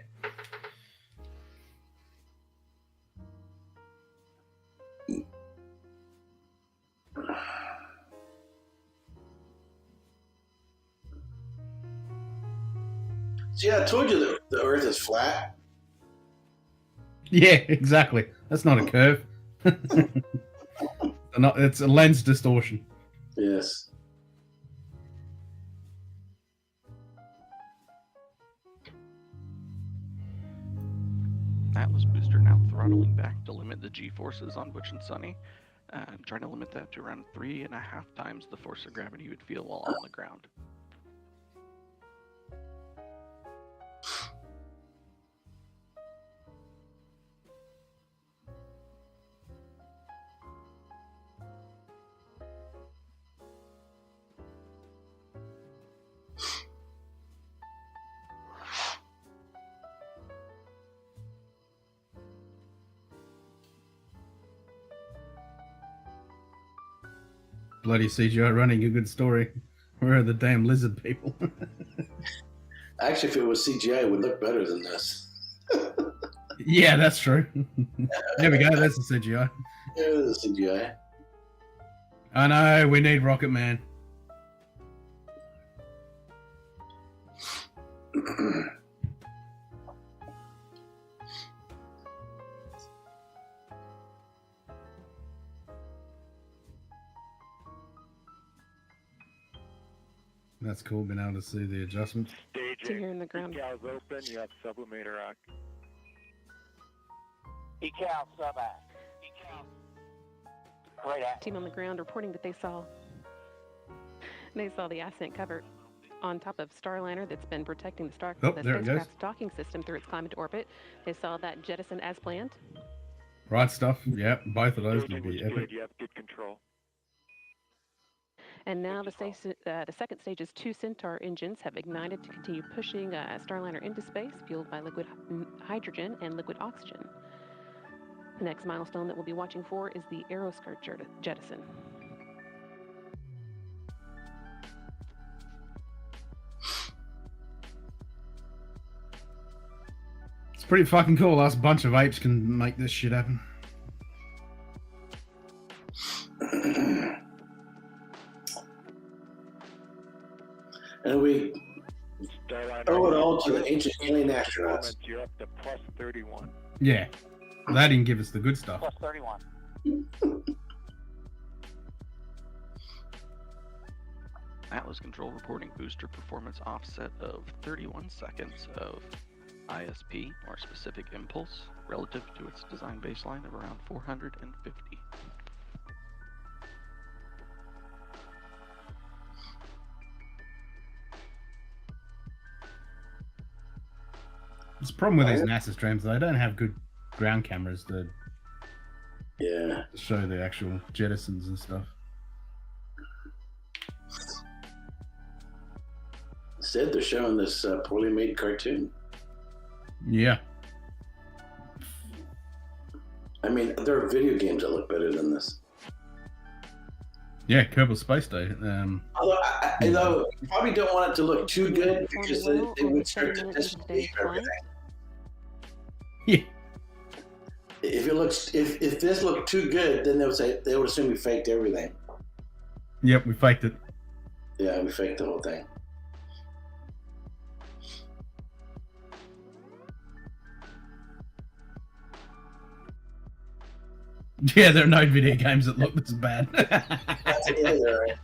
See, I told you the Earth is flat. Yeah, exactly. That's not a curve. It's a lens distortion. Yes. Atlas booster now throttling back to limit the G-forces on Butch and Sunny, trying to limit that to around 3.5 times the force of gravity you would feel while on the ground. Bloody CGI running a good story. Where are the damn lizard people? Actually, if it was CGI, it would look better than this. Yeah, that's true. There we go. That's the CGI. Yeah, the CGI. I know. We need Rocket Man. That's cool, being able to see the adjustments. To here in the ground. Decals open, you have sublimator rock. Decal sub act. Decal. Great act. Team on the ground reporting that they saw the ascent cover on top of Starliner that's been protecting the spacecraft's docking system through its climb into orbit. They saw that jettison as planned. Right stuff. Yep, both of those would be epic. You have good control. And now the second stage's 2 Centaur engines have ignited to continue pushing Starliner into space, fueled by liquid hydrogen and liquid oxygen. The next milestone that we'll be watching for is the Aeroskirt jettison. It's pretty fucking cool. Us bunch of apes can make this shit happen. And we owe it all to the ancient alien astronauts. You're up to plus 31. Yeah. They didn't give us the good stuff. Plus 31. Atlas Control reporting booster performance offset of 31 seconds of ISP, or specific impulse, relative to its design baseline of around 450. It's a problem with these NASA streams. They don't have good ground cameras to show the actual jettisons and stuff. Instead, they're showing this poorly made cartoon. Yeah. I mean, there are video games that look better than this. Yeah, Kerbal Space Day. Although you probably don't want it to look too good because they would start to disbelieve everything. Yeah. If this looked too good, then they would assume we faked everything. Yep, we faked it. Yeah, we faked the whole thing. Yeah, there are no video games that look this bad. Yeah, they're right.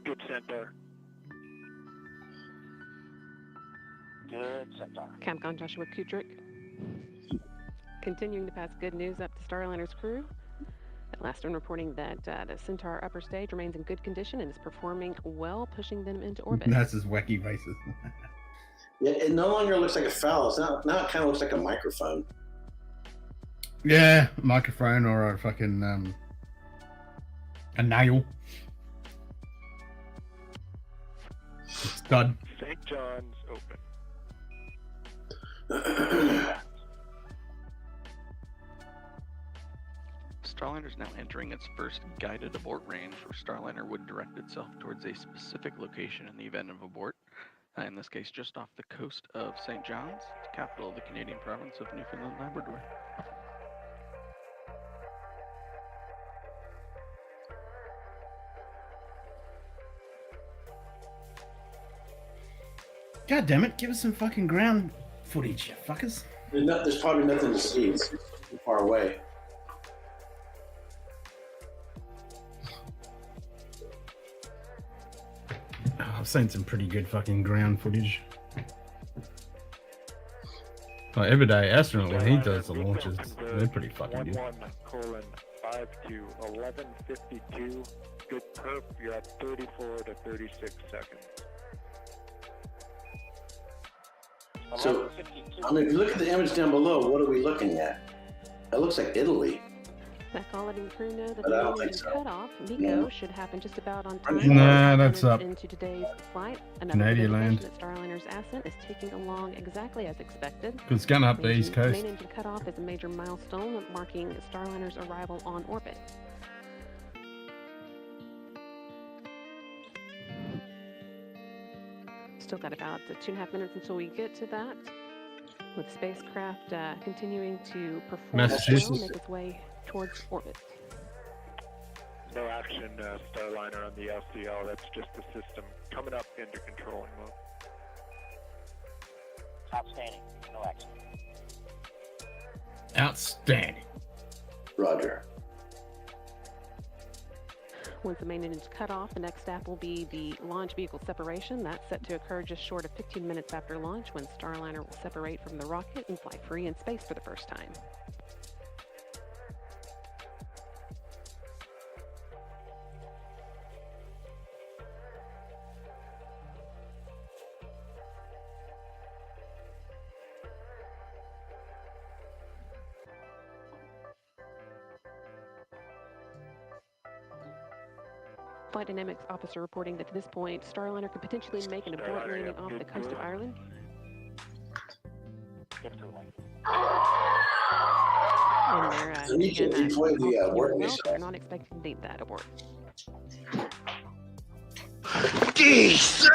Good center. Good center. Capcom Joshua Kudrick continuing to pass good news up to Starliner's crew. Last one reporting that the Centaur upper stage remains in good condition and is performing well, pushing them into orbit. That's his wacky races. Yeah, it no longer looks like a phallus. Now it kind of looks like a microphone. Yeah, microphone or a fucking a nail. Stud. St. John's open. Starliner is now entering its first guided abort range, where Starliner would direct itself towards a specific location in the event of abort. In this case, just off the coast of St. John's, capital of the Canadian province of Newfoundland, Labrador. God damn it, give us some fucking ground footage, you fuckers. There's probably nothing to see. It's too far away. I've seen some pretty good fucking ground footage. Like everyday astronaut, when he does the launches, they're pretty fucking good. 1:5-11:52. Good perf. You're at 34 to 36 seconds. So, I mean, if you look at the image down below, what are we looking at? That looks like Italy. Back all letting the crew know that But the I don't main think engine so. cutoff, MECO, No. should happen just about on I'm time. sure. Nah, that's Minutes up. into today's flight. Another Canadian good land. indication that Starliner's ascent is ticking along exactly as expected. Because it's going up the East Coast. Main engine cutoff is a major milestone marking Starliner's arrival on orbit. Still got about 2.5 minutes until we get to that. With the spacecraft continuing to perform well, make its way towards orbit. No action, Starliner on the LCL. That's just the system coming up into controlling mode. Outstanding. No action. Outstanding. Roger. Once the main engine's cut off, the next step will be the launch vehicle separation. That's set to occur just short of 15 minutes after launch, when Starliner will separate from the rocket and fly free in space for the first time. Flight Dynamics officer reporting that to this point, Starliner could potentially make an abort landing off the coast of Ireland. And they're So you can deploy the abort well, missile. they're not expecting to need that abort.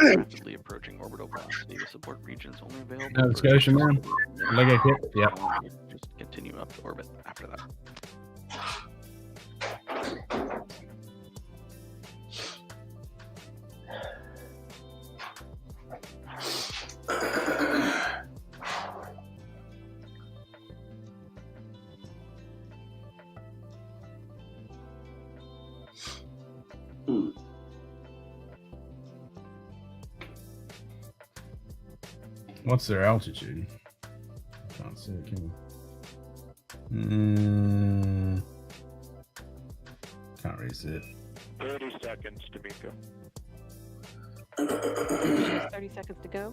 Rapidly approaching orbital velocity. The support region is only available. Nova Scotia, man. Lego kit. Yep. Just continue up to orbit after that. What's their altitude? Can't see it, can you? Can't really see it. 30 seconds, D'Amico. 30 seconds to go.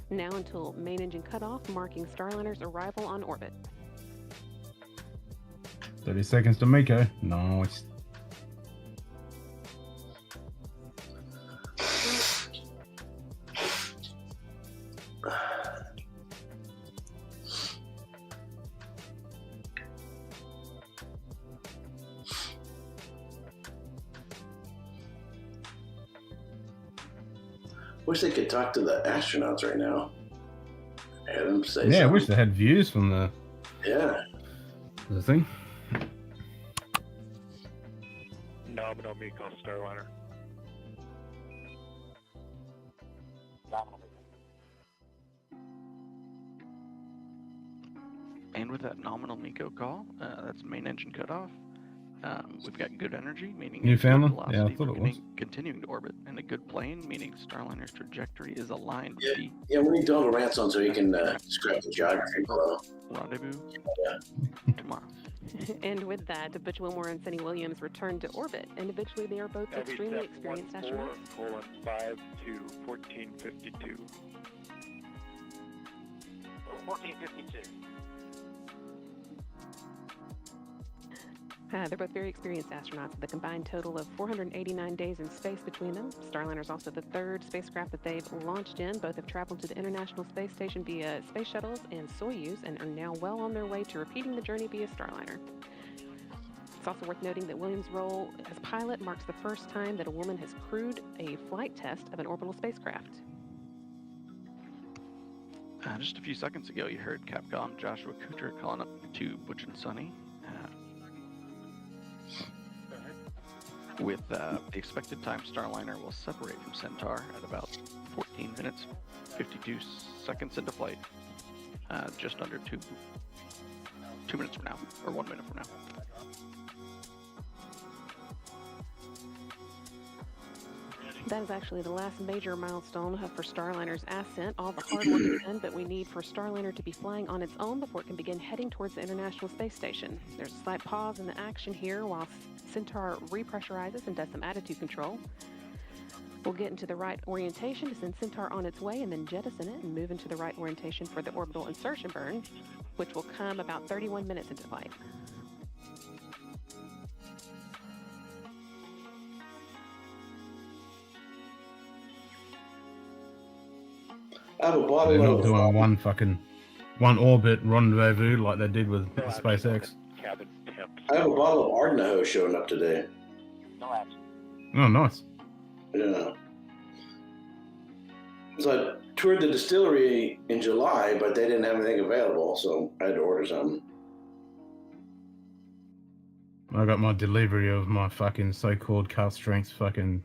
Now until main engine cutoff, marking Starliner's arrival on orbit. 30 seconds to Miko. Nice. Wish they could talk to the astronauts right now. Have them say Yeah, I something. wish they had views from the thing. Nominal Miko Starliner. And with that nominal MECO call, that's main engine cutoff. We've got good energy, meaning Newfoundland? good Yeah, I velocity thought it was. continuing to orbit, and a good plane, meaning Starliner's trajectory is aligned with the Yeah, we need Donald Ransom so he can describe the geography below. rendezvous tomorrow. And with that, Butch Wilmore and Sunny Williams return to orbit. Individually, they are both extremely experienced astronauts. 5 to 1452. 1452. They're both very experienced astronauts with a combined total of 489 days in space between them. Starliner is also the third spacecraft that they've launched in. Both have traveled to the International Space Station via space shuttles and Soyuz and are now well on their way to repeating the journey via Starliner. It's also worth noting that Williams' role as pilot marks the first time that a woman has crewed a flight test of an orbital spacecraft. Just a few seconds ago, you heard Capcom Joshua Kucher calling up to Butch and Sunny. With the expected time, Starliner will separate from Centaur at about 14 minutes, 52 seconds into flight. Just under two minutes from now, or 1 minute from now. That is actually the last major milestone for Starliner's ascent. All the hard work is done, but we need for Starliner to be flying on its own before it can begin heading towards the International Space Station. There's a slight pause in the action here while Centaur repressurizes and does some attitude control. We'll get into the right orientation to send Centaur on its way and then jettison it and move into the right orientation for the orbital insertion burn, which will come about 31 minutes into flight. I have a They're bottle not of. doing one orbit rendezvous like they did with SpaceX. Cabin temps. I have a bottle of Ardnaho showing up today. No action. Oh, nice. Yeah. So I toured the distillery in July, but they didn't have anything available, so I had to order something. I got my delivery of my fucking so-called cast strength fucking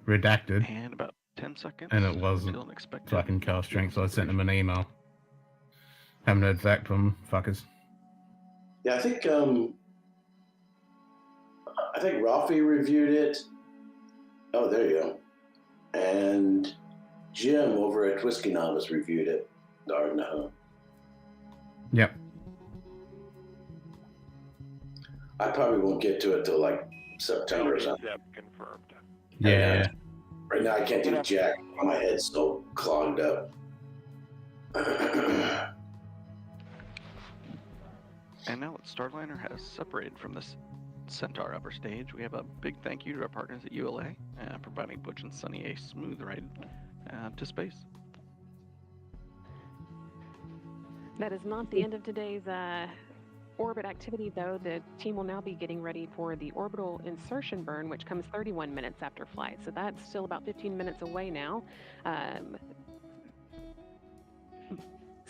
redacted. And about 10 seconds. And it wasn't until an expected fucking cast strength, so I sent them an email. Haven't heard back from fuckers. Yeah, I think Ralphie reviewed it. Oh, there you go. And Jim over at Whiskey Novice reviewed it. The Ardnaho. Yep. I probably won't get to it till like September or something. Confirmed. Yeah. Right now I can't do jack. My head's so clogged up. And now that Starliner has separated from this Centaur upper stage, we have a big thank you to our partners at ULA, providing Butch and Sunny a smooth ride to space. That is not the end of today's orbit activity, though. The team will now be getting ready for the orbital insertion burn, which comes 31 minutes after flight. So that's still about 15 minutes away now.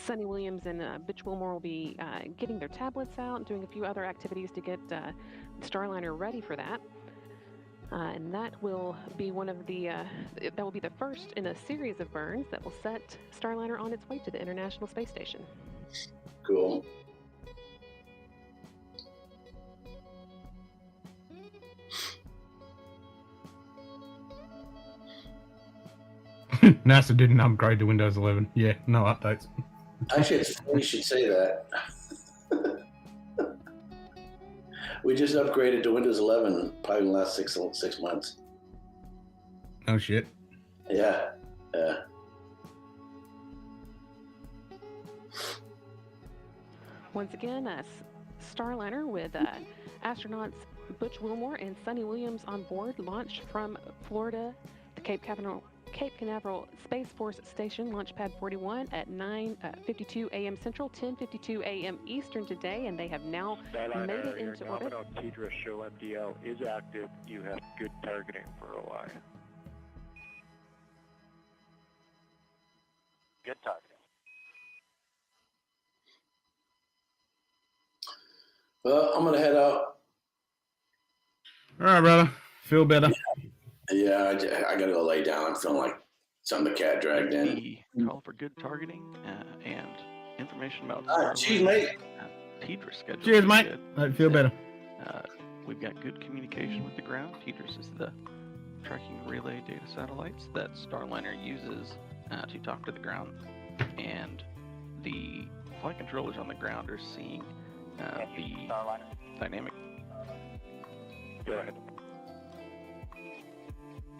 Sunny Williams and Butch Wilmore will be getting their tablets out, doing a few other activities to get Starliner ready for that. And that will be one of the, that will be the first in a series of burns that will set Starliner on its way to the International Space Station. Cool. NASA didn't upgrade to Windows 11. Yeah, no updates. Actually, it's funny you should say that. We just upgraded to Windows 11 probably in the last six months. Oh shit. Yeah. Once again, Starliner with astronauts Butch Wilmore and Sunny Williams on board launched from Florida, the Cape Canaveral Space Force Station, Launch Pad 41 at 9:52 a.m. Central, 10:52 a.m. Eastern today, and they have now made it into orbit. Your nominal TDRS show MDL is active. You have good targeting for OI. Good targeting. Well, I'm gonna head out. All right, brother. Feel better? Yeah, I gotta go lay down. I'm feeling like something the cat dragged in. The call for good targeting and information about cheers, mate. TDRS schedule. Cheers, mate. I feel better. We've got good communication with the ground. TDRS is the tracking relay data satellites that Starliner uses to talk to the ground, and the flight controllers on the ground are seeing the dynamic. Go ahead.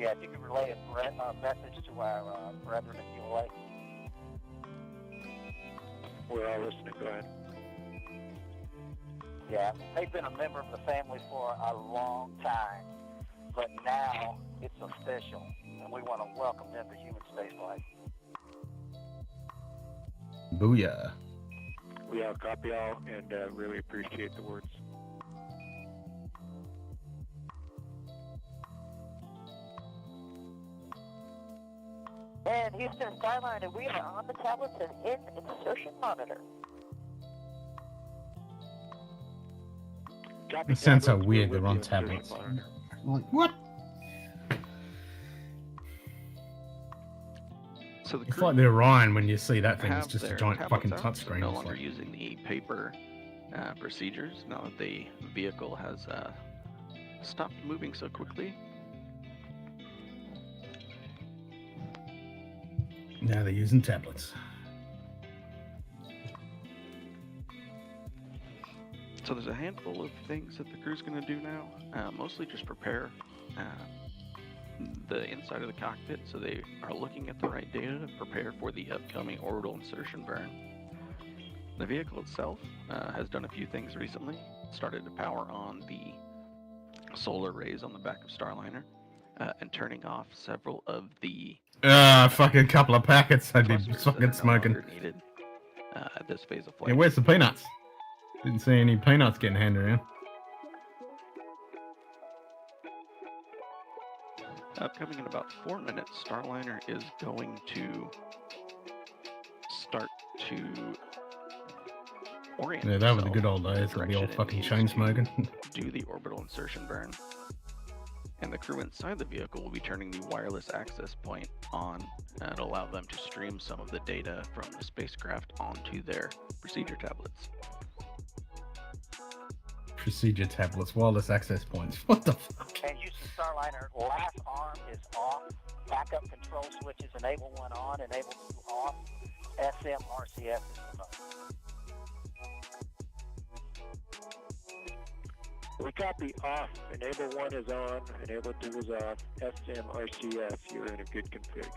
Yeah, if you could relay a message to our brethren at ULA. We're all listening. Go ahead. Yeah, they've been a member of the family for a long time, but now it's official, and we want to welcome them to human spaceflight. Booyah. We all copy all and really appreciate the words. And Houston Starliner, we are on the tablets and in insertion monitor. It sounds so weird they're on tablets. Like, what? So It's like the Orion when you see that thing. It's just a giant fucking tablets out, so touchscreen. no It's longer like, using the paper procedures now that the vehicle has stopped moving so quickly. now they're using tablets. So there's a handful of things that the crew's going to do now, mostly just prepare the inside of the cockpit, so they are looking at the right data to prepare for the upcoming orbital insertion burn. The vehicle itself has done a few things recently. Started to power on the solar arrays on the back of Starliner. and turning off several of the fucking couple of packets I'd be clusters fucking that are no smoking. longer needed at this phase of Yeah, flight. where's the peanuts? Didn't see any peanuts getting handed around. Upcoming in about 4 minutes, Starliner is going to start to orient Yeah, that was the itself good old in the days of the old direction it fucking needs chain to smoking. do the orbital insertion burn. And the crew inside the vehicle will be turning the wireless access point on and allow them to stream some of the data from the spacecraft onto their procedure tablets. Procedure tablets, wireless access points. What the fuck? And Houston Starliner, last arm is off. Backup control switches, enable 1 on, enable 2 off. SM RCS is remote. We copy off. Enable 1 is on, enable 2 is off. SM RCS, you're in a good config.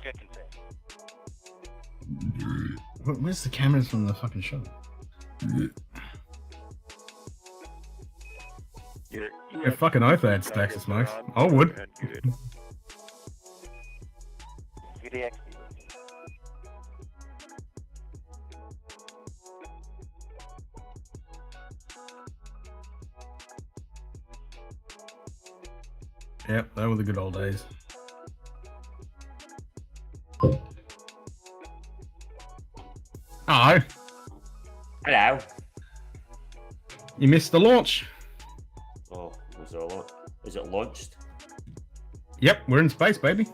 Good config. Where's the cameras from the fucking show? Yeah, fucking oath I had stacks of smokes. I would. UDX. Yep, that were the good old days. Hello. Hello. You missed the launch. Oh, is it launched? Yep, we're in space, baby.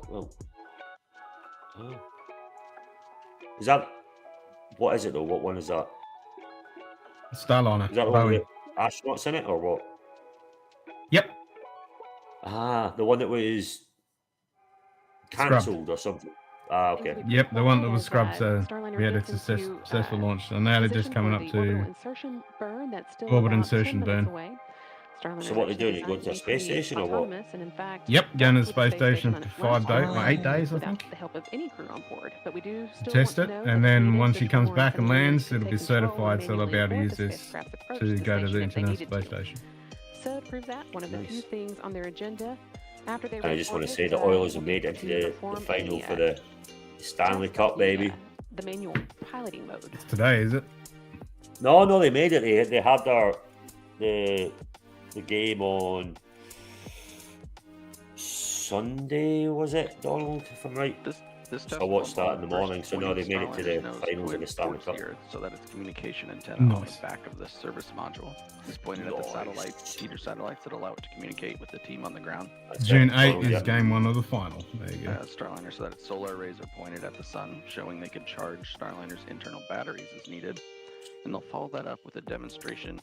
Well, oh. Is that what is it though? What one is that? Starliner. Is that the one Boeing. with astronauts in it or what? Yep. Ah, the one that was cancelled or something. Ah, okay. Yep, the one that was scrubbed, so we had a successful launch. And now they're just coming up to orbit insertion burn. So what are they doing? You going to a space station or what? Yep, going to the space station for 5 days, or 8 days, I think. The help of any crew on board, but we do still Test want it, to know and that then if once she needed, comes the back and crew lands, to it'll be take control certified, and so they'll be able to manually use abort the this spacecraft's approach to the go to the station if they International needed Space to. Station. So to prove that, one of the few things on their agenda after they And I just want to reported, say the Oilers have made it to into the perform final a, for the Stanley Cup, baby. the manual piloting mode. It's today, is it? No, they made it. They had the game on Sunday, was it, Donald? If I'm right. So I watched that in the morning. So now they made it to the finals of the Stanley Cup. So that its communication antenna on the back of the service module is pointed at the satellites, feeder satellites that allow it to communicate with the team on the ground. June 8 is game 1 of the final. There you go. Starliner, so that its solar arrays are pointed at the sun, showing they can charge Starliner's internal batteries as needed. And they'll follow that up with a demonstration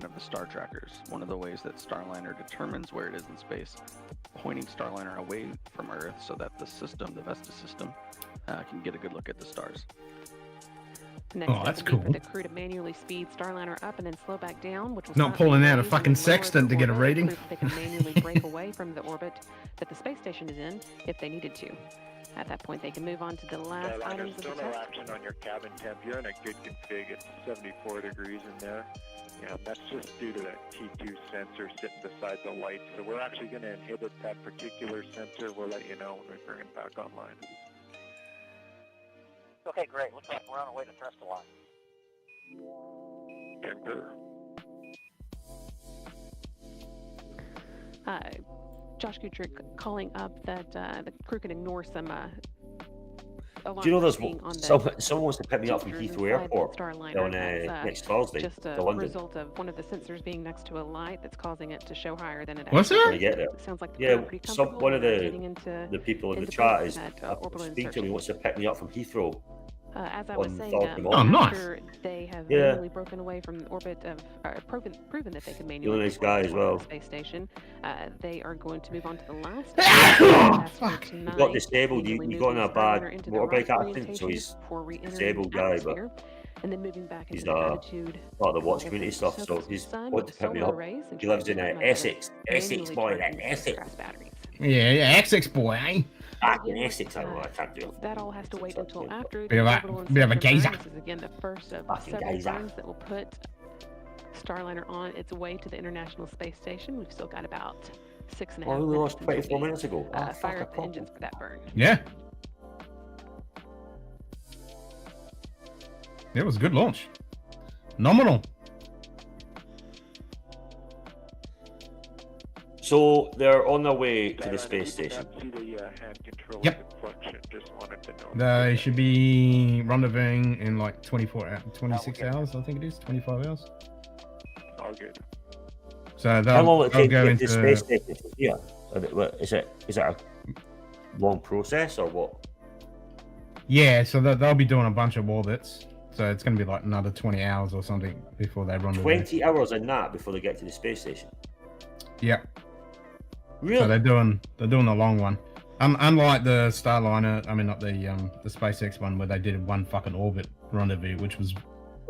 of the star trackers, one of the ways that Starliner determines where it is in space, pointing Starliner away from Earth so that the system, the Vesta system, can get a good look at the stars. Next Oh, that's step will be cool. for the crew to manually speed Starliner up and then slow back down, which will Not start pulling the out a raise and fucking then lower sextant the to get a orbit, reading. prove that they can manually break away from the orbit that the space station is in if they needed to. At that point, they can move on to the last There's items of still the no test. action on your cabin temp. You're in a good config. It's 74 degrees in there. Yeah, that's just due to that T2 sensor sitting beside the light. So we're actually going to inhibit that particular sensor. We'll let you know when we bring it back online. Okay, great. Looks like we're on our way to thrust line. Josh Kutrick calling up that the crew can ignore some Do you know there's someone wants to pick me up from Heathrow Airport on next Thursday just to a London? result of one of the sensors being next to a light that's causing it to show higher than it What's actually that? When I get there. is. Sounds like the Yeah, crew are pretty comfortable one of getting into the people in the into chat place is at, orbital speaking to me insertion. wants to pick me up from Heathrow. As I was on saying, Thursday morning. after they have Yeah. manually broken away from the orbit of, proven that they can manually You're a nice break away guy as from well. the space station, they are going to move on to the last. Fuck. He got disabled. He got in a bad motorbike accident, so he's disabled guy, but and then moving back he's into attitude. part of the watch community stuff, so he's wanted to pick me up. He lives in Essex. Essex boy, that Essex. Yeah, Essex boy, eh? Back in Essex, I can't do it. That all has to wait until after Bit of the a- orbital bit of a insertion burn. geezer. This is again the first of Fucking several geezer. burns that will put Starliner on its way to the International Space Station. We've still got about 6.5 Oh, we minutes lost until 24 we minutes ago. fire up the engines for that burn. Yeah. It was a good launch. Nominal. So they're on their way to the space station. Yep. They should be rendezvousing in like 26 hours, I think it is, 25 hours. All good. So How they'll, long will it they'll take to go get to the into... space station from here? Is it a long process or what? Yeah, so they'll be doing a bunch of orbits. So it's going to be like another 20 hours or something before they rendezvous. 20 hours in that before they get to the space station. Yep. Really? So they're doing a long one. Unlike the Starliner, I mean not the SpaceX one where they did one fucking orbit rendezvous, which was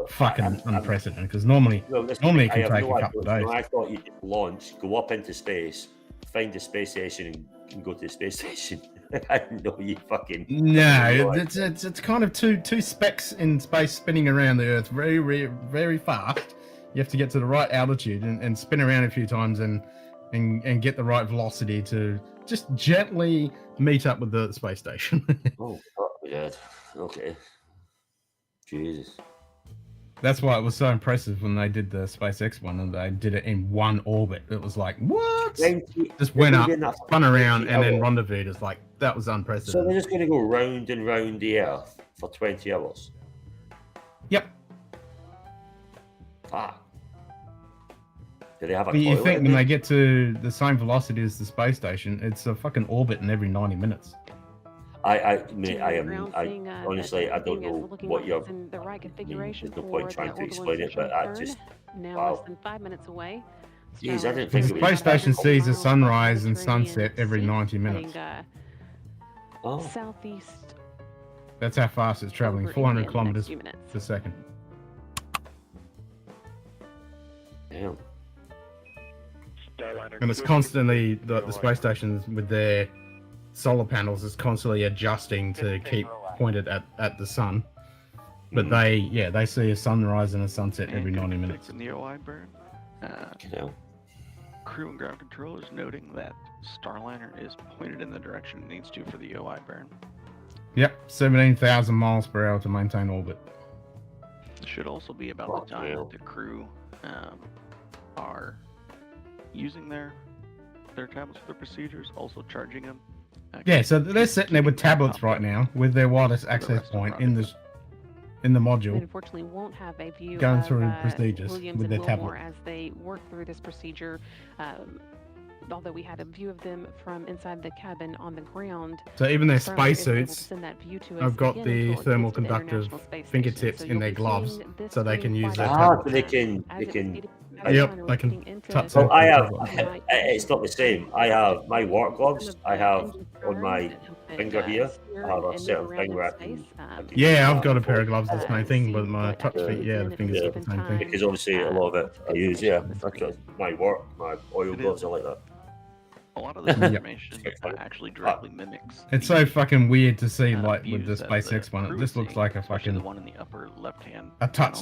fucking unprecedented. Because normally it can take a couple of days. I thought you'd launch, go up into space, find the space station, and go to the space station. I didn't know you fucking. No, it's kind of two specks in space spinning around the Earth very, very fast. You have to get to the right altitude and spin around a few times and get the right velocity to just gently meet up with the space station. Oh, God. Okay. Jesus. That's why it was so impressive when they did the SpaceX one and they did it in one orbit. It was like, what? Just went up, spun around, and then rendezvoused. It's like, that was unprecedented. So they're just going to go round and round the Earth for 20 hours? Yep. Fuck. Do they have a But you toilet think in when there? they get to the same velocity as the space station, it's a fucking orbit in every 90 minutes. Honestly, I don't know what you're. in the right configuration. There's no point trying to explain it, but I just. Now Wow. less than 5 minutes away. Jeez, I didn't The think it was. space station sees a sunrise and sunset every 90 minutes. Southeast. That's how fast it's traveling, 400 kilometers per second. Damn. And it's constantly, the space stations with their solar panels is constantly adjusting to keep pointed at the sun. But they see a sunrise and a sunset every 90 minutes. In the OI burn, crew and ground controllers noting that Starliner is pointed in the direction it needs to for the OI burn. Yep, 17,000 miles per hour to maintain orbit. It should also be about the time that the crew are using their tablets for their procedures, also charging them. Yeah, so they're sitting there with tablets right now with their wireless access point in the module. We unfortunately won't have a view going of through procedures Williams with and their Wilmore tablet. as they work through this procedure. Although we had a view of them from inside the cabin on the ground. So even their Starliner is able to spacesuits send that view to us have got again the until it thermal gets to the conductive International Space Station. fingertips So in you'll their be gloves, seeing this so they can green use their flight tablet. So they can. Yep, they can touch Well, their I have. tablet. It's not the same. I have my work gloves. I have on my finger here. I have a certain thing where I can. Yeah, I've got a pair of gloves, the same thing, but my touch feet, yeah, the fingers are the same thing. Because obviously a lot of it I use, that's my work, my oil gloves are like that. A lot of this Yep. information actually directly mimics. It's so fucking weird to see, like with views the that the SpaceX one. It crew just is looks seeing, like a especially fucking the one in the upper left-hand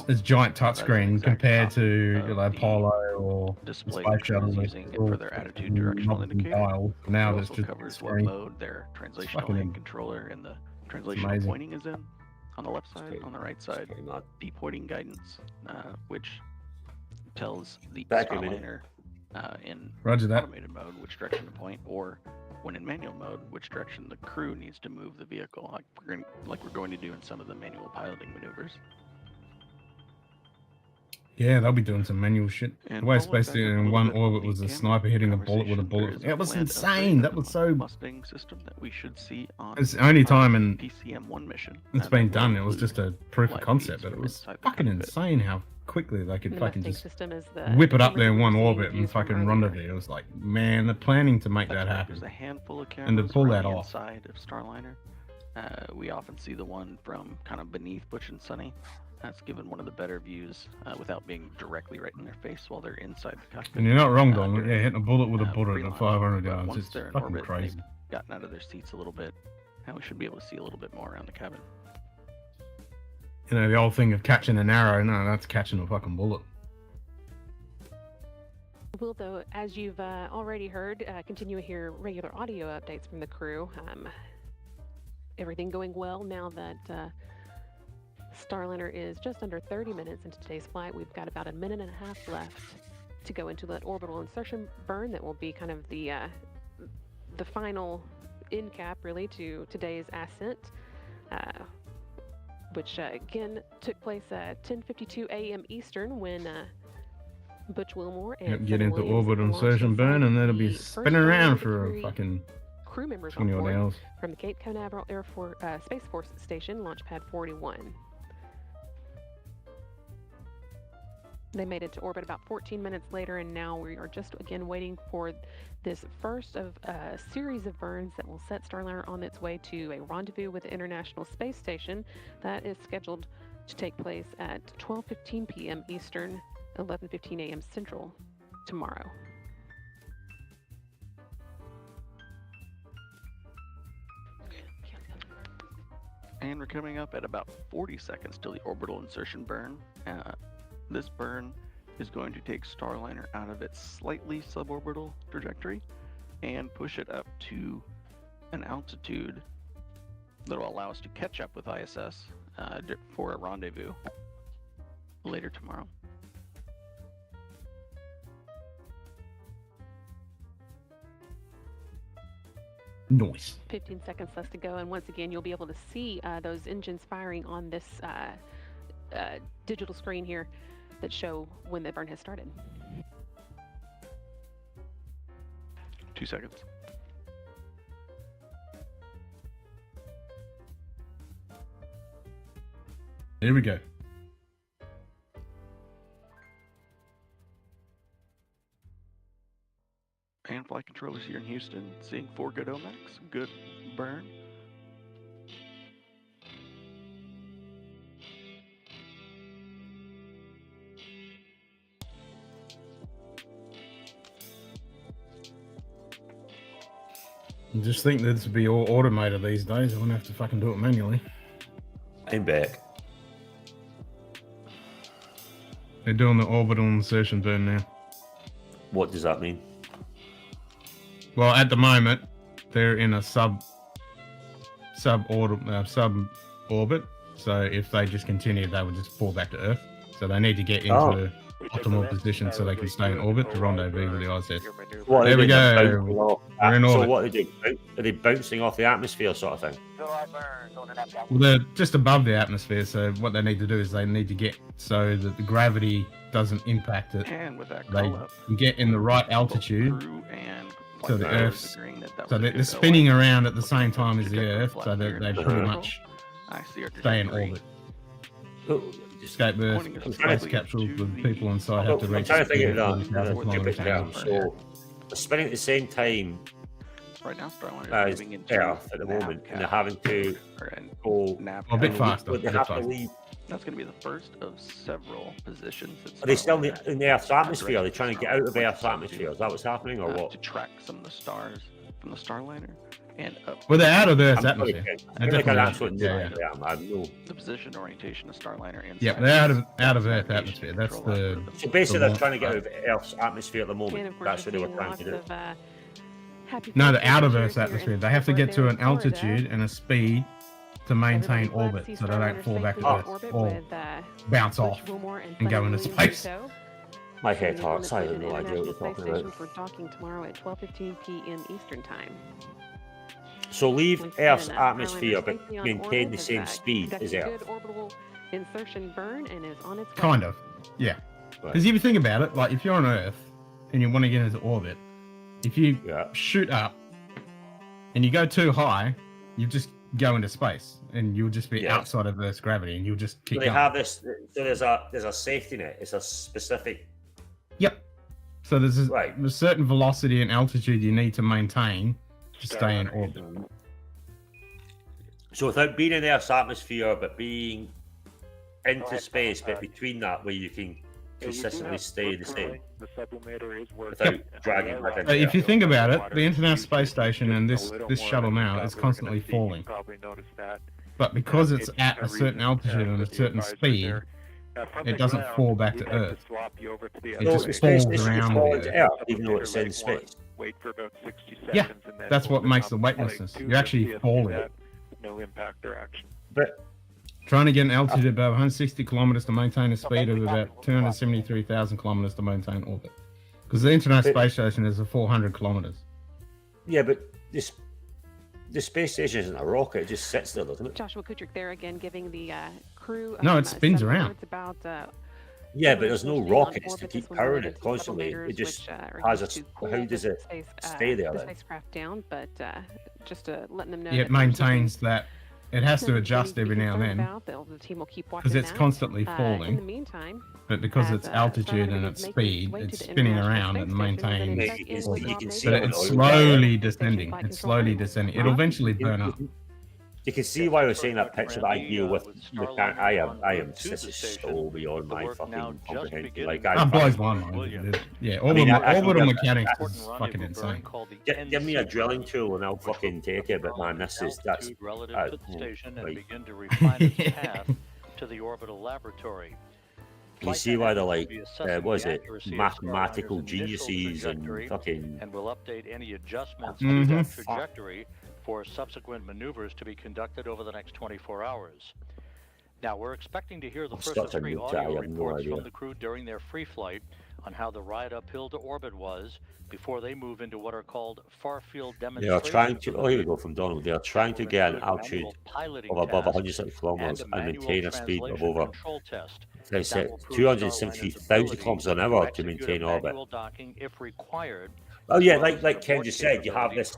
this giant touchscreen compared to like Apollo or the display space shuttle. using it for their attitude directional indicator. Dial. Now It there's also just covers what screen. mode their translational fucking hand controller and the translational amazing. pointing is in. On the left side, on the right side, depointing guidance, which tells the Back a minute. Starliner in Roger that. automated mode which direction to point, or when in manual mode, which direction the crew needs to move the vehicle, like we're going to do in some of the manual piloting maneuvers. Yeah, they'll be doing some manual shit. And The way following Space back Station up a in little one bit orbit on the was a camera sniper hitting a bullet with a conversation, bullet. there is It was a planned insane. upgrade That of was the so. Mustang system that we should see on It's the only time in PCM-1 mission. it's that been will done. It was include just a proof of live concept, feeds but it from was inside the fucking cockpit. insane how quickly they could The fucking Mustang just system is the whip it up camera there in that one we're seeing orbit and views from fucking earlier. rendezvous. It was like, man, they're planning to make that happen. There's a handful of And to cameras pull around that the off. inside of Starliner. We often see the one from kind of beneath Butch and Sunny. That's given one of the better views without being directly right in their face while they're inside the cockpit. And you're not wrong, Don. Yeah, hitting a bullet with a bullet at pre-launch. 500 But yards. once It's they're in fucking orbit, crazy. they've gotten out of their seats a little bit, and we should be able to see a little bit more around the cabin. You know, the old thing of catching an arrow. No, that's catching a fucking bullet. Well, though, as you've already heard, continue to hear regular audio updates from the crew. Everything going well now that Starliner is just under 30 minutes into today's flight. We've got about a minute and a half left to go into that orbital insertion burn. That will be kind of the final end cap, really, to today's ascent, which again took place at 10:52 a.m. Eastern when Butch Wilmore and Get into Williams orbital launched insertion burn, and that'll be the first spinning around Starliner for a Victory fucking crew members 20 on odd board hours. from the Cape Canaveral Space Force Station, Launch Pad 41. They made it to orbit about 14 minutes later, and now we are just again waiting for this first of a series of burns that will set Starliner on its way to a rendezvous with the International Space Station that is scheduled to take place at 12:15 p.m. Eastern, 11:15 a.m. Central tomorrow. And we're coming up at about 40 seconds till the orbital insertion burn. This burn is going to take Starliner out of its slightly suborbital trajectory and push it up to an altitude that will allow us to catch up with ISS for a rendezvous later tomorrow. Nice. 15 seconds left to go, and once again, you'll be able to see those engines firing on this digital screen here that show when the burn has started. 2 seconds. Here we go. And flight controllers here in Houston, seeing 4 good OMAX, good burn. I just think that this would be all automated these days. I wouldn't have to fucking do it manually. I'm back. They're doing the orbital insertion burn now. What does that mean? Well, at the moment, they're in a sub orbit. So if they just continue, they would just fall back to Earth. So they need to get into optimal position so they can stay in orbit to rendezvous with the ISS. What, there we go. We're in So orbit. what are they doing? Are they bouncing off the atmosphere sort of thing? Well, they're just above the atmosphere, so what they need to do is they need to get so that the gravity doesn't impact it. And with that They call up, can get in the right altitude, crew and so the flight controllers Earth's agreeing that that so was a they're good spinning OMAX. around at the same time as the Earth, so that they pretty much I see our stay in trajectory. orbit. Escape Earth, Pointing us space directly capsules to with people inside have to I'm reach trying the to think speed of of that. 40,000 kilometers an hour. So they're spinning at the same time Right now, Starliner is as moving into Earth at the nav moment, cap, and they're having to or in go nav A bit cap. faster. Would they a bit have to faster. leave? That's going to be the first of several positions. That Are they still in Starliner the Earth's atmosphere? Are they directed trying to get out of Starliner Earth's atmosphere? Is that what's happening, or to what? track some of the stars from the Starliner and up. Well, they're out of Earth's I'm atmosphere. I'm They're like definitely an out. absolute Yeah, yeah. I know. The position orientation of Starliner and Yeah, they're out of Earth atmosphere. That's the. So basically, the they're trying to get out launch of Earth's atmosphere at the And moment. of course, That's what we're they were seeing trying lots to do. of happy No, they're faces out of here Earth's in atmosphere. They have to get to Florida, an altitude and a speed to maintain Everybody glad to orbit, see so they don't Starliner fall back to safely in Earth orbit or with, bounce Butch off Wilmore and go into Williams space. Russo. My head Heading on hurts. its I way to have the no idea what International you're Space talking Station about. for docking tomorrow at 12:15 p.m. Eastern Time. So leave Once Earth's again, Starliner atmosphere, but safely on maintain orbit the has, same speed got as a Earth. good orbital insertion burn and is on its way. Kind of, yeah. Because if you think about it, like if you're on Earth and you want to get into orbit, if you shoot up and you go too high, you just go into space and you'll just be outside of Earth's gravity and you'll just So keep they going. have this. So there's a safety net. It's a specific. Yep. So there's a certain velocity and altitude you need to maintain to stay in orbit. So without being in Earth's atmosphere, but being into space, but between that, where you can consistently stay the same The sublimator is without dragging back into So if you Earth. think about it, the International Space Station and this shuttle now is constantly falling. probably noticed that. But because it's It's at a a certain reason, altitude and a that the certain advisor speed, there it doesn't fall back to Earth. It So just space falls station around falls the into Earth. Earth, even though it's in space. Wait for about 60 seconds Yeah, and then that's what open makes up the like weightlessness. 2 You're actually CFD falling. that, no impact or action. But Trying to get an altitude above 160 kilometers to maintain a speed of about 273,000 kilometers to maintain orbit. Because the International Space Station is 400 kilometers. Yeah, but the space station isn't a rocket; it just sits there, doesn't it? Joshua Kutrick there again, giving the crew. No, it spins some around. words about, Yeah, but there's no staying on rockets to orbit. keep This one's powering limited it to a couple constantly. meters, It just which are has used a. to cool How does it stay there the then? spacecraft down, but just letting them know. Yeah, it that there's maintains that. It has to adjust every now and then about. The team will keep watching because it's that. constantly In falling. the meantime, But because as, it's altitude Starliner and begins its making its speed, way it's to the spinning International around Space and Station, we're gonna maintaining. check in with You can see But it it's on slowly the descending. Flight It's Control slowly Panel. descending. It'll eventually burn up. You can see why I was saying that picture that I deal with. I am. This is so beyond my fucking comprehension. Like That blows my mind. Yeah, orbital mechanics is fucking insane. Give me a drilling tool and I'll fucking take it. But man, that's relative to the station and begin to refine its path to the orbital laboratory. You see why they're like, what is it, mathematical geniuses and fucking. And will update any adjustments to Mm-hmm. that trajectory for subsequent maneuvers to be conducted over the next 24 hours. Now, we're expecting to hear the first Such a three new guy, I audio have no reports idea. from the crew during their free flight on how the ride uphill to orbit was before they move into what are called far-field They are demonstrations. trying to. Oh, here we go from Donald. They are trying to get an altitude of above 160 kilometers and maintain a speed of over. They said 260,000 kilometers an hour to maintain orbit. Docking if required. Oh yeah, like Ken just said, you have this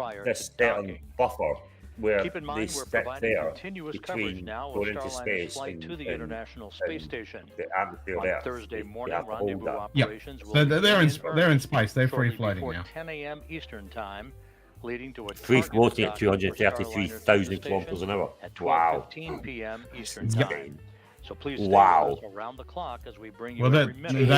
certain buffer where Keep in they mind, we're sit providing there continuous coverage between now of going into Starliner's space flight and, to the and, International Space and Station. the atmosphere On there. Thursday You morning, have to hold rendezvous that. Yep. operations will So begin they're in earnest space. They're shortly free floating before now. 10 a.m. Eastern Time, leading to a Free targeted floating at docking for Starliner to the 233,000 kilometers an hour. at Wow. 12:15 p.m. Eastern Yep. Time. So please stay Wow. with us around the clock as we bring you Well, every minute of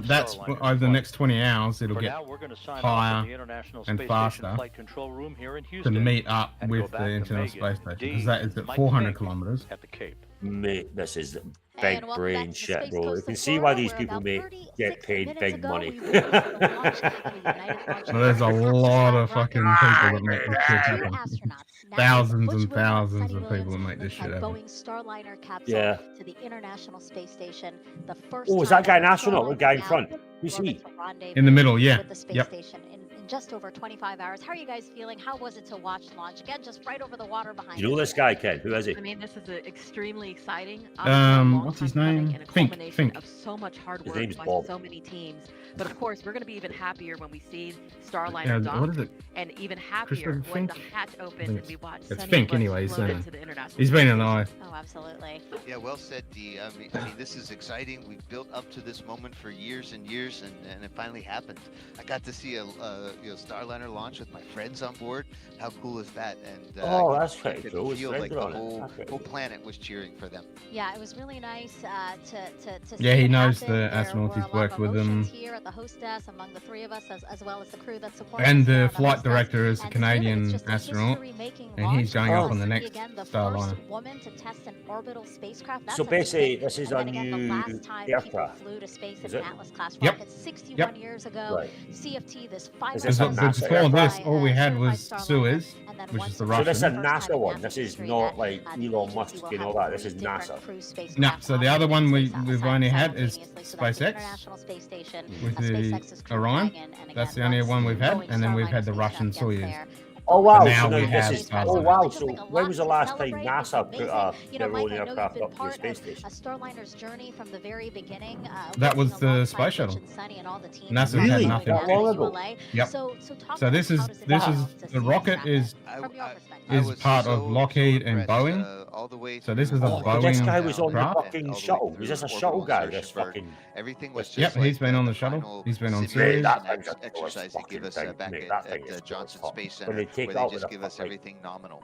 that's Starliner's over the flight. next 20 hours. It'll For get now, we're going to sign off higher from the International and Space faster Station Flight Control Room here in to Houston meet up and go with the back to International Megan Space Station D. because that is at Mike 400 Pink kilometers. at the Cape. Mate, this is Hey, big and welcome brain back to the shit, Space bro. You Coast can of see why Florida, these where people about get paid minutes big ago, money. we witnessed the launch of the United Launch Well, there's a lot of fucking people that make this shit two happen. astronauts, Thousands and Butch Wilmot, thousands Sonny of people Williams, that make this shit inside happen. Boeing's Starliner capsule Yeah. to the International Space Station. The first Oh, is time that guy an that astronaut? The Starliner guy in now front? Who's he? orbits a rendezvous In the middle, yeah. with the space Yep. station in just over 25 hours. How are you guys feeling? How was it to watch launch? Again, just right over the water behind You know us this today. guy, Ken? Who is he? I mean, this is extremely exciting. What's his name? Fink. Of so much hard His work name's by Bob. so many teams. But of course, we're going to be even happier when we see Starliner Yeah, dock, what is it? and even happier Christopher when Fink? the hatch I opens think and we watch it's Sonny Fink Butch anyway. He's float in into the International He's been Space alive. Oh, absolutely. Yeah, well said, Dee. I mean, this is exciting. We've built up to this moment for years and years, and it finally happened. I got to see a Starliner launch with my friends on board. How cool is that? And Oh, that's you pretty could cool. His feel friends like are the on it. That's pretty Oh, whole cool. planet was cheering for them. Yeah, it was really nice to see Yeah, he it knows happen. the There astronauts. were He's a lot worked of with them. emotions here at the hostess among the three of us, as well as the crew that supported And us here the on the flight hostess. director is a And Canadian really, it's just a astronaut, history-making and launch. he's going To up on the see next again the Starliner. first woman to test an orbital spacecraft. That's So a big basically, thing. this is And a then again, the new last time people aircraft. flew to space Is in it? an Atlas-class Yep. rocket 61 Yep. years ago. Right. CFT, this Is 500 this a But NASA before aircraft? this, all we had certified was Starliner, Suez, and then which once is the again, So this is a Russian. first time NASA in one. NASA This is history not that, like the Elon agency Musk will and have all that. This 3 is different NASA. crew spacecraft No, so the other one we've operating only had is simultaneously. So that's the SpaceX International Space Station, with the SpaceX's Crew Orion. Dragon, and That's again, the only once one we've had, Boeing and then we've had the Starliner Russian spacecraft gets Soyuz. there, Oh Boeing wow! But So now now we this have is. spacecraft. Oh So Starliner. wow! really just So like a when lot was to the last time celebrate. It's NASA put amazing. You know, their Mike, own I know you've aircraft been up to the part space of station? Starliner's journey from the very beginning. That was working the alongside space Butch shuttle. and Sonny and all the teams NASA's across had Really? nothing Boeing, That long NASA, ago? ULA. Yep. So talk So to this us. is How does it this feel is to the see this rocket happen is from your perspective? is part of Lockheed and Boeing. All the way So this is a Oh, but this Boeing guy was on the craft. fucking shuttle. Was this a shuttle guy? This fucking. Everything was just Yep, like he's been on the the shuttle. final He's been on simulation Sirius. That thing's a exercise they give us thing, back mate. That at thing is Johnson cool as fuck. Space When Center, they take where out they with just a give us fucking- everything nominal.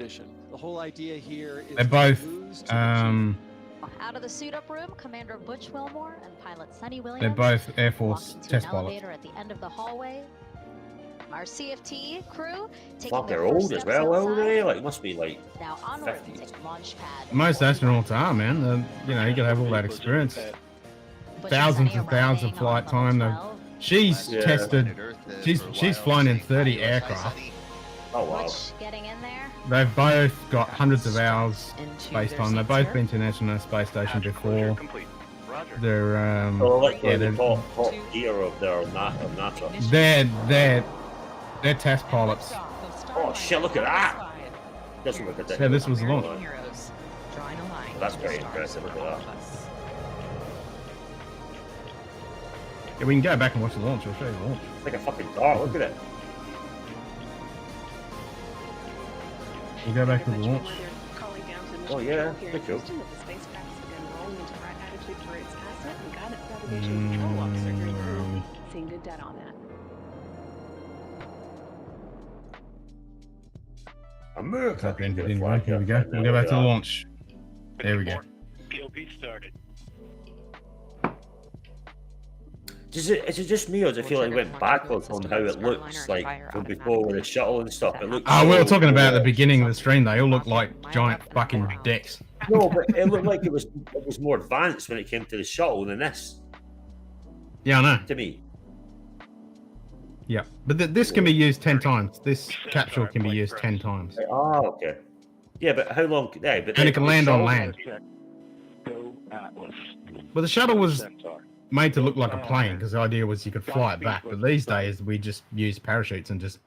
tradition. The whole idea here is They're both. Out of the suit-up room, Commander Butch Wilmore and pilot Sunny Williams. They're both Air Force walking to test an pilots. elevator at the end of the hallway. Our CFT crew taking Fuck, their they're first old as steps well, aren't outside. they? Like, must be like Now onward 50s. to take launch pad. Most astronauts are, man. You know, you can have all that experience. Thousands and thousands of flight time. She's tested. She's flown in 30 aircraft. Oh wow. Getting in there. They've both got hundreds of hours space time. They've both been to the International Space Station before. They're yeah, they're top tier of their NASA. they're test pilots. Oh shit! Look at that. Doesn't look at that. Yeah, this was the launch. Well, that's very impressive. Look at that. Yeah, we can go back and watch the launch. I'll show you the launch. It's like a fucking dart. Look at it. We'll go back to the launch. Oh yeah, pretty cool. Seeing good data on that. America. Here we go. We'll go back to the launch. There we go. POP started. Is it just me, or does it feel like it went backwards on how it looks like from before with the shuttle and stuff? It looks. Oh, we were talking about at the beginning of the stream. They all look like giant fucking dicks. No, but it looked like it was more advanced when it came to the shuttle than this. Yeah, I know. To me. Yeah, but this can be used 10 times. This capsule can be used 10 times. Oh, okay. Yeah, but how long? Yeah, but And it can land on shuttle- land. Well, the shuttle was made to look like a plane because the idea was you could fly it back. But these days we just use parachutes and just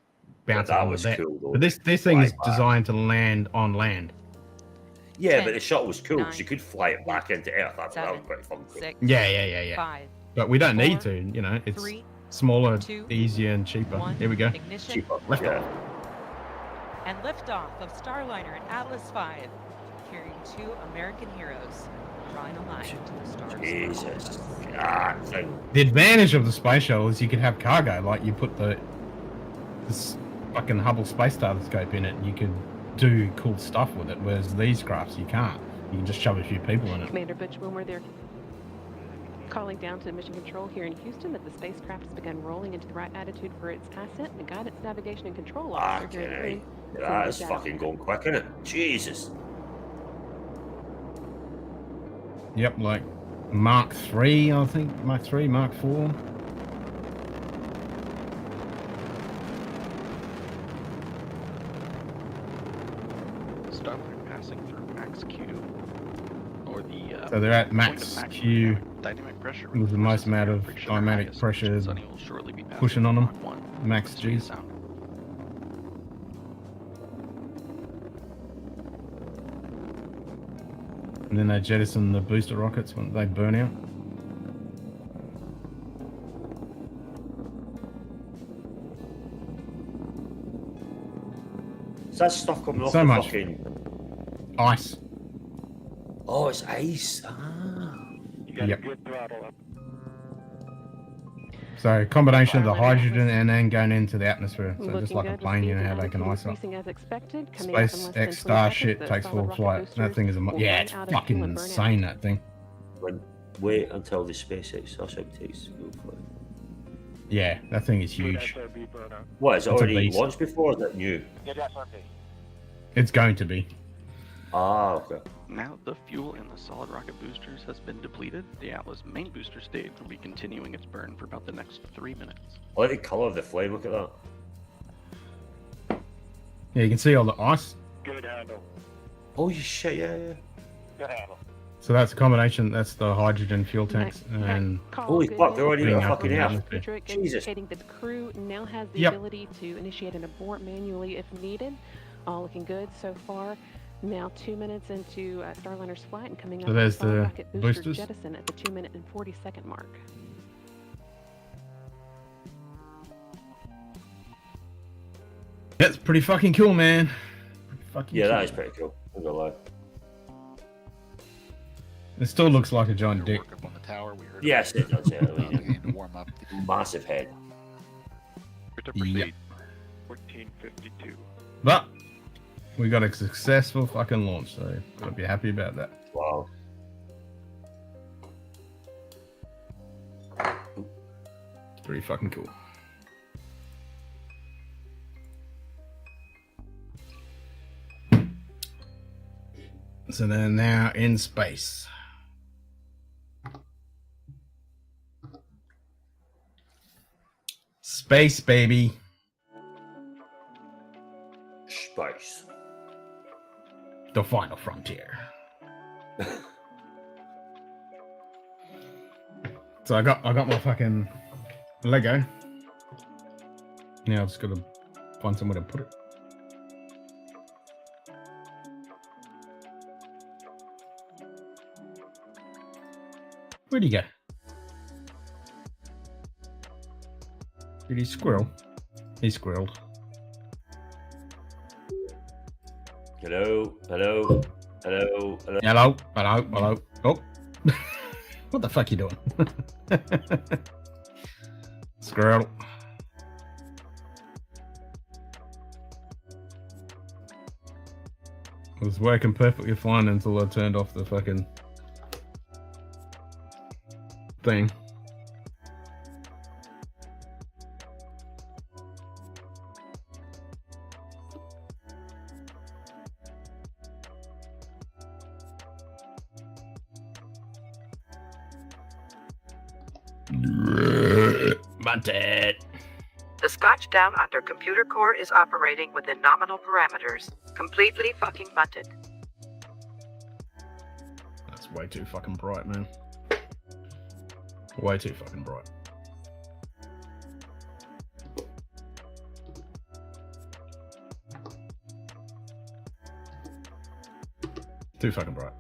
bounce it on the deck. cool, though. But this thing is designed to land on land. Yeah, but the shuttle was cool because you could fly it back into Earth. That was pretty fun. Yeah. But we don't need to. You know, it's smaller, easier, and cheaper. Here we go. Cheaper. Left off. And liftoff of Starliner and Atlas V, carrying 2 American heroes, drawing a line to the stars. Jesus. God, The advantage of the space shuttle is you could have cargo. Like you put this fucking Hubble Space Telescope in it, and you could do cool stuff with it. Whereas these crafts, you can't. You can just shove a few people in it. Commander Butch Wilmer there, calling down to Mission Control here in Houston that the spacecraft has begun rolling into the right attitude for its ascent. And the guidance, navigation, and control officer here in the room. That is fucking going quick, isn't it? Jesus. Yep, like Mark 3, I think. Mark 3, Mark 4. Starliner passing through max Q, or the So they're at max Q. dynamic pressure With the most amount of dynamic pressure pushing on them. Max G's. And then they jettison the booster rockets when they burn out. Is that stuff coming off So the much fucking ice. Oh, it's ice. Ah. You got Yep. a good throttle up. So a combination of the hydrogen and then going into the atmosphere. So just Looking like a good, plane, you know how they can ice up. increasing as expected, coming up in less than SpaceX 20 seconds, Starship the takes solid full rocket flight. That boosters thing is will yeah, run it's out of fucking fuel and burn out. insane, that thing. Wait until the SpaceX Starship takes full flight. Yeah, that thing is huge. What, is it It's a already beast. launched before, or is it new? Good SRP. It's going to be. Ah, okay. Now the fuel in the solid rocket boosters has been depleted. The Atlas main booster stage will be continuing its burn for about the next 3 minutes. I like the colour of the flame, look at that. Yeah, you can see all the ice. Good handle. Holy shit, yeah. Good handle. So that's a combination. That's the hydrogen fuel tanks and Holy fuck, they're already putting in up fucking the air. atmosphere. Jesus. Indicating that the crew now has the Yep. ability to initiate an abort manually if needed. All looking good so far. Now 2 minutes into Starliner's flight and coming So up there's solid the rocket booster boosters. jettison at the 2-minute and 40-second mark. That's pretty fucking cool, man. Pretty fucking Yeah, cool. that is pretty cool. I'm gonna lie. It still looks like a giant dick. On the tower, we heard Yes, it does, yeah. and to warm up. Massive head. Yep. 1452. But we got a successful fucking launch, so gotta be happy about that. Wow. It's pretty fucking cool. So they're now in space. Space, baby. Space. The final frontier. So I got my fucking Lego. Now I've just got to find somewhere to put it. Where'd he go? Did he squirrel? He squirreled. Hello, hello, hello, hello. Hello, hello, hello. Oh. What the fuck you doing? Squirrel. It was working perfectly fine until I turned off the fucking thing. Bunted. The Scotch Down Under computer core is operating within nominal parameters. Completely fucking bunted. That's way too fucking bright, man. Way too fucking bright. Too fucking bright.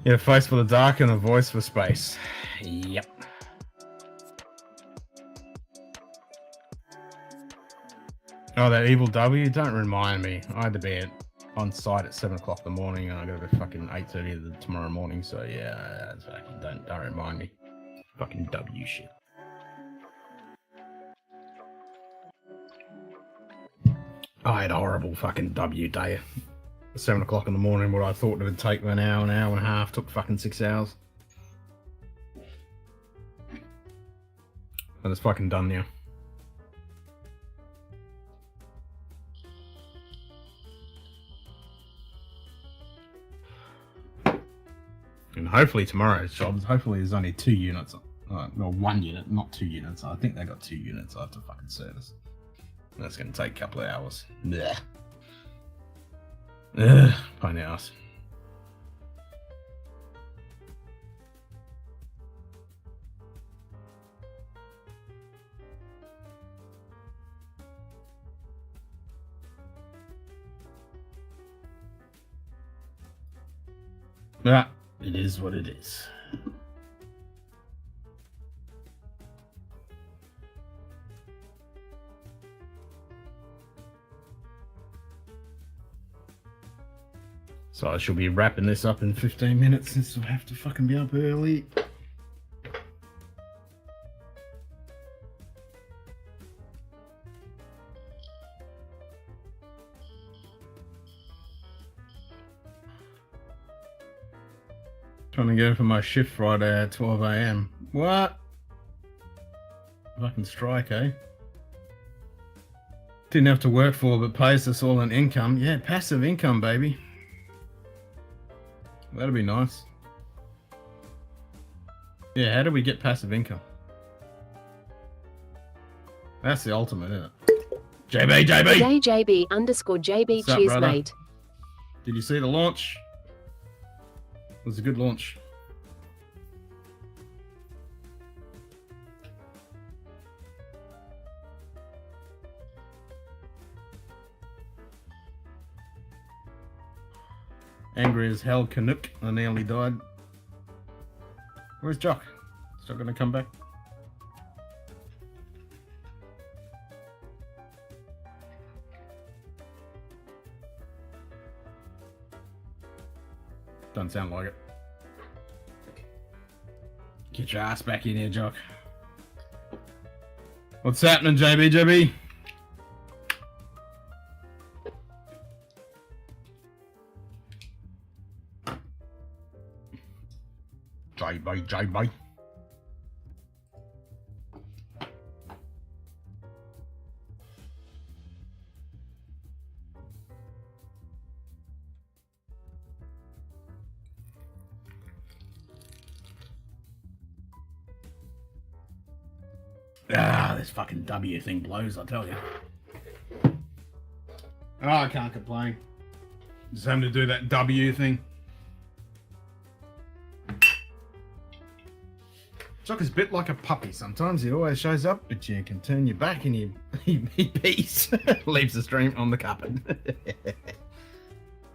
Yeah, face for the dark and a voice for space. Yep. Oh, that evil W? Don't remind me. I had to be on site at 7 o'clock in the morning and I got to be fucking 8:30 tomorrow morning. So yeah, that's fucking, don't remind me. Fucking W shit. I had a horrible fucking W day. 7 o'clock in the morning, what I thought it would take me an hour and a half, took fucking 6 hours. And it's fucking done now. And hopefully tomorrow's jobs, hopefully there's only 2 units. Well, 1 unit, not 2 units. I think they got 2 units I have to fucking service. That's going to take a couple of hours. Blech. Ugh, pain in the ass. Yeah, it is what it is. So I shall be wrapping this up in 15 minutes since I have to fucking be up early. Trying to go for my shift Friday at 12 AM. What? Fucking strike, eh? Didn't have to work for, but pays us all an income. Yeah, passive income, baby. That'd be nice. Yeah, how do we get passive income? That's the ultimate, isn't it? JB! G'day JB _JB. What's up, Cheers, brother? mate. Did you see the launch? It was a good launch. Angry as hell, Canuck. I nearly died. Where's Jock? Is Jock gonna come back? Doesn't sound like it. Get your ass back in here, Jock. What's happening, JB? JB. This fucking W thing blows, I tell you. Oh, I can't complain. Just having to do that W thing. Jock is a bit like a puppy. Sometimes he always shows up, but you can turn your back and he pees. Leaves the stream on the carpet.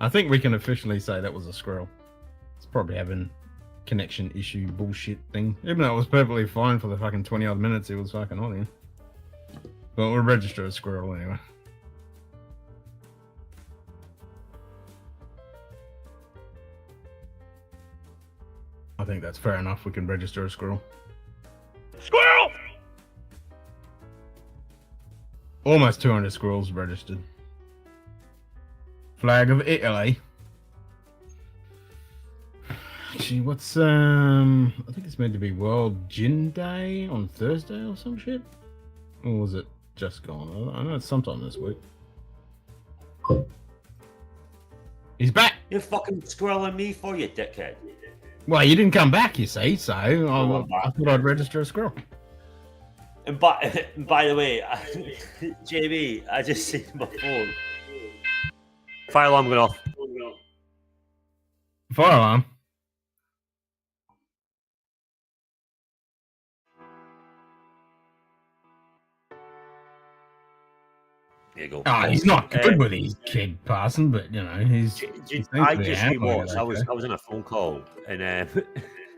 I think we can officially say that was a squirrel. It's probably having connection issue bullshit thing. Even though it was perfectly fine for the fucking 20 odd minutes it was fucking on here. But we'll register a squirrel anyway. I think that's fair enough. We can register a squirrel. Squirrel! Almost 200 squirrels registered. Flag of Italy. Actually, what's I think it's meant to be World Gin Day on Thursday or some shit. Or was it just gone? I know it's sometime this week. He's back. You're fucking squirreling me for you, dickhead. Well, you didn't come back, you see, so I thought I'd register a squirrel. And by the way, JB, I just seen my phone. Fire alarm going off. Fire alarm? There you go. He's not good with his kid passing, but you know, he's. I just rewatched. I was on a phone call, and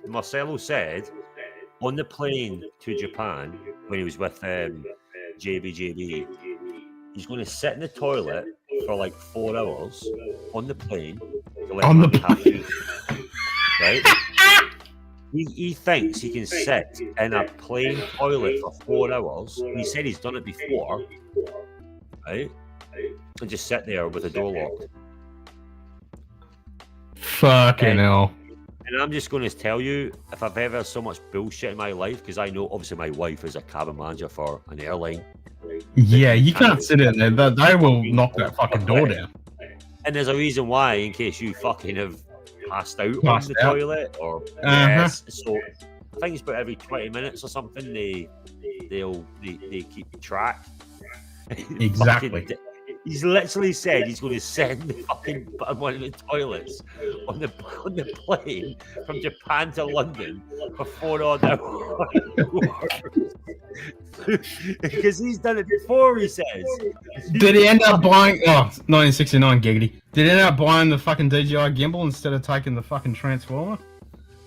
Marcelo said on the plane to Japan when he was with JB, he's going to sit in the toilet for like 4 hours on the plane. On the plane, right? He thinks he can sit in a plane toilet for 4 hours. He said he's done it before. Right? And just sit there with the door locked. Fucking hell. And I'm just going to tell you, if I've ever so much bullshit in my life, because I know obviously my wife is a cabin manager for an airline. Yeah, you can't sit in there. They will knock that fucking door down. And there's a reason why, in case you fucking have passed out on the toilet or yes. So I think it's about every 20 minutes or something they keep track. Exactly. He's literally said he's going to send fucking one of the toilets on the plane from Japan to London for 4 odd hours. Because he's done it before, he says. Did he end up buying 1969 giggity? Did he end up buying the fucking DJI gimbal instead of taking the fucking transformer?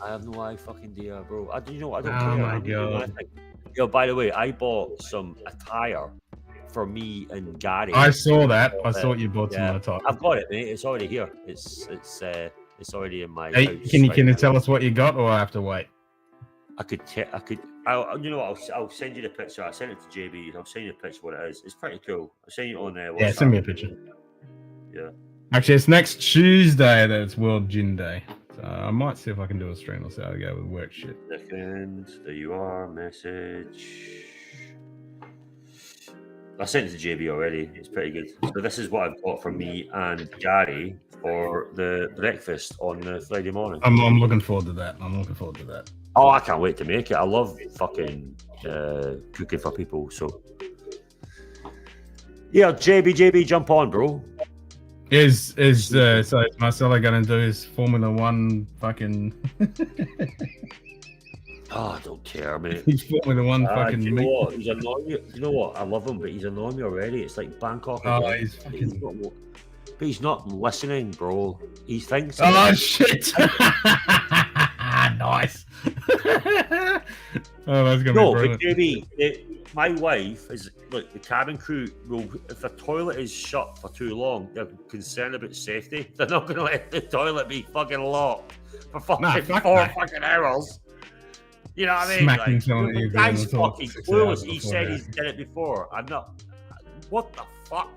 I have no idea, bro. I don't Oh care. My God. Yo, by the way, I bought some attire for me and Gary. I saw that. I saw you bought some attire. I've got it, mate. It's already here. It's already in my house. Can you tell us what you got, or I have to wait? You know what? I'll send you the picture. I sent it to JB. I'll send you the picture what it is. It's pretty cool. I'll send you on there. Yeah, send me a picture. Yeah. Actually, it's next Tuesday that it's World Gin Day. So I might see if I can do a stream. I'll see how I go with work shit. Second, there you are. Message. I sent it to JB already. It's pretty good. So this is what I've got for me and Gary for the breakfast on the Friday morning. I'm looking forward to that. Oh, I can't wait to make it. I love fucking cooking for people. So yeah, JB, jump on, bro. Is Marcelo gonna do his Formula One fucking? Oh, I don't care, mate. He's Formula One fucking. You know what? He's annoying me. You know what? I love him, but he's annoying me already. It's like Bangkok. Oh, But he's not listening, bro. He thinks. Oh shit! Nice. Oh, that's gonna be brilliant. But JB, my wife is look. The cabin crew will, if the toilet is shut for too long, they're concerned about safety. They're not going to let the toilet be fucking locked for fucking 4 fucking hours. You know what I mean? Smacking someone The guy's fucking clueless. He said he's done it before. I'm not. What the fuck?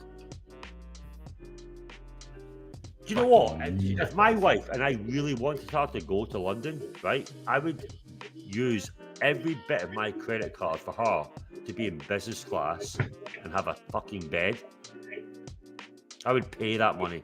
Do you know what? If my wife and I really wanted her to go to London, right, I would use every bit of my credit card for her to be in business class and have a fucking bed. I would pay that money.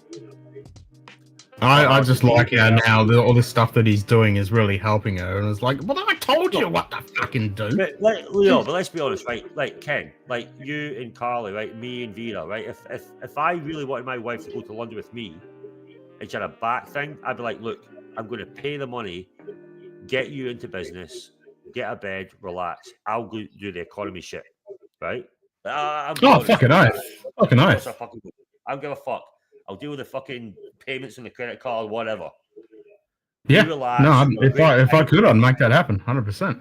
I just like how now all this stuff that he's doing is really helping her, and it's like, well, I told you what to fucking do. But Leo, but let's be honest, right? Like Ken, like you and Carly, right? Me and Vera, right? If I really wanted my wife to go to London with me, and she had a back thing, I'd be like, look, I'm going to pay the money, get you into business, get a bed, relax. I'll go do the economy shit, right? Fucking oath. Fucking oath. I don't give a fuck. I'll deal with the fucking payments on the credit card, whatever. Yeah. Relax, No, if I could, I'd make that happen, 100%.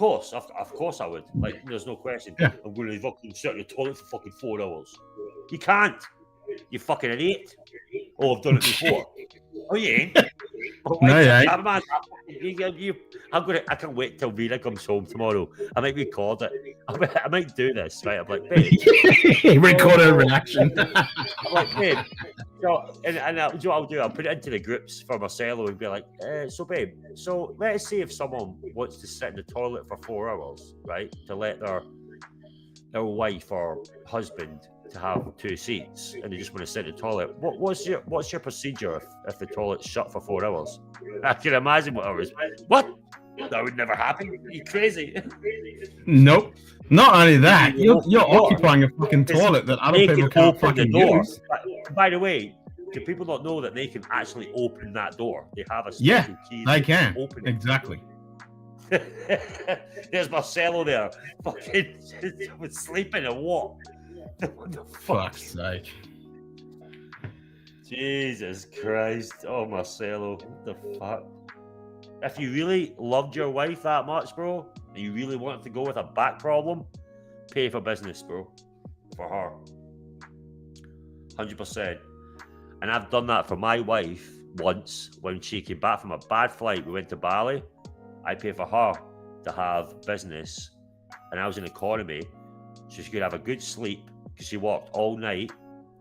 Of course I would. Like, there's no question. Yeah. I'm going to fucking sit in the toilet for fucking 4 hours. You can't. You fucking idiot. Oh, I've done it before. Oh, you ain't. No, you ain't. I can't wait till Vera comes home tomorrow. I might record it. I might do this, right? I'm like, babe. Record a reaction. I'm like, babe. So, and what I'll do, I'll put it into the groups for Marcelo and be like, so babe, so let's say if someone wants to sit in the toilet for 4 hours, right, to let their wife or husband to have 2 seats, and they just want to sit in the toilet. What's your procedure if the toilet's shut for 4 hours? I can imagine what I was. What? That would never happen. Are you crazy? Nope. Not only that, you're occupying a fucking toilet that other people can't fucking use. By the way, do people not know that they can actually open that door? They have a special key. They can. Open it. Exactly. There's Marcelo there, fucking sleeping and what? What the fuck? Fuck's sake. Jesus Christ. Oh, Marcelo, what the fuck? If you really loved your wife that much, bro, and you really wanted to go with a back problem, pay for business, bro. For her. 100%. And I've done that for my wife once when she came back from a bad flight. We went to Bali. I paid for her to have business, and I was in economy, so she could have a good sleep because she walked all night.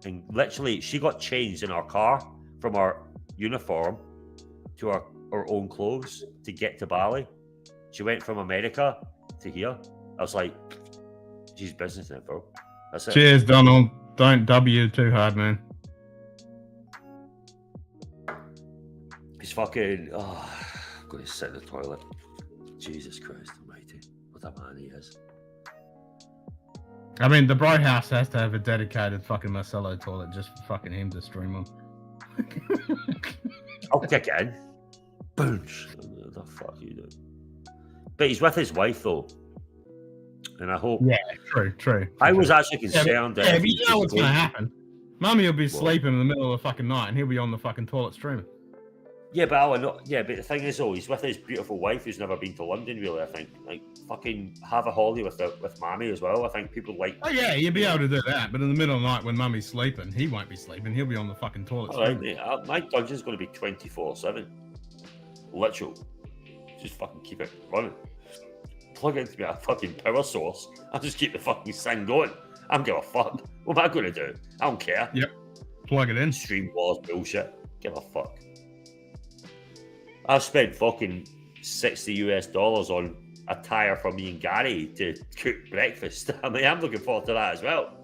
And literally, she got changed in our car from our uniform to our own clothes to get to Bali. She went from America to here. I was like, she's business now, bro. That's it. Cheers, Donald. Don't W too hard, man. He's fucking. Oh, I'm going to sit in the toilet. Jesus Christ almighty. What a man he is. I mean, the Bro House has to have a dedicated fucking Marcelo toilet just for fucking him to stream on. I'll kick it in. Boons. What the fuck are you doing? But he's with his wife, though. And I hope... Yeah, true. I was actually concerned that... Yeah, but you know what's going to happen. Mummy will be sleeping in the middle of the fucking night and he'll be on the fucking toilet streaming. Yeah, but but the thing is, though, he's with his beautiful wife who's never been to London, really, I think. Like, fucking have a holiday with Mammy as well. I think people like... Oh, yeah, you'll be able to do that. But in the middle of the night when Mummy's sleeping, he won't be sleeping. He'll be on the fucking toilet streaming. All right, my dungeon's going to be 24/7. Literal. Just fucking keep it running. Plug it into a fucking power source. I'll just keep the fucking thing going. I don't give a fuck. What am I going to do? I don't care. Yep. Plug it in. Stream wars bullshit. Give a fuck. I've spent fucking $60 on a tire for me and Gary to cook breakfast. I mean, I'm looking forward to that as well.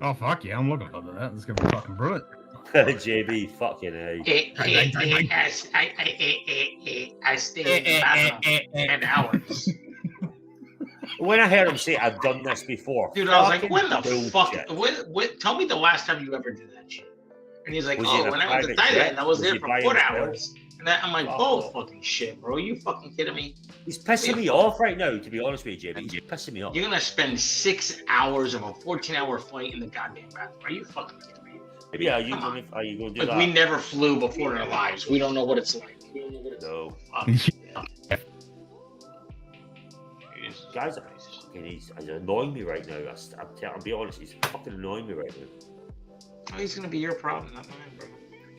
Oh, fuck yeah. I'm looking forward to that. It's going to be fucking brilliant. JB, fucking A. I stayed in the bathroom 10 hours. When I heard him say, I've done this before. Dude, I was like, when the fuck? Tell me the last time you ever did that shit. And he's like, when I went to Thailand, I was there for 4 hours. And I'm like, fucking shit, bro. Are you fucking kidding me? He's pissing me off right now, to be honest with you, JB. He's pissing me off. You're going to spend 6 hours of a 14-hour flight in the goddamn bathroom. Are you fucking kidding me? Maybe are you going to do that? We never flew before in our lives. We don't know what it's like. No. Guys, he's annoying me right now. I'll be honest, he's fucking annoying me right now. Oh, he's gonna be your problem, not mine, bro.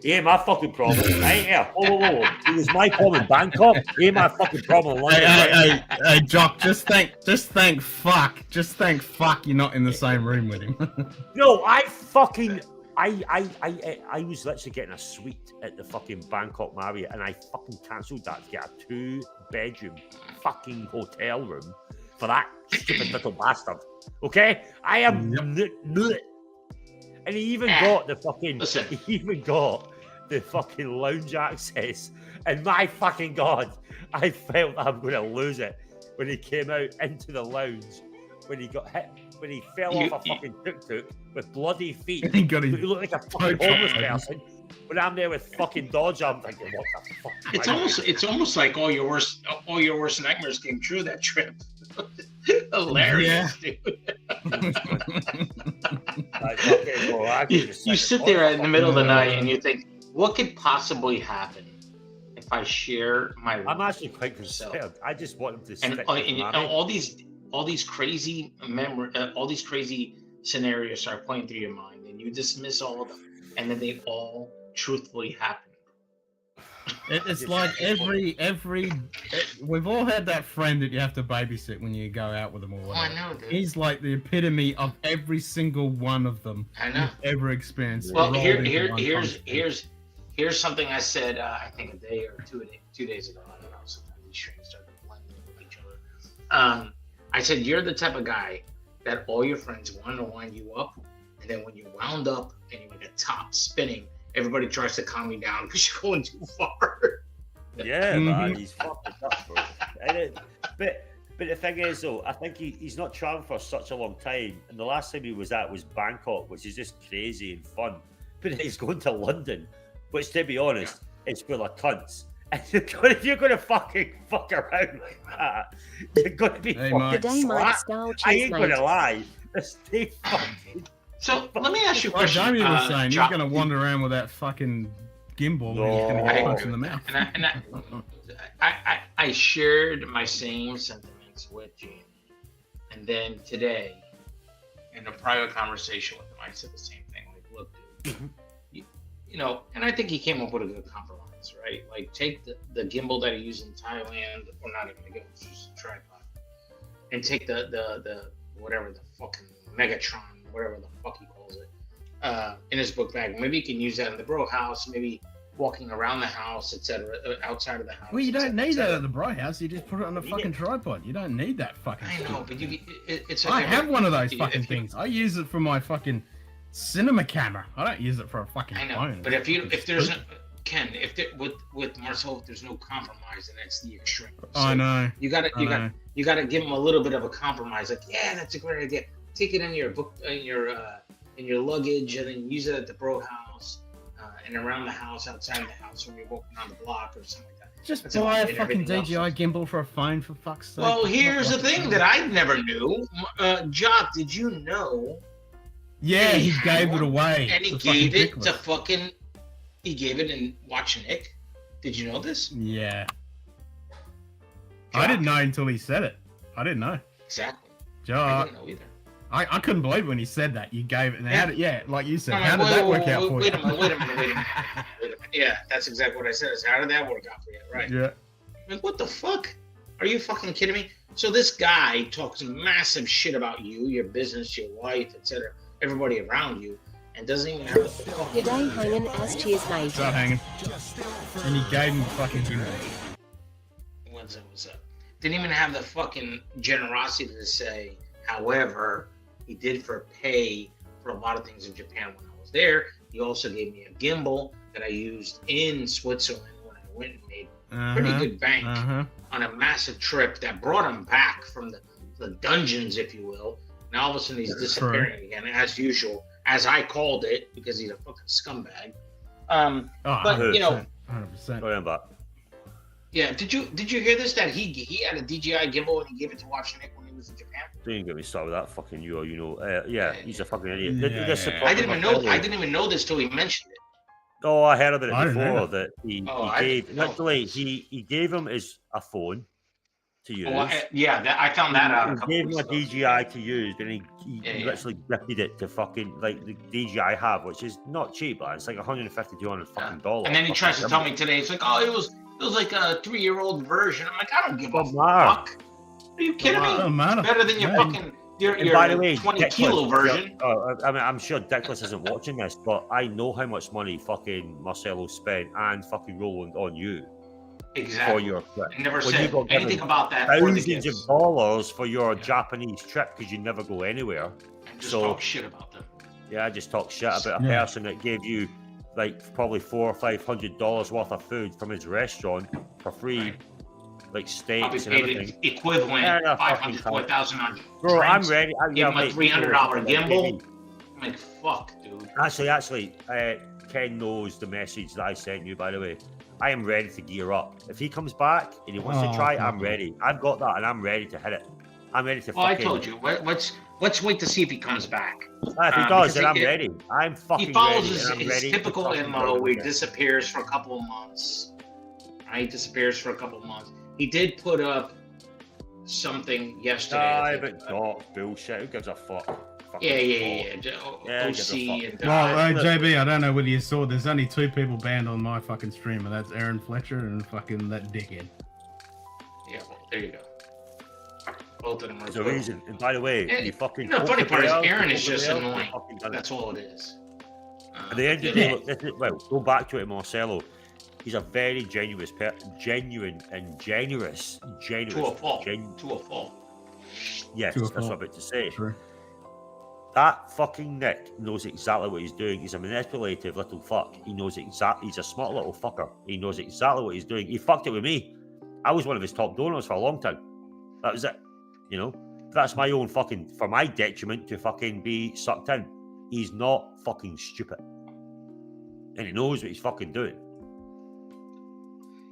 He ain't my fucking problem. I ain't here. Whoa. It was my problem in Bangkok. He ain't my fucking problem in London. Hey, Jock, just thank fuck you're not in the same room with him. No, I was literally getting a suite at the fucking Bangkok Marriott, and I fucking cancelled that to get a 2-bedroom fucking hotel room for that stupid little bastard. Okay? I am... And he even got the fucking... He even got the fucking lounge access, and my fucking God, I felt I'm going to lose it when he came out into the lounge, when he got hit, when he fell off a fucking tuk-tuk with bloody feet. He looked like a fucking homeless person. When I'm there with fucking Dodge, I'm thinking, what the fuck? It's almost like all your worst nightmares came true that trip. Hilarious, dude. You sit there in the middle of the night and you think, what could possibly happen if I share my? I'm actually quite concerned. I just want him to and stick all these crazy all these crazy scenarios start playing through your mind, and you dismiss all of them, and then they all truthfully happen. It's like we've all had that friend that you have to babysit when you go out with them or whatever. I know, dude. He's like the epitome of every single one of them I know. you've ever experienced. Well, here's something I said. I think a day or 2 days ago. I don't know. Sometimes these strings start blending with each other. I said you're the type of guy that all your friends want to wind you up, and then when you wound up and you're like a top spinning, everybody tries to calm you down because you're going too far. Yeah, man, he's fucking up, bro. But the thing is, though, I think he's not traveled for such a long time, and the last time he was at was Bangkok, which is just crazy and fun. But he's going to London, which, to be honest, is full of cunts. And if you're going to fucking fuck around like that, you're going to be fucking slapped. I ain't going to lie. Stay fucking. So let me ask you a Like question. Jamie was saying, John, he's going to wander around with that fucking gimbal and he's going to get punched in the mouth. I shared my same sentiments with Jamie, and then today, in a private conversation with him, I said the same thing. Like, look, dude, you know, and I think he came up with a good compromise, right? Like, take the gimbal that he used in Thailand, or not even a gimbal, it's just a tripod, and take the whatever the fucking Megatron, whatever the fuck he calls it, in his book bag. Maybe he can use that in the bro house, maybe walking around the house, etc., outside of the house. Well, you don't need that at the bro house. You just put it on a fucking tripod. You don't need that fucking I know, but it's. I have one of those fucking things. I use it for my fucking cinema camera. I don't use it for a fucking phone. But if there's with Marcel, if there's no compromise, then that's the extreme. So I know. You gotta give him a little bit of a compromise. Like, yeah, that's a great idea. Take it in your book, in your luggage, and then use it at the bro house, and around the house, outside the house, when you're walking on the block or something like that. Just That's buy a about it, fucking everything else DJI gimbal for a phone, for fuck's sake. Well, here's the thing that I never knew. Jock, did you know? Yeah, he gave it away. And he gave it to fucking. He gave it in Watch Nick. Did you know this? Yeah. I didn't know until he said it. I didn't know. Exactly. Jock. I didn't know either. I couldn't believe when he said that. You gave it, and how did, like you said, I'm how like, did that work out for wait you? a minute. Yeah, that's exactly what I said. Is how did that work out for you? Right. Yeah. Like, what the fuck? Are you fucking kidding me? So this guy talks massive shit about you, your business, your wife, etc., everybody around you, and doesn't even have the fucking. Good day, hanging as cheers, mate. Start hanging. And he gave him fucking gimbal. What's up? Didn't even have the fucking generosity to say, however, he did pay for a lot of things in Japan when I was there. He also gave me a gimbal that I used in Switzerland when I went and made pretty good bank on a massive trip that brought him back from the dungeons, if you will. Now all of a sudden he's disappearing again, as usual, as I called it, because he's a fucking scumbag. But you know, 100%. Go ahead, Bob. Yeah, did you hear this? That he had a DJI gimbal and he gave it to Watch Nick when he was in Japan. Don't get me started with that fucking yeah, he's a fucking idiot. I didn't even know this till he mentioned it. Oh, I heard about it before that he gave him a phone to use. I found that out. He gave him a DJI to use, and he literally gifted it to fucking like the DJI have, which is not cheap, but it's like $150, $200 fucking dollars. And then he tries to tell me today, it's like, oh, it was like a 3-year-old version. I'm like, I don't give a fuck. Are you kidding me? Better than your fucking your by the way, 20 kilo version. I mean, I'm sure Dickless isn't watching this, but I know how much money fucking Marcelo spent and fucking Roland on you. Exactly. For your trip. I never said anything about that. Thousands of dollars for your Japanese trip because you never go anywhere. And just talk shit about them. Yeah, I just talk shit about a person that gave you like probably $400 or $500 worth of food from his restaurant for free, like steaks and everything. Equivalent $500 to $1,000 Bro, I'm drinks. ready. Give him a $300 gimbal. I'm like, fuck, dude. Actually, Ken knows the message that I sent you, by the way. I am ready to gear up. If he comes back and he wants to try, I'm ready. I've got that, and I'm ready to hit it. I'm ready to. Well, I told you. Let's wait to see if he comes back. If he does, then I'm ready. I'm fucking ready. He follows his typical MO where he disappears for a couple of months. Right? He disappears for a couple of months. He did put up something yesterday. But not bullshit. Who gives a fuck? Yeah. OC and well, JB, I don't know whether you saw. There's only 2 people banned on my fucking stream, and that's Aaron Fletcher and fucking that dickhead. Yeah, well, there you go. Both of them are. There's a reason. And by the way, you fucking. The funny part is Aaron is just annoying. That's all it is. At the end of the day, look, go back to it, Marcelo. He's a very genuine and generous. To a fault. Yes, that's what I'm about to say. True. That fucking Nick knows exactly what he's doing. He's a manipulative little fuck. He knows exactly. He's a smart little fucker. He knows exactly what he's doing. He fucked it with me. I was one of his top donors for a long time. That was it. You know, that's my own fucking, for my detriment to fucking be sucked in. He's not fucking stupid. And he knows what he's fucking doing.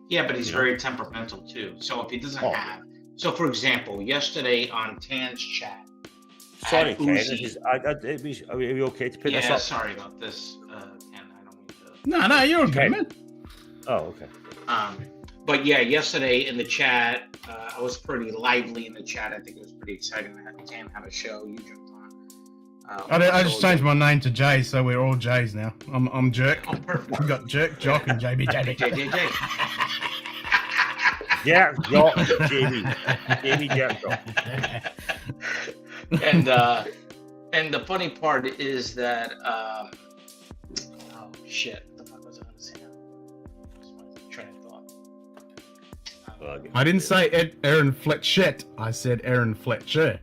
Yeah, but he's very temperamental too. So if he doesn't have, so for example, yesterday on Tan's chat. Sorry, Ken. Are we okay to pick this up? Yeah, sorry about this, Ken. I don't mean to. No, you're okay, man. Oh, okay. But yeah, yesterday in the chat, I was pretty lively in the chat. I think it was pretty exciting. Tan had a show. You jumped on. I just changed my name to Jay, so we're all Jays now. I'm Jerk. Oh, perfect. We've got Jerk, Jock, and JB. Yeah, Jock, JB, Jerk, Jock. And the funny part is that oh shit, what the fuck was I gonna say now? Just my train of thought. I didn't say Aaron Fletcher. I said Aaron Fletcher.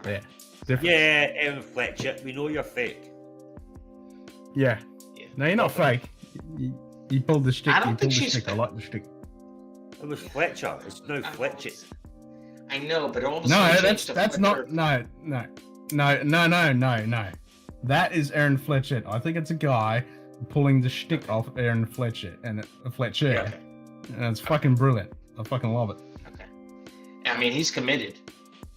Yeah. Different. Yeah, Aaron Fletcher. We know you're fake. Yeah. No, you're not fake. You pulled the stick. I don't think she's fake. I like the stick. It was Fletcher. It's no Fletcher. I know, but all of a sudden that's not. No. That is Aaron Fletcher. I think it's a guy pulling the shtick off Aaron Fletcher and Fletcher. Yeah. And it's fucking brilliant. I fucking love it. Okay. I mean, he's committed.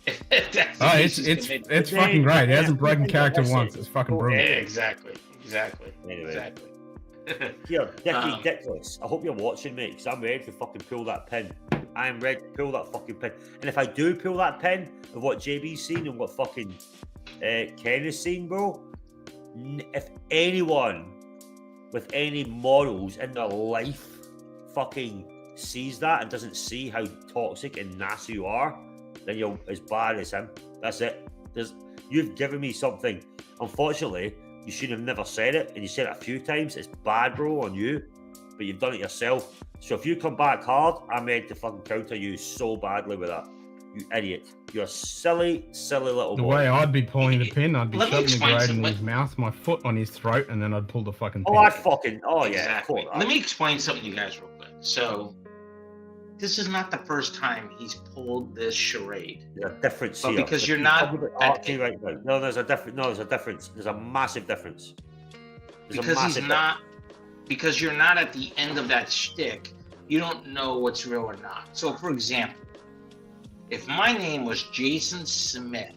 It's fucking great. He hasn't broken character once. It's fucking brilliant. Yeah, exactly. Anyway. Here, Dickie Dickless. I hope you're watching, mate, because I'm ready to fucking pull that pin. I am ready to pull that fucking pin. And if I do pull that pin of what JB's seen and what fucking Ken is seeing, bro, if anyone with any morals in their life fucking sees that and doesn't see how toxic and nasty you are, then you're as bad as him. That's it. You've given me something. Unfortunately, you should have never said it, and you said it a few times. It's bad, bro, on you, but you've done it yourself. So if you come back hard, I'm ready to fucking counter you so badly with that. You idiot. You're a silly little boy. The way I'd be pulling the pin, I'd be shoving the grade in his mouth, my foot on his throat, and then I'd pull the fucking pin. Exactly. Let me explain something to you guys real quick. So, this is not the first time he's pulled this charade. There's a difference but here. Because you're not right now. No, there's a difference. There's a massive difference. Because you're not at the end of that shtick, you don't know what's real or not. So, for example, if my name was Jason Smith,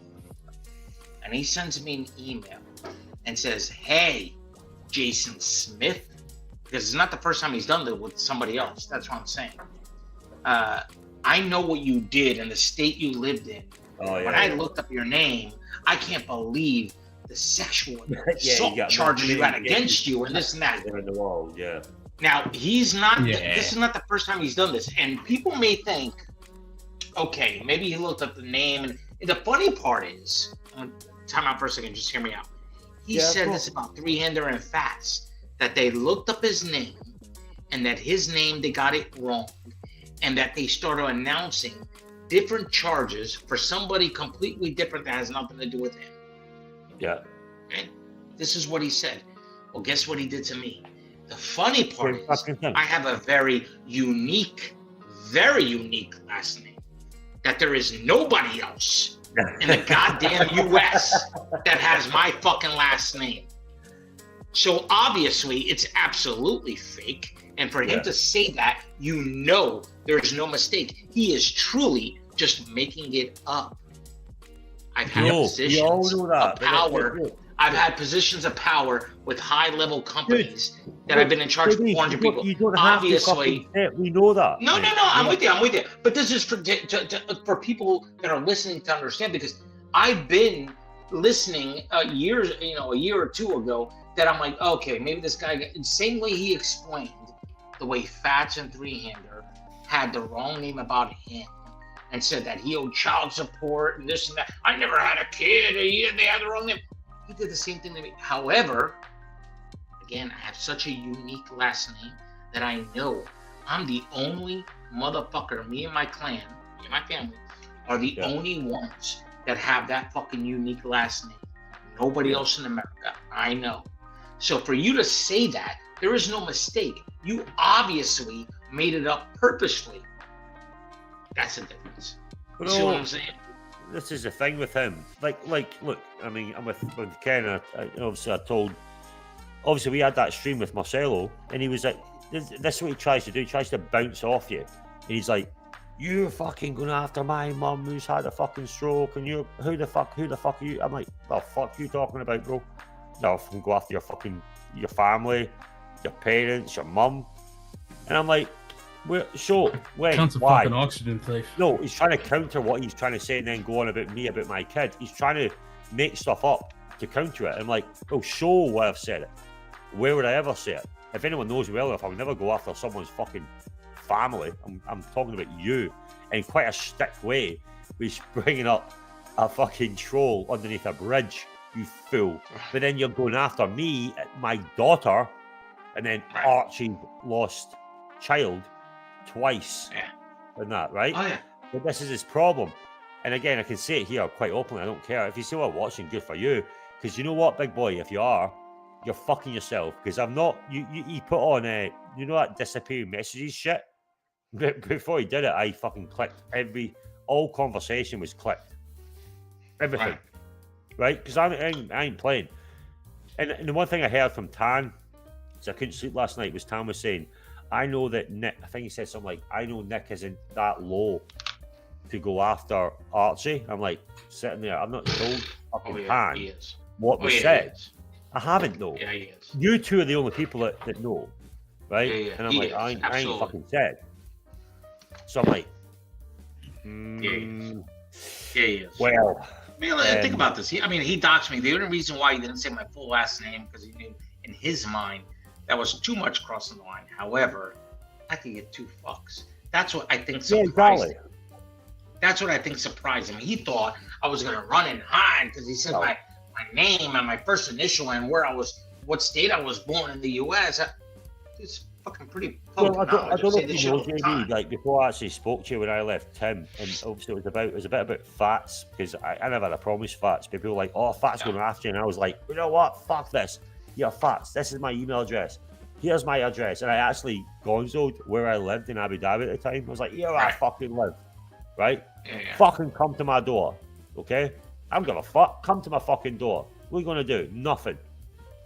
and he sends me an email and says, "Hey, Jason Smith," because it's not the first time he's done that with somebody else. That's what I'm saying. I know what you did and the state you lived in. When I looked up your name, I can't believe the sexual assault charges you got against you and this and that. In the world, yeah. Now, he's not, this is not the first time he's done this. And people may think, okay, maybe he looked up the name. And the funny part is, time out for a second, just hear me out. He said this about Three-Hander and Fats, that they looked up his name and that his name, they got it wrong. And that they started announcing different charges for somebody completely different that has nothing to do with him. Yeah. Okay? This is what he said. Well, guess what he did to me? The funny part is I have a very unique last name that there is nobody else in the goddamn US that has my fucking last name. So obviously it's absolutely fake. And for him to say that, you know there's no mistake. He is truly just making it up. I've had positions of power. I've had positions of power with high-level companies that I've been in charge of 400 people. You don't Obviously, we know that. No, I'm with you. But this is for people that are listening to understand, because I've been listening a year or two ago that I'm like, okay, maybe this guy. Same way he explained the way Fats and Three-Hander had the wrong name about him and said that he owed child support and this and that. I never had a kid. They had the wrong name. He did the same thing to me. However, again, I have such a unique last name that I know I'm the only motherfucker, me and my clan, me and my family, are the only ones that have that fucking unique last name. Nobody else in America, I know. So for you to say that, there is no mistake. You obviously made it up purposefully. That's the difference. You see what I'm saying? This is the thing with him. Like, look, I mean, I'm with Ken. Obviously, we had that stream with Marcelo, and he was like, this is what he tries to do. He tries to bounce off you. And he's like, you're fucking going after my mum who's had a fucking stroke, and you're, who the fuck are you? I'm like, the fuck you talking about, bro? No, fucking go after your family, your parents, your mum. And I'm like, when? Cunt's a Why? fucking oxygen thief. No, he's trying to counter what he's trying to say and then go on about me, about my kid. He's trying to make stuff up to counter it. I'm like, oh, show where I've said it. Where would I ever say it? If anyone knows me well enough, I would never go after someone's fucking family. I'm talking about you in quite a stick way. He's bringing up a fucking troll underneath a bridge, you fool. But then you're going after me, my daughter, and then Archie's lost child twice and that, right? Oh, yeah. But this is his problem. And again, I can say it here quite openly. I don't care. If you still are watching, good for you. Because you know what, big boy, if you are, you're fucking yourself. Because I'm not, you put on, you know that disappearing messages shit? Before he did it, I fucking clicked all conversation was clicked. Everything. Right? Because I ain't playing. And the one thing I heard from Tan, so I couldn't sleep last night, was Tan was saying, I know that Nick, I think he said something like, I know Nick isn't that low to go after Archie. I'm like, sitting there, I'm not told fucking Tan what was said. I haven't, though. Yeah, he is. You two are the only people that know, right? Yeah, and I'm like, I ain't fucking said. So I'm like, Yeah, he is. Well, think about this. He doxed me. The only reason why he didn't say my full last name, because he knew in his mind that was too much crossing the line. However, I could get 2 fucks. That's what I think surprised him. That's what I think surprised him. He thought I was going to run and hide because he said my name and my first initial and what state I was born in the U.S. It's fucking pretty well, I don't know if you know, JB, like before I actually spoke to you when I left Tim, and obviously it was a bit about Fats, because I never had a promise Fats, but people were like, oh, Fats going after you, and I was like, you know what, fuck this. Yeah, Fats, this is my email address. Here's my address. And I actually gonzoed where I lived in Abu Dhabi at the time. I was like, here I fucking live. Right? Yeah. Fucking come to my door. Okay? I don't give a fuck. Come to my fucking door. What are you going to do? Nothing.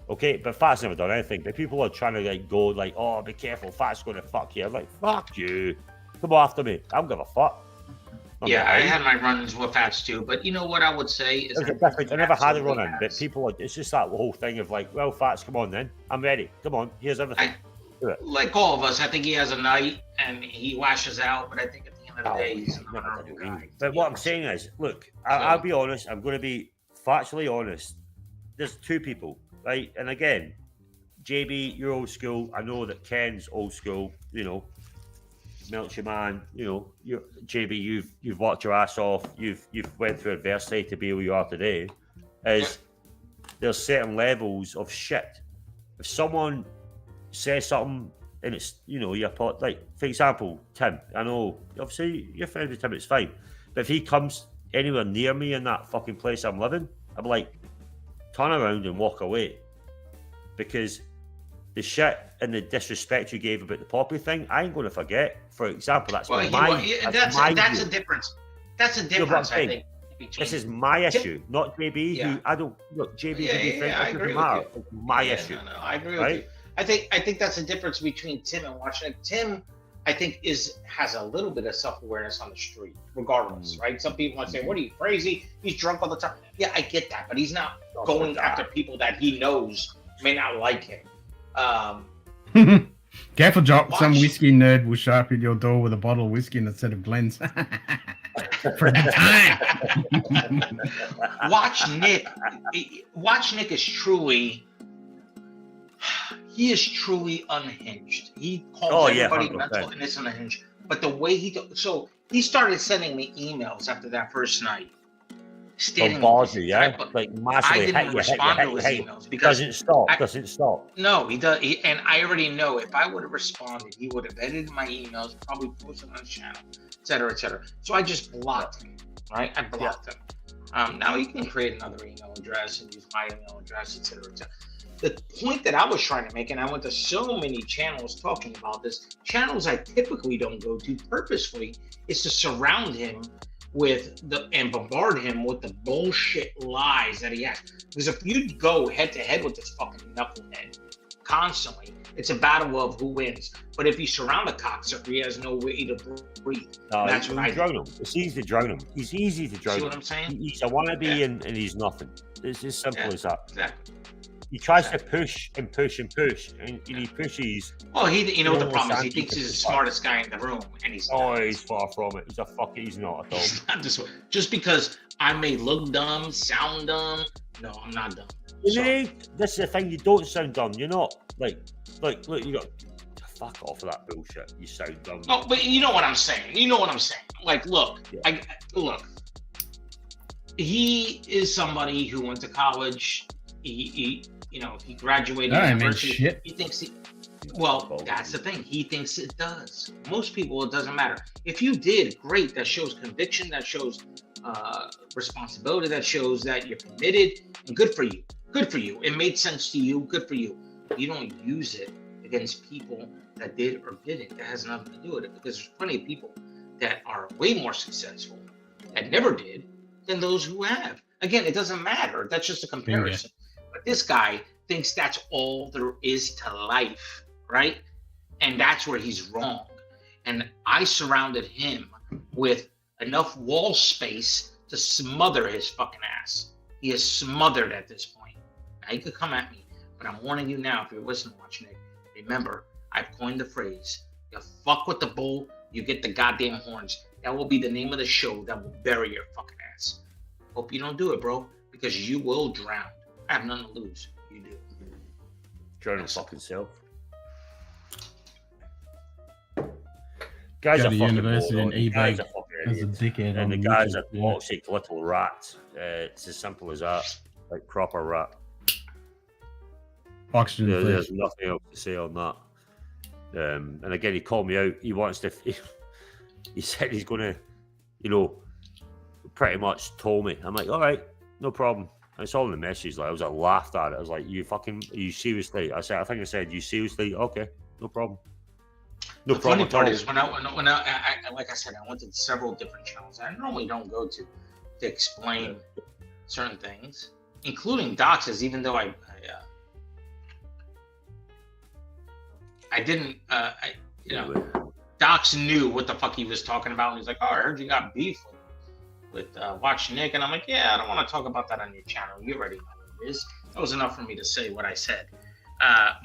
Okay? But Fat's never done anything. But people are trying to go like, oh, be careful. Fat's going to fuck you. I'm like, fuck you. Come after me. I don't give a fuck. I had my run-ins with Fats too, but you know what I would say is I never had a run-in, but people, it's just that whole thing of like, well, Fats, come on then, I'm ready, come on, here's everything. Do it. Like all of us, I think he has a night and he lashes out, but I think at the end of the day, he's an honorable guy. But what I'm saying is, look, I'll be honest, I'm going to be factually honest. There's 2 people, right? And again, JB, you're old school. I know that Ken's old school, you know. Milky man, you know, JB, you've worked your ass off. You've went through adversity to be where you are today. There's certain levels of shit. If someone says something and it's, you know, you're like, for example, Tim. I know obviously you're friends with Tim, it's fine. But if he comes anywhere near me in that fucking place I'm living, I'm like, turn around and walk away. because the shit and the disrespect you gave about the Poppy thing, I ain't going to forget. For example, that's Well, that's a difference. That's a difference, I think. This is my issue, not JB. Who I don't look. JB could be thinking I it agree doesn't with matter. you. It's my issue. No, I agree right? with you. I think that's the difference between Tim and Watchnik. Tim, I think, has a little bit of self-awareness on the street, regardless, right? Some people want to say, "What are you, crazy? He's drunk all the time." Yeah, I get that, but he's not going after people that he knows may not like him. Careful, Jock. Some whiskey nerd will show up at your door with a bottle of whiskey instead of Glenn's. For a good time. Watch Nick is truly unhinged. He calls everybody 100%. mental and it's unhinged. But the way he started sending me emails after that first night. Stating massively I didn't respond to his emails because doesn't stop. No, he does, and I already know if I would have responded, he would have edited my emails, probably posted on his channel, et cetera, et cetera. So I just blocked him, right? I blocked him. Now you can create another email address and use my email address, et cetera, et cetera. The point that I was trying to make, and I went to so many channels talking about this, channels I typically don't go to purposefully, is to surround him and bombard him with the bullshit lies that he has. Because if you go head to head with this fucking knucklehead constantly, it's a battle of who wins. But if you surround a cocksucker, he has no way to breathe. That's what I do. It's easy to drown him. He's easy to drown him. See what I'm saying? He's a wannabe and he's nothing. It's as simple as that. Exactly. He tries to push and push and push, and he pushes. Well, you know what the problem is? He thinks he's the smartest guy in the room, and he's not. He's far from it. He's not at all. He's not this way. Just because I may look dumb, sound dumb, no, I'm not dumb. This is the thing. You don't sound dumb. You're not like look. You got fuck off of that bullshit. You sound dumb. No, but you know what I'm saying. Like, look, look. He is somebody who went to college. He graduated university. Shit. He thinks that's the thing. He thinks it does. Most people, it doesn't matter. If you did, great. That shows conviction. That shows responsibility. That shows that you're committed. And good for you. Good for you. It made sense to you. Good for you. You don't use it against people that did or didn't. That has nothing to do with it, because there's plenty of people that are way more successful that never did than those who have. Again, it doesn't matter. That's just a comparison. But this guy thinks that's all there is to life, right? And that's where he's wrong. And I surrounded him with enough wall space to smother his fucking ass. He is smothered at this point. Now, he could come at me, but I'm warning you now, if you're listening, watching it, remember, I've coined the phrase, you fuck with the bull, you get the goddamn horns. That will be the name of the show that will bury your fucking ass. Hope you don't do it, bro, because you will drown. I have nothing to lose. You do. Drown his fucking self. Guy's Go a to fucking university and moron. eBay Guy's a fucking as a idiot. dickhead. And on the guy's a YouTube, toxic little rat. It's as simple as that. Like proper rat. Oxygen. There's nothing else to say on that. And again, he called me out. He wants to. He said he's going to, pretty much told me. I'm like, all right, no problem. And it's all in the message. Like, I was like, laughed at it. I was like, you seriously? I think I said, you seriously? Okay, no problem. No the problem. funny part is when I like I said, I went to several different channels. I normally don't go to explain certain things, including doxes, even though I didn't, Docs knew what the fuck he was talking about. And he's like, oh, I heard you got beef with Watch Nick. And I'm like, yeah, I don't want to talk about that on your channel. You already know what it is. That was enough for me to say what I said.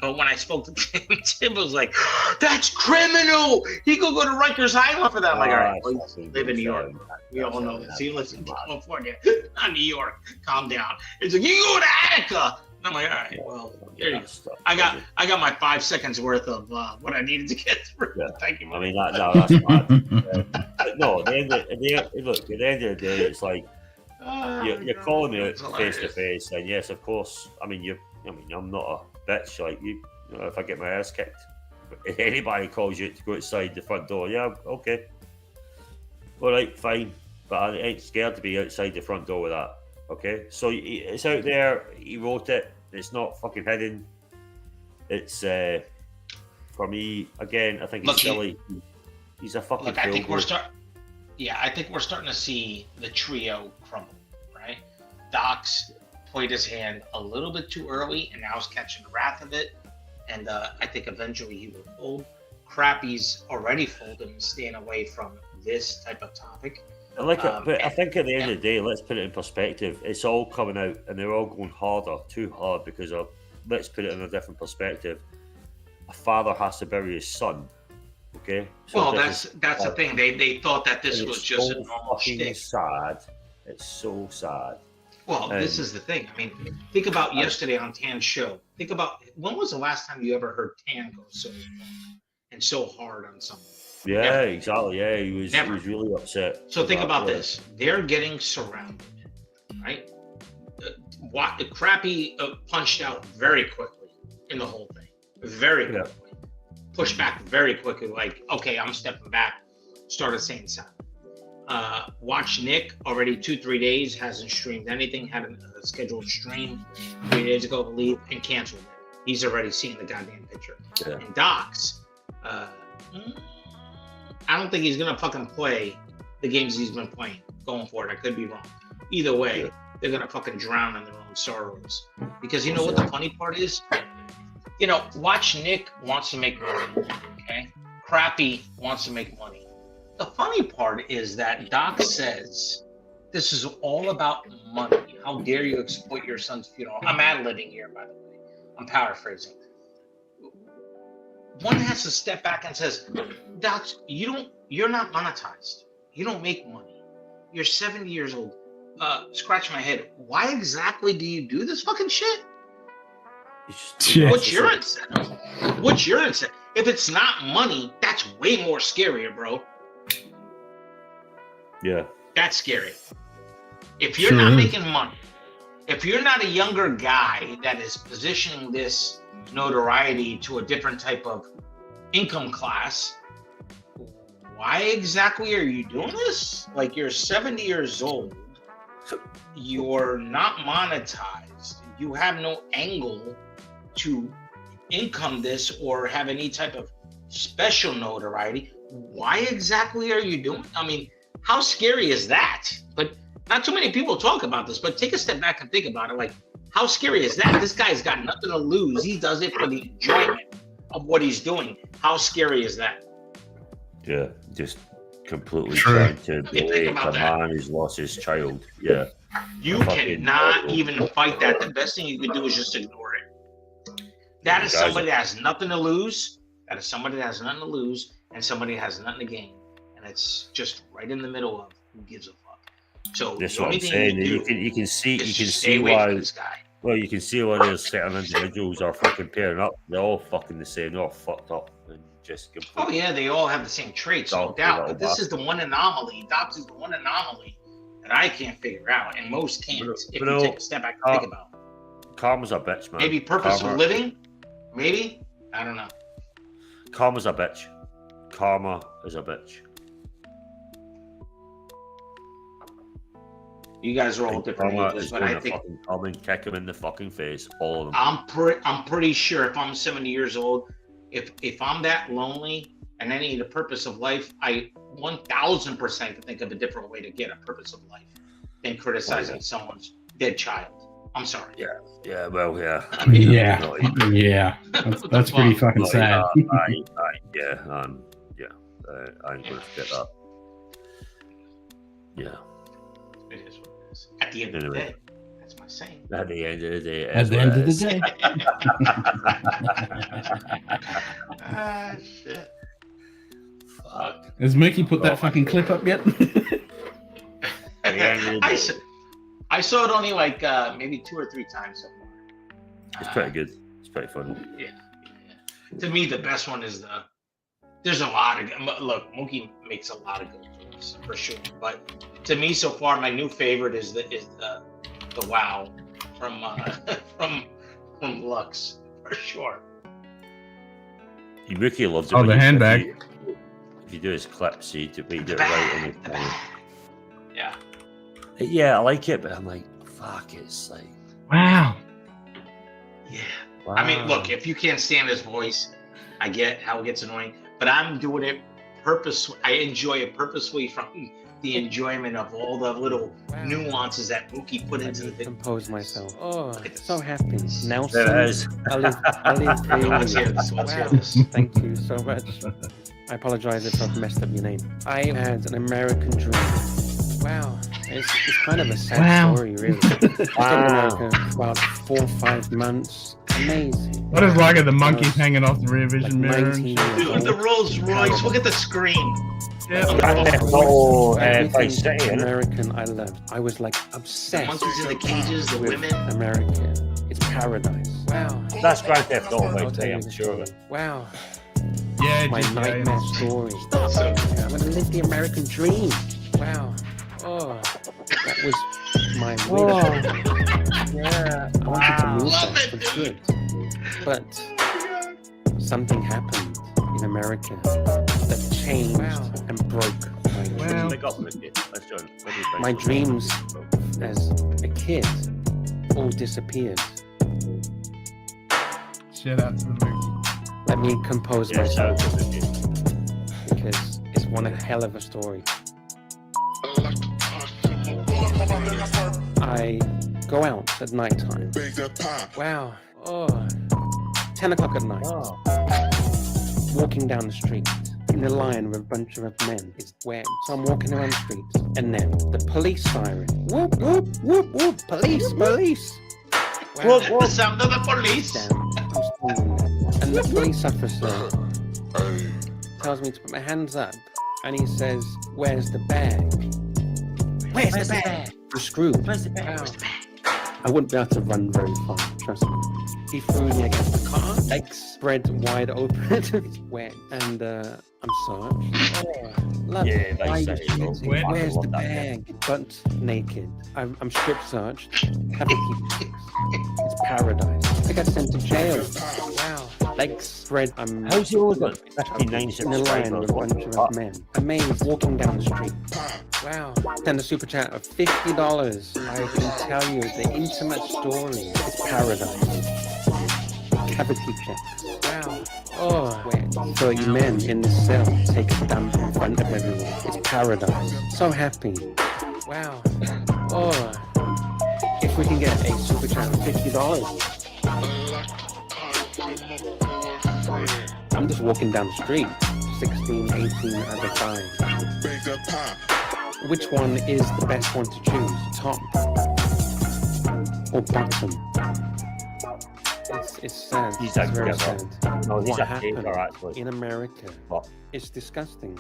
But when I spoke to Tim was like, that's criminal. He could go to Rikers Island for that. I'm like, all right, well, you live in New York. We all know that. So you listen to California, not New York. Calm down. He's like, you go to Attica. And I'm like, all right, well, here you go. I got my 5 seconds worth of what I needed to get through. Yeah. Thank you. I mean, that's bad. No, at the end of the day, it's like you're calling me out face to face, and yes, of course. I mean, I'm not a bitch like you. If I get my ass kicked, if anybody calls you to go outside the front door, yeah, okay, all right, fine. But I ain't scared to be outside the front door with that. Okay, so it's out there. He wrote it. It's not fucking hidden. it's for me again. I think it's silly. He's a fucking. Look, I think I think we're starting to see the trio crumble. Right? Doc's played his hand a little bit too early, and now is catching the wrath of it. And I think eventually he will fold. Crappy's already folded and staying away from this type of topic. But I think at the end of the day, let's put it in perspective. It's all coming out, and they're all going harder, too hard, because of. Let's put it in a different perspective. A father has to bury his son. Okay. So well, that's the thing. They thought that this was just a normal shtick. Sad. It's so sad. Well, this is the thing. I mean, think about yesterday on Tan's show. Think about when was the last time you ever heard Tan go so long and so hard on someone? Yeah, Never. Exactly. Yeah, he was really upset. So think about this. They're getting surrounded, right? Crappy punched out very quickly in the whole thing. Very quickly. Pushed back very quickly, like, okay, I'm stepping back. Started saying something. Watch Nick already 2-3 days, hasn't streamed anything, had a scheduled stream 3 days ago, I believe, and canceled it. He's already seen the goddamn picture. Yeah. And Doc's, I don't think he's gonna fucking play the games he's been playing going forward. I could be wrong. Either way, they're gonna fucking drown in their own sorrows. Because you know what the funny part is? You know, Watch Nick wants to make money, okay? Crappy wants to make money. The funny part is that Doc says this is all about money. How dare you exploit your son's funeral? I'm ad-libbing here, by the way. I'm paraphrasing. One has to step back and says, Doc, you're not monetized. You don't make money. You're 70 years old. Scratch my head. Why exactly do you do this fucking shit? What's your incentive? What's your incentive? If it's not money, that's way more scarier, bro. Yeah. That's scary. If you're not making money, if you're not a younger guy that is positioning this notoriety to a different type of income class, why exactly are you doing this? Like, you're 70 years old, you're not monetized, you have no angle to income this or have any type of special notoriety. Why exactly are you doing? I mean, how scary is that? But not too many people talk about this, but take a step back and think about it. Like, how scary is that? This guy's got nothing to lose. He does it for the enjoyment of what he's doing. How scary is that? Yeah, just completely trying to delay a man who's lost his child. Yeah. You cannot even fight that. The best thing you can do is just ignore it. That is somebody that has nothing to lose. That is somebody that has nothing to lose and somebody that has nothing to gain. And it's just right in the middle of who gives a fuck. So that's what I'm saying. You can see why. Well, you can see why there's certain individuals are fucking pairing up. They're all fucking the same. They're all fucked up and just completely. Oh yeah, they all have the same traits, no doubt. But this is the one anomaly. Docs is the one anomaly that I can't figure out, and most can't. If you take a step back and think about it. Karma's a bitch, man. Maybe purposeful living. Maybe, I don't know. Karma's a bitch. Karma is a bitch. You guys are all different ages, but I think come and kick him in the fucking face, all of them. I'm pretty sure if I'm 70 years old, if I'm that lonely and I need a purpose of life, I 1000% can think of a different way to get a purpose of life than criticizing someone's dead child. I'm sorry. Yeah. Well, yeah. I mean, yeah. That's pretty fucking sad. I ain't gonna forget that. Yeah. It is what it is. At the end of the day, that's my saying. At the end of the day. At the end of the day. Ah, shit. Fuck. Has Mookie put that fucking clip up yet? I saw it only like maybe 2 or 3 times so far. It's pretty good. It's pretty fun. Yeah. To me, the best one is there's a lot of, look, Mookie makes a lot of good ones for sure. But to me, so far, my new favorite is the wow from Lux for sure. Mookie loves it. Oh, the handbag. If you do his clips, he do it right on the phone. Yeah. Yeah, I like it, but I'm like, fuck, it's like. Wow. Yeah. Wow. I mean, look, if you can't stand his voice, I get how it gets annoying, but I'm doing it I enjoy it purposefully from the enjoyment of all the little nuances that Mookie put into the video. Compose myself. Oh, so happy. Nelson, There it is. I live for you. Let's hear this. Let's hear Wow. this. Thank you so much. I apologize if I've messed up your name. I had an American dream. Wow. It's kind of a sad story, really. I stayed in America for about 4 or 5 months. Amazing. What is like the monkeys hanging off the rear vision mirror? And Dude, look at the Rolls Royce. Look at the screen. Everything American I loved. I was like obsessed. The monkeys in the cages, the with women. America. It's paradise. Wow. That's Grand Theft Auto, I'm sure of it. Wow. Yeah, my nightmare story. I'm gonna live the American dream. Wow. Oh, that was my wish. Yeah. I wanted to move there for good. But something happened in America that changed and broke my dreams as a kid all disappeared. Shout out to the movie. Let me compose myself because it's one hell of a story. I go out at night time. Wow. Oh. 10 o'clock at night. Oh. Walking down the street in a line with a bunch of men. It's wet. So I'm walking around the streets. And then the police siren. Whoop, whoop, whoop, whoop. Police, police. Wow. Whoop, whoop. The sound of the police. And the police officer tells me to put my hands up. And he says, "Where's the bag? Where's the bag? The screw. Where's the bag? Where's the bag?" I wouldn't be able to run very far, trust me. He threw me against the car, legs spread wide open, it's wet, and I'm searched. Oh, love it. Where's the bag? Butt naked. I'm strip searched. Happy people. It's paradise. I got sent to jail. Wow. Legs spread. How's your order? In a line with a bunch of men. Amazed walking down the street. Wow. Send a super chat of $50. I can tell you the intimate story. It's paradise. Cavity checks. Wow. Oh, wet. 30 men in the cell take a dump in front of everyone. It's paradise. So happy. Wow. Oh. If we can get a super chat of $50. I'm just walking down the street. 16, 18 at a time. Which one is the best one to choose? Top or bottom? It's sad. These it's are very together. sad. No, these What are happened together, actually. in America? What? It's disgusting.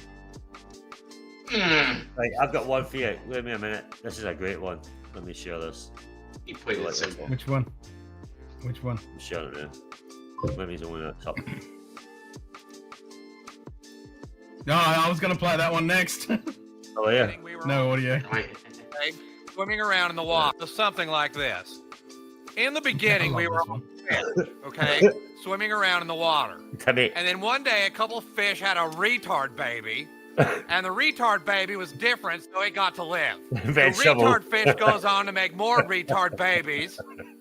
Right, I've got one for you. Wait me a minute. This is a great one. Let me share this. You played it simple. Which one? Which one? I'm sharing it now. Let me zoom in at the top. No, I was gonna play that one next. Oh yeah. No audio. Okay, swimming around in the water, so something like this. In the beginning, we were all fish, okay, swimming around in the water. And then one day, a couple of fish had a retard baby, and the retard baby was different, so it got to live. The retard fish goes on to make more retard babies,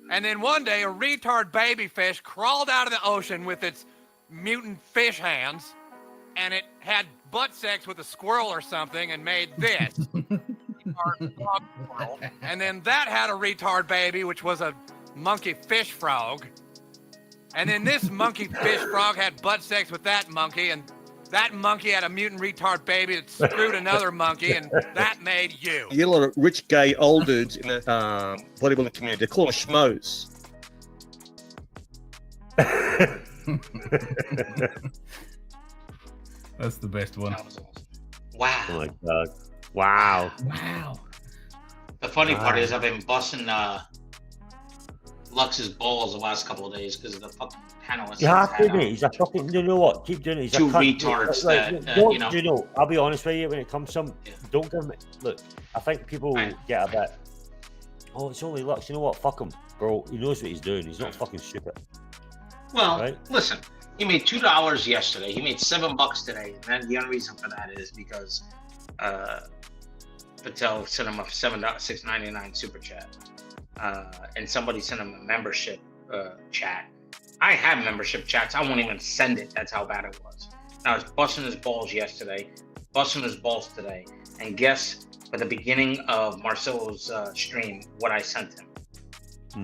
and then one day, a retard baby fish crawled out of the ocean with its mutant fish hands, and it had butt sex with a squirrel or something and made this. And then that had a retard baby, which was a monkey fish frog. And then this monkey fish frog had butt sex with that monkey, and that monkey had a mutant retard baby that screwed another monkey, and that made you. You get a lot of rich gay old dudes in the bodybuilding community. They call them schmoes. That's the best one. Wow. Oh my god. Wow. Wow. The funny part is I've been busting Lux's balls the last couple of days because of the fucking panelists. You have to, mate. He's a fucking. You know what? Keep doing it. He's Two a cunt. retards Like, that, don't, you know. you know, I'll be honest with you. When it comes to some, don't give him. Look, I think people get a bit. Oh, it's only Lux. You know what? Fuck him, bro. He knows what he's doing. He's not fucking stupid. Well, Right? listen, he made $2 yesterday. He made $7 today. And then the only reason for that is because Patel sent him a $6.99 super chat. And somebody sent him a membership chat I have membership chats. I won't even send it. That's how bad it was. I was busting his balls yesterday, busting his balls today. And guess, at the beginning of Marcelo's stream, what I sent him.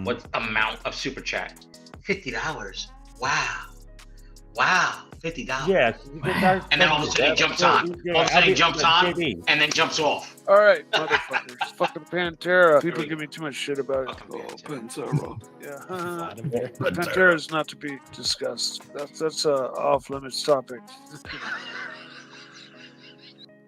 What amount of super chat? $50. Wow. $50. Yeah. And then all of a sudden he jumps on. All of a sudden he jumps on and then jumps off. All right, motherfuckers. Fucking Pantera. People give me too much shit about it. Oh, Pantera. Yeah. Pantera is not to be discussed. That's a off-limits topic.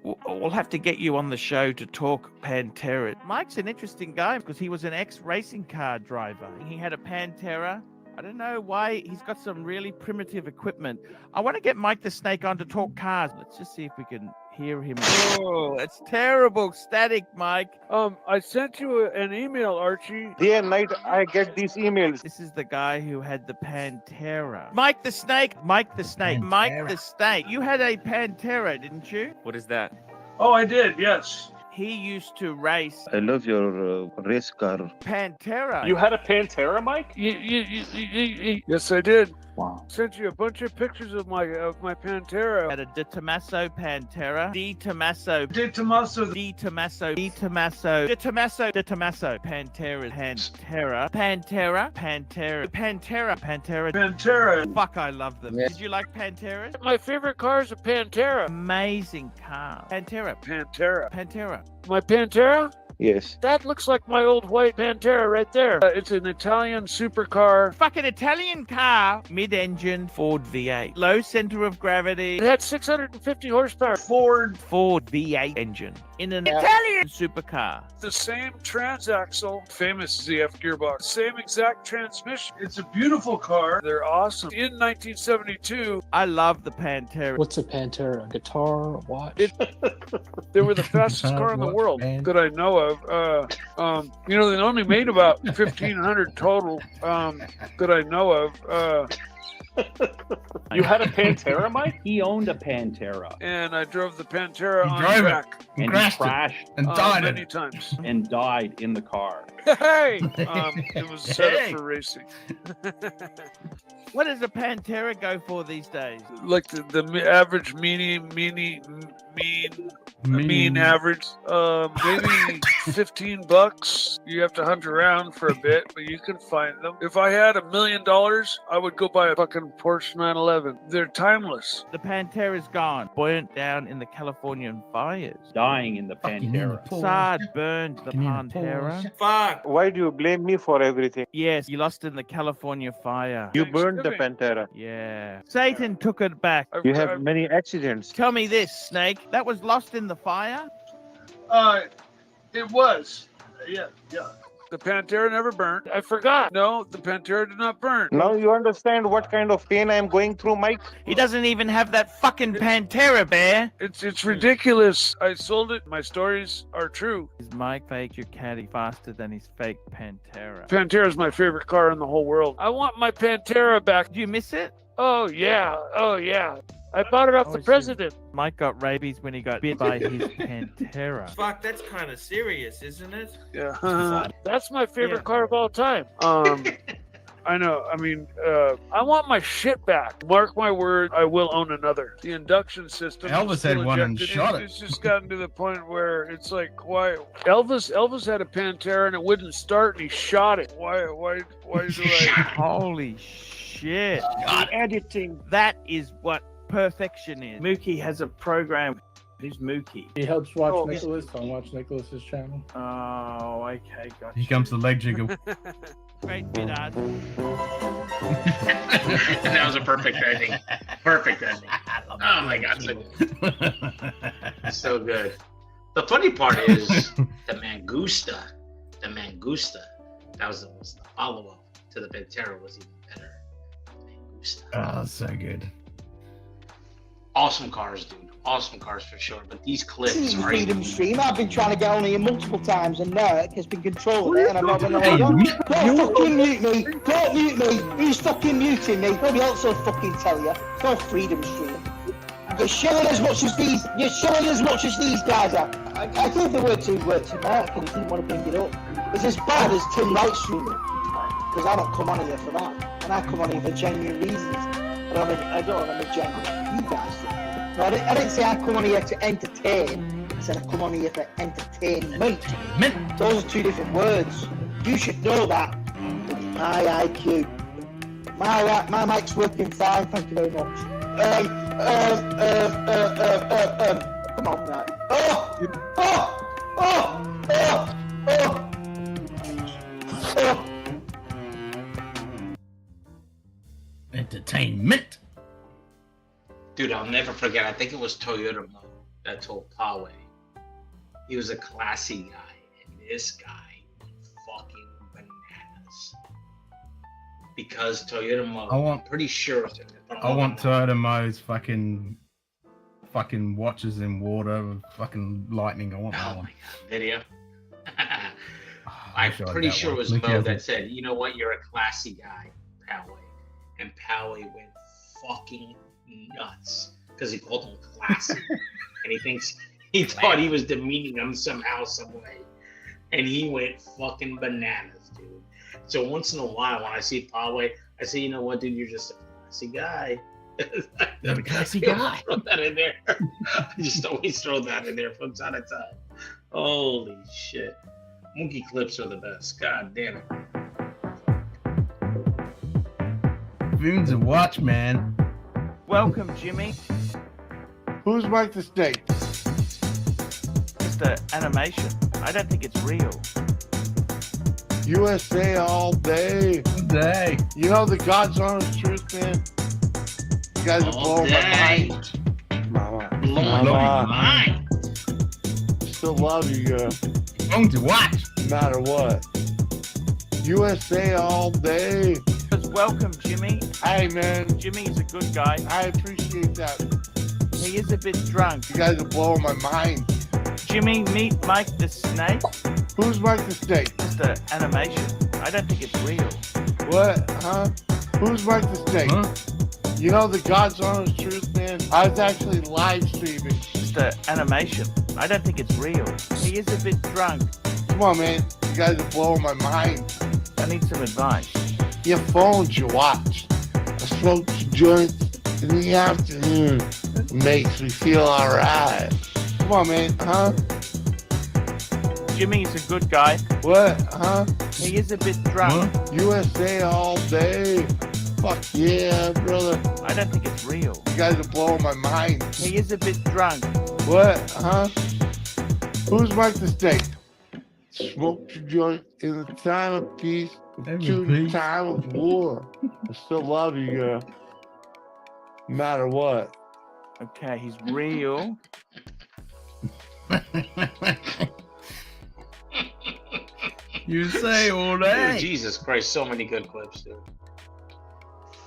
We'll have to get you on the show to talk Pantera. Mike's an interesting guy because he was an ex-racing car driver. He had a Pantera. I don't know why. He's got some really primitive equipment. I want to get Mike the Snake on to talk cars. Let's just see if we can hear him. Oh, it's terrible static, Mike. I sent you an email, Archie. Day and night I get these emails. This is the guy who had the Pantera. Mike the Snake. Mike the Snake. Mike the Snake. You had a Pantera, didn't you? What is that? Oh, I did, yes. He used to race I love your race car. Pantera. You had a Pantera, Mike? Yes, I did. Wow. Sent you a bunch of pictures of my Pantera. Had a De Tomaso Pantera. De Tomaso. De Tomaso. De Tomaso. De Tomaso. De Tomaso. De Tomaso. Pantera. Pantera. Pantera. Pantera. Pantera. Pantera. Pantera. Fuck, I love them. Yeah. Did you like Pantera? My favorite car is a Pantera. Amazing car. Pantera. Pantera. Pantera. My Pantera? Yes. That looks like my old white Pantera right there. It's an Italian supercar. Fucking Italian car. Mid-engine Ford V8. Low center of gravity. It had 650 horsepower. Ford V8 engine. In an Italian supercar. The same transaxle, famous ZF gearbox, same exact transmission. It's a beautiful car. They're awesome. In 1972, I love the Pantera. What's a Pantera? A guitar? A watch? they were the fastest car in the world that I know of. They only made about 1,500 total that I know of. You had a Pantera, Mike? He owned a Pantera. And I drove the Pantera He on drove it. track. And he crashed and died many times. And died in the car. Hey! It was set up for racing. What does a Pantera go for these days? Like the average mean average, maybe $15. You have to hunt around for a bit, but you can find them. If I had $1 million, I would go buy a fucking Porsche 911. They're timeless. The Pantera's gone. Burnt down in the Californian fires. Dying in the Pantera. Assad burned the Pantera. Fuck. Why do you blame me for everything? Yes, you lost in the California fire. You burned the Pantera. Yeah. Satan took it back. You have many accidents. Tell me this, Snake. That was lost in the fire? It was. Yeah. The Pantera never burned. I forgot. No, the Pantera did not burn. Now you understand what kind of pain I am going through, Mike? He doesn't even have that fucking Pantera, Bear. It's ridiculous. I sold it. My stories are true. Is Mike fake your caddy faster than his fake Pantera? Pantera is my favorite car in the whole world. I want my Pantera back. Do you miss it? Oh, yeah. I bought it off the president. Mike got rabies when he got bit by his Pantera. Fuck, that's kind of serious, isn't it? Yeah. That's my favorite car of all time. I know. I mean, I want my shit back. Mark my word, I will own another. The induction system. Elvis had one and shot it. It's just gotten to the point where it's like, why? Elvis had a Pantera and it wouldn't start and he shot it. Why do I? Holy shit. Editing. That is what perfection is. Mookie has a program. Who's Mookie? He helps watch Nicholas on Watch Nicholas's channel. Oh, okay, gotcha. Here comes the leg jiggle. Great bit, Art. That was a perfect ending. Perfect ending. Oh my God. So good. The funny part is the Mangusta. That was the follow-up to the Pantera was even better. Mangusta. Oh, so good. Awesome cars, dude. Awesome cars for sure. But these clips are Freedom Stream. I've been trying to get on here multiple times and Nerk has been controlling it and I'm not going to let on. Don't fucking mute me. Don't mute me. Who's fucking muting me? Nobody else will fucking tell you. It's no Freedom Stream. You're showing as much as these guys are. I gave the word to Mark and he didn't want to bring it up. It's as bad as Tim Wright streaming. Because I don't come on here for that. and I come on here for genuine reasons. I don't want to be genuine. You guys do. No, I didn't say I come on here to entertain. I said I come on here for entertainment. Those are two different words. You should know that. My IQ. My mic's working fine, thank you very much. Come on, right. Entertainment. Dude, I'll never forget. I think it was Toyota Mo that told Poway he was a classy guy, and this guy fucking bananas. Because Toyota Mo, I'm pretty sure. I want Toyota Mo's fucking watches in water with fucking lightning. I want that one. Video. I'm pretty sure it was Mo that said, "You know what? You're a classy guy, Poway." And Poway went fucking nuts because he called him classy, and he thought he was demeaning him somehow, some way, and he went fucking bananas, dude. So once in a while, when I see Poway, I say, "You know what, dude? You're just a classy guy." You're a classy guy. Throw that in there. I just always throw that in there from time to time. Holy shit. Monkey clips are the best. God damn it. Boom's a watch, man. Welcome, Jimmy. Who's Mike the Snake? Mr. Animation. I don't think it's real. USA all day. Day. You know the God's honest truth, man. You guys are blowing my mind. Blowing my mind. Still love you, girl. Boom's a watch. No matter what. USA all day. Welcome, Jimmy. Hey, man. Jimmy's a good guy. I appreciate that. He is a bit drunk. You guys are blowing my mind. Jimmy, meet Mike the Snake. Who's Mike the Snake? Mr. Animation. I don't think it's real. What? Huh? Who's Mike the Snake? Huh? You know the God's honest truth, man? I was actually live streaming. Mr. Animation. I don't think it's real. He is a bit drunk. Come on, man. You guys are blowing my mind. I need some advice. Your phone's your watch. I smoke joints in the afternoon. It makes me feel alright. Come on, man. Huh? Jimmy's a good guy. What? Huh? He is a bit drunk. What? USA all day. Fuck yeah, brother. I don't think it's real. You guys are blowing my mind. He is a bit drunk. What? Huh? Who's Mike the Snake? Smoke your joint in the time of peace. To the time of war. I still love you, girl. No matter what. Okay, he's real. You say all day. Dude, Jesus Christ, so many good clips, dude.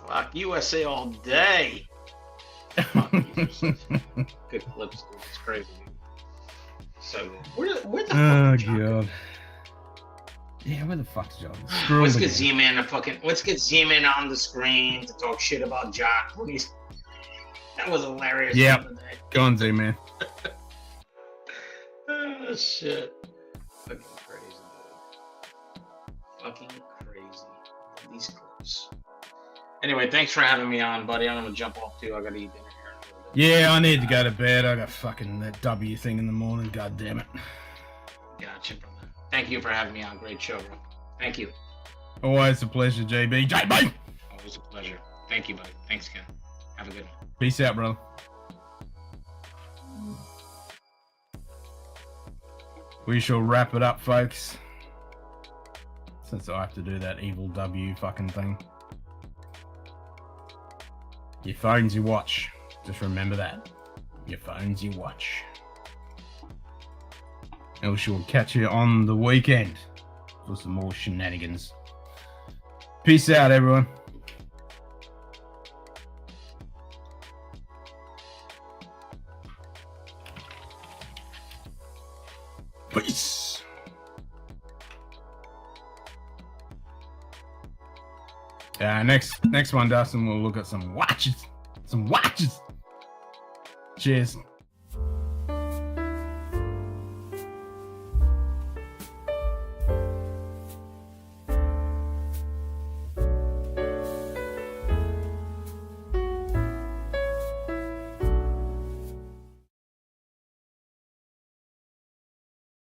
Fuck, USA all day. Good clips, dude. It's crazy, dude. So good. Where the fuck Oh, is John? God. Yeah, where the fuck's John? Let's get Z-Man on the screen to talk shit about Jock. That was hilarious. Yeah, go on, Z-Man. Oh, shit. Fucking crazy, dude. Fucking crazy. These clips. Anyway, thanks for having me on, buddy. I'm gonna jump off too. I gotta eat dinner here in a little bit. Yeah, I need to go to bed. I got fucking that W thing in the morning. God damn it. Gotcha, brother. Thank you for having me on. Great show, bro. Thank you. Always a pleasure, JB. JB! Always a pleasure. Thank you, buddy. Thanks, Ken. Have a good one. Peace out, brother. We shall wrap it up, folks. Since I have to do that evil W fucking thing. Your phone's your watch. Just remember that. Your phone's your watch. And we shall catch you on the weekend for some more shenanigans. Peace out, everyone. Peace. Next one, Dustin, we'll look at some watches. Cheers.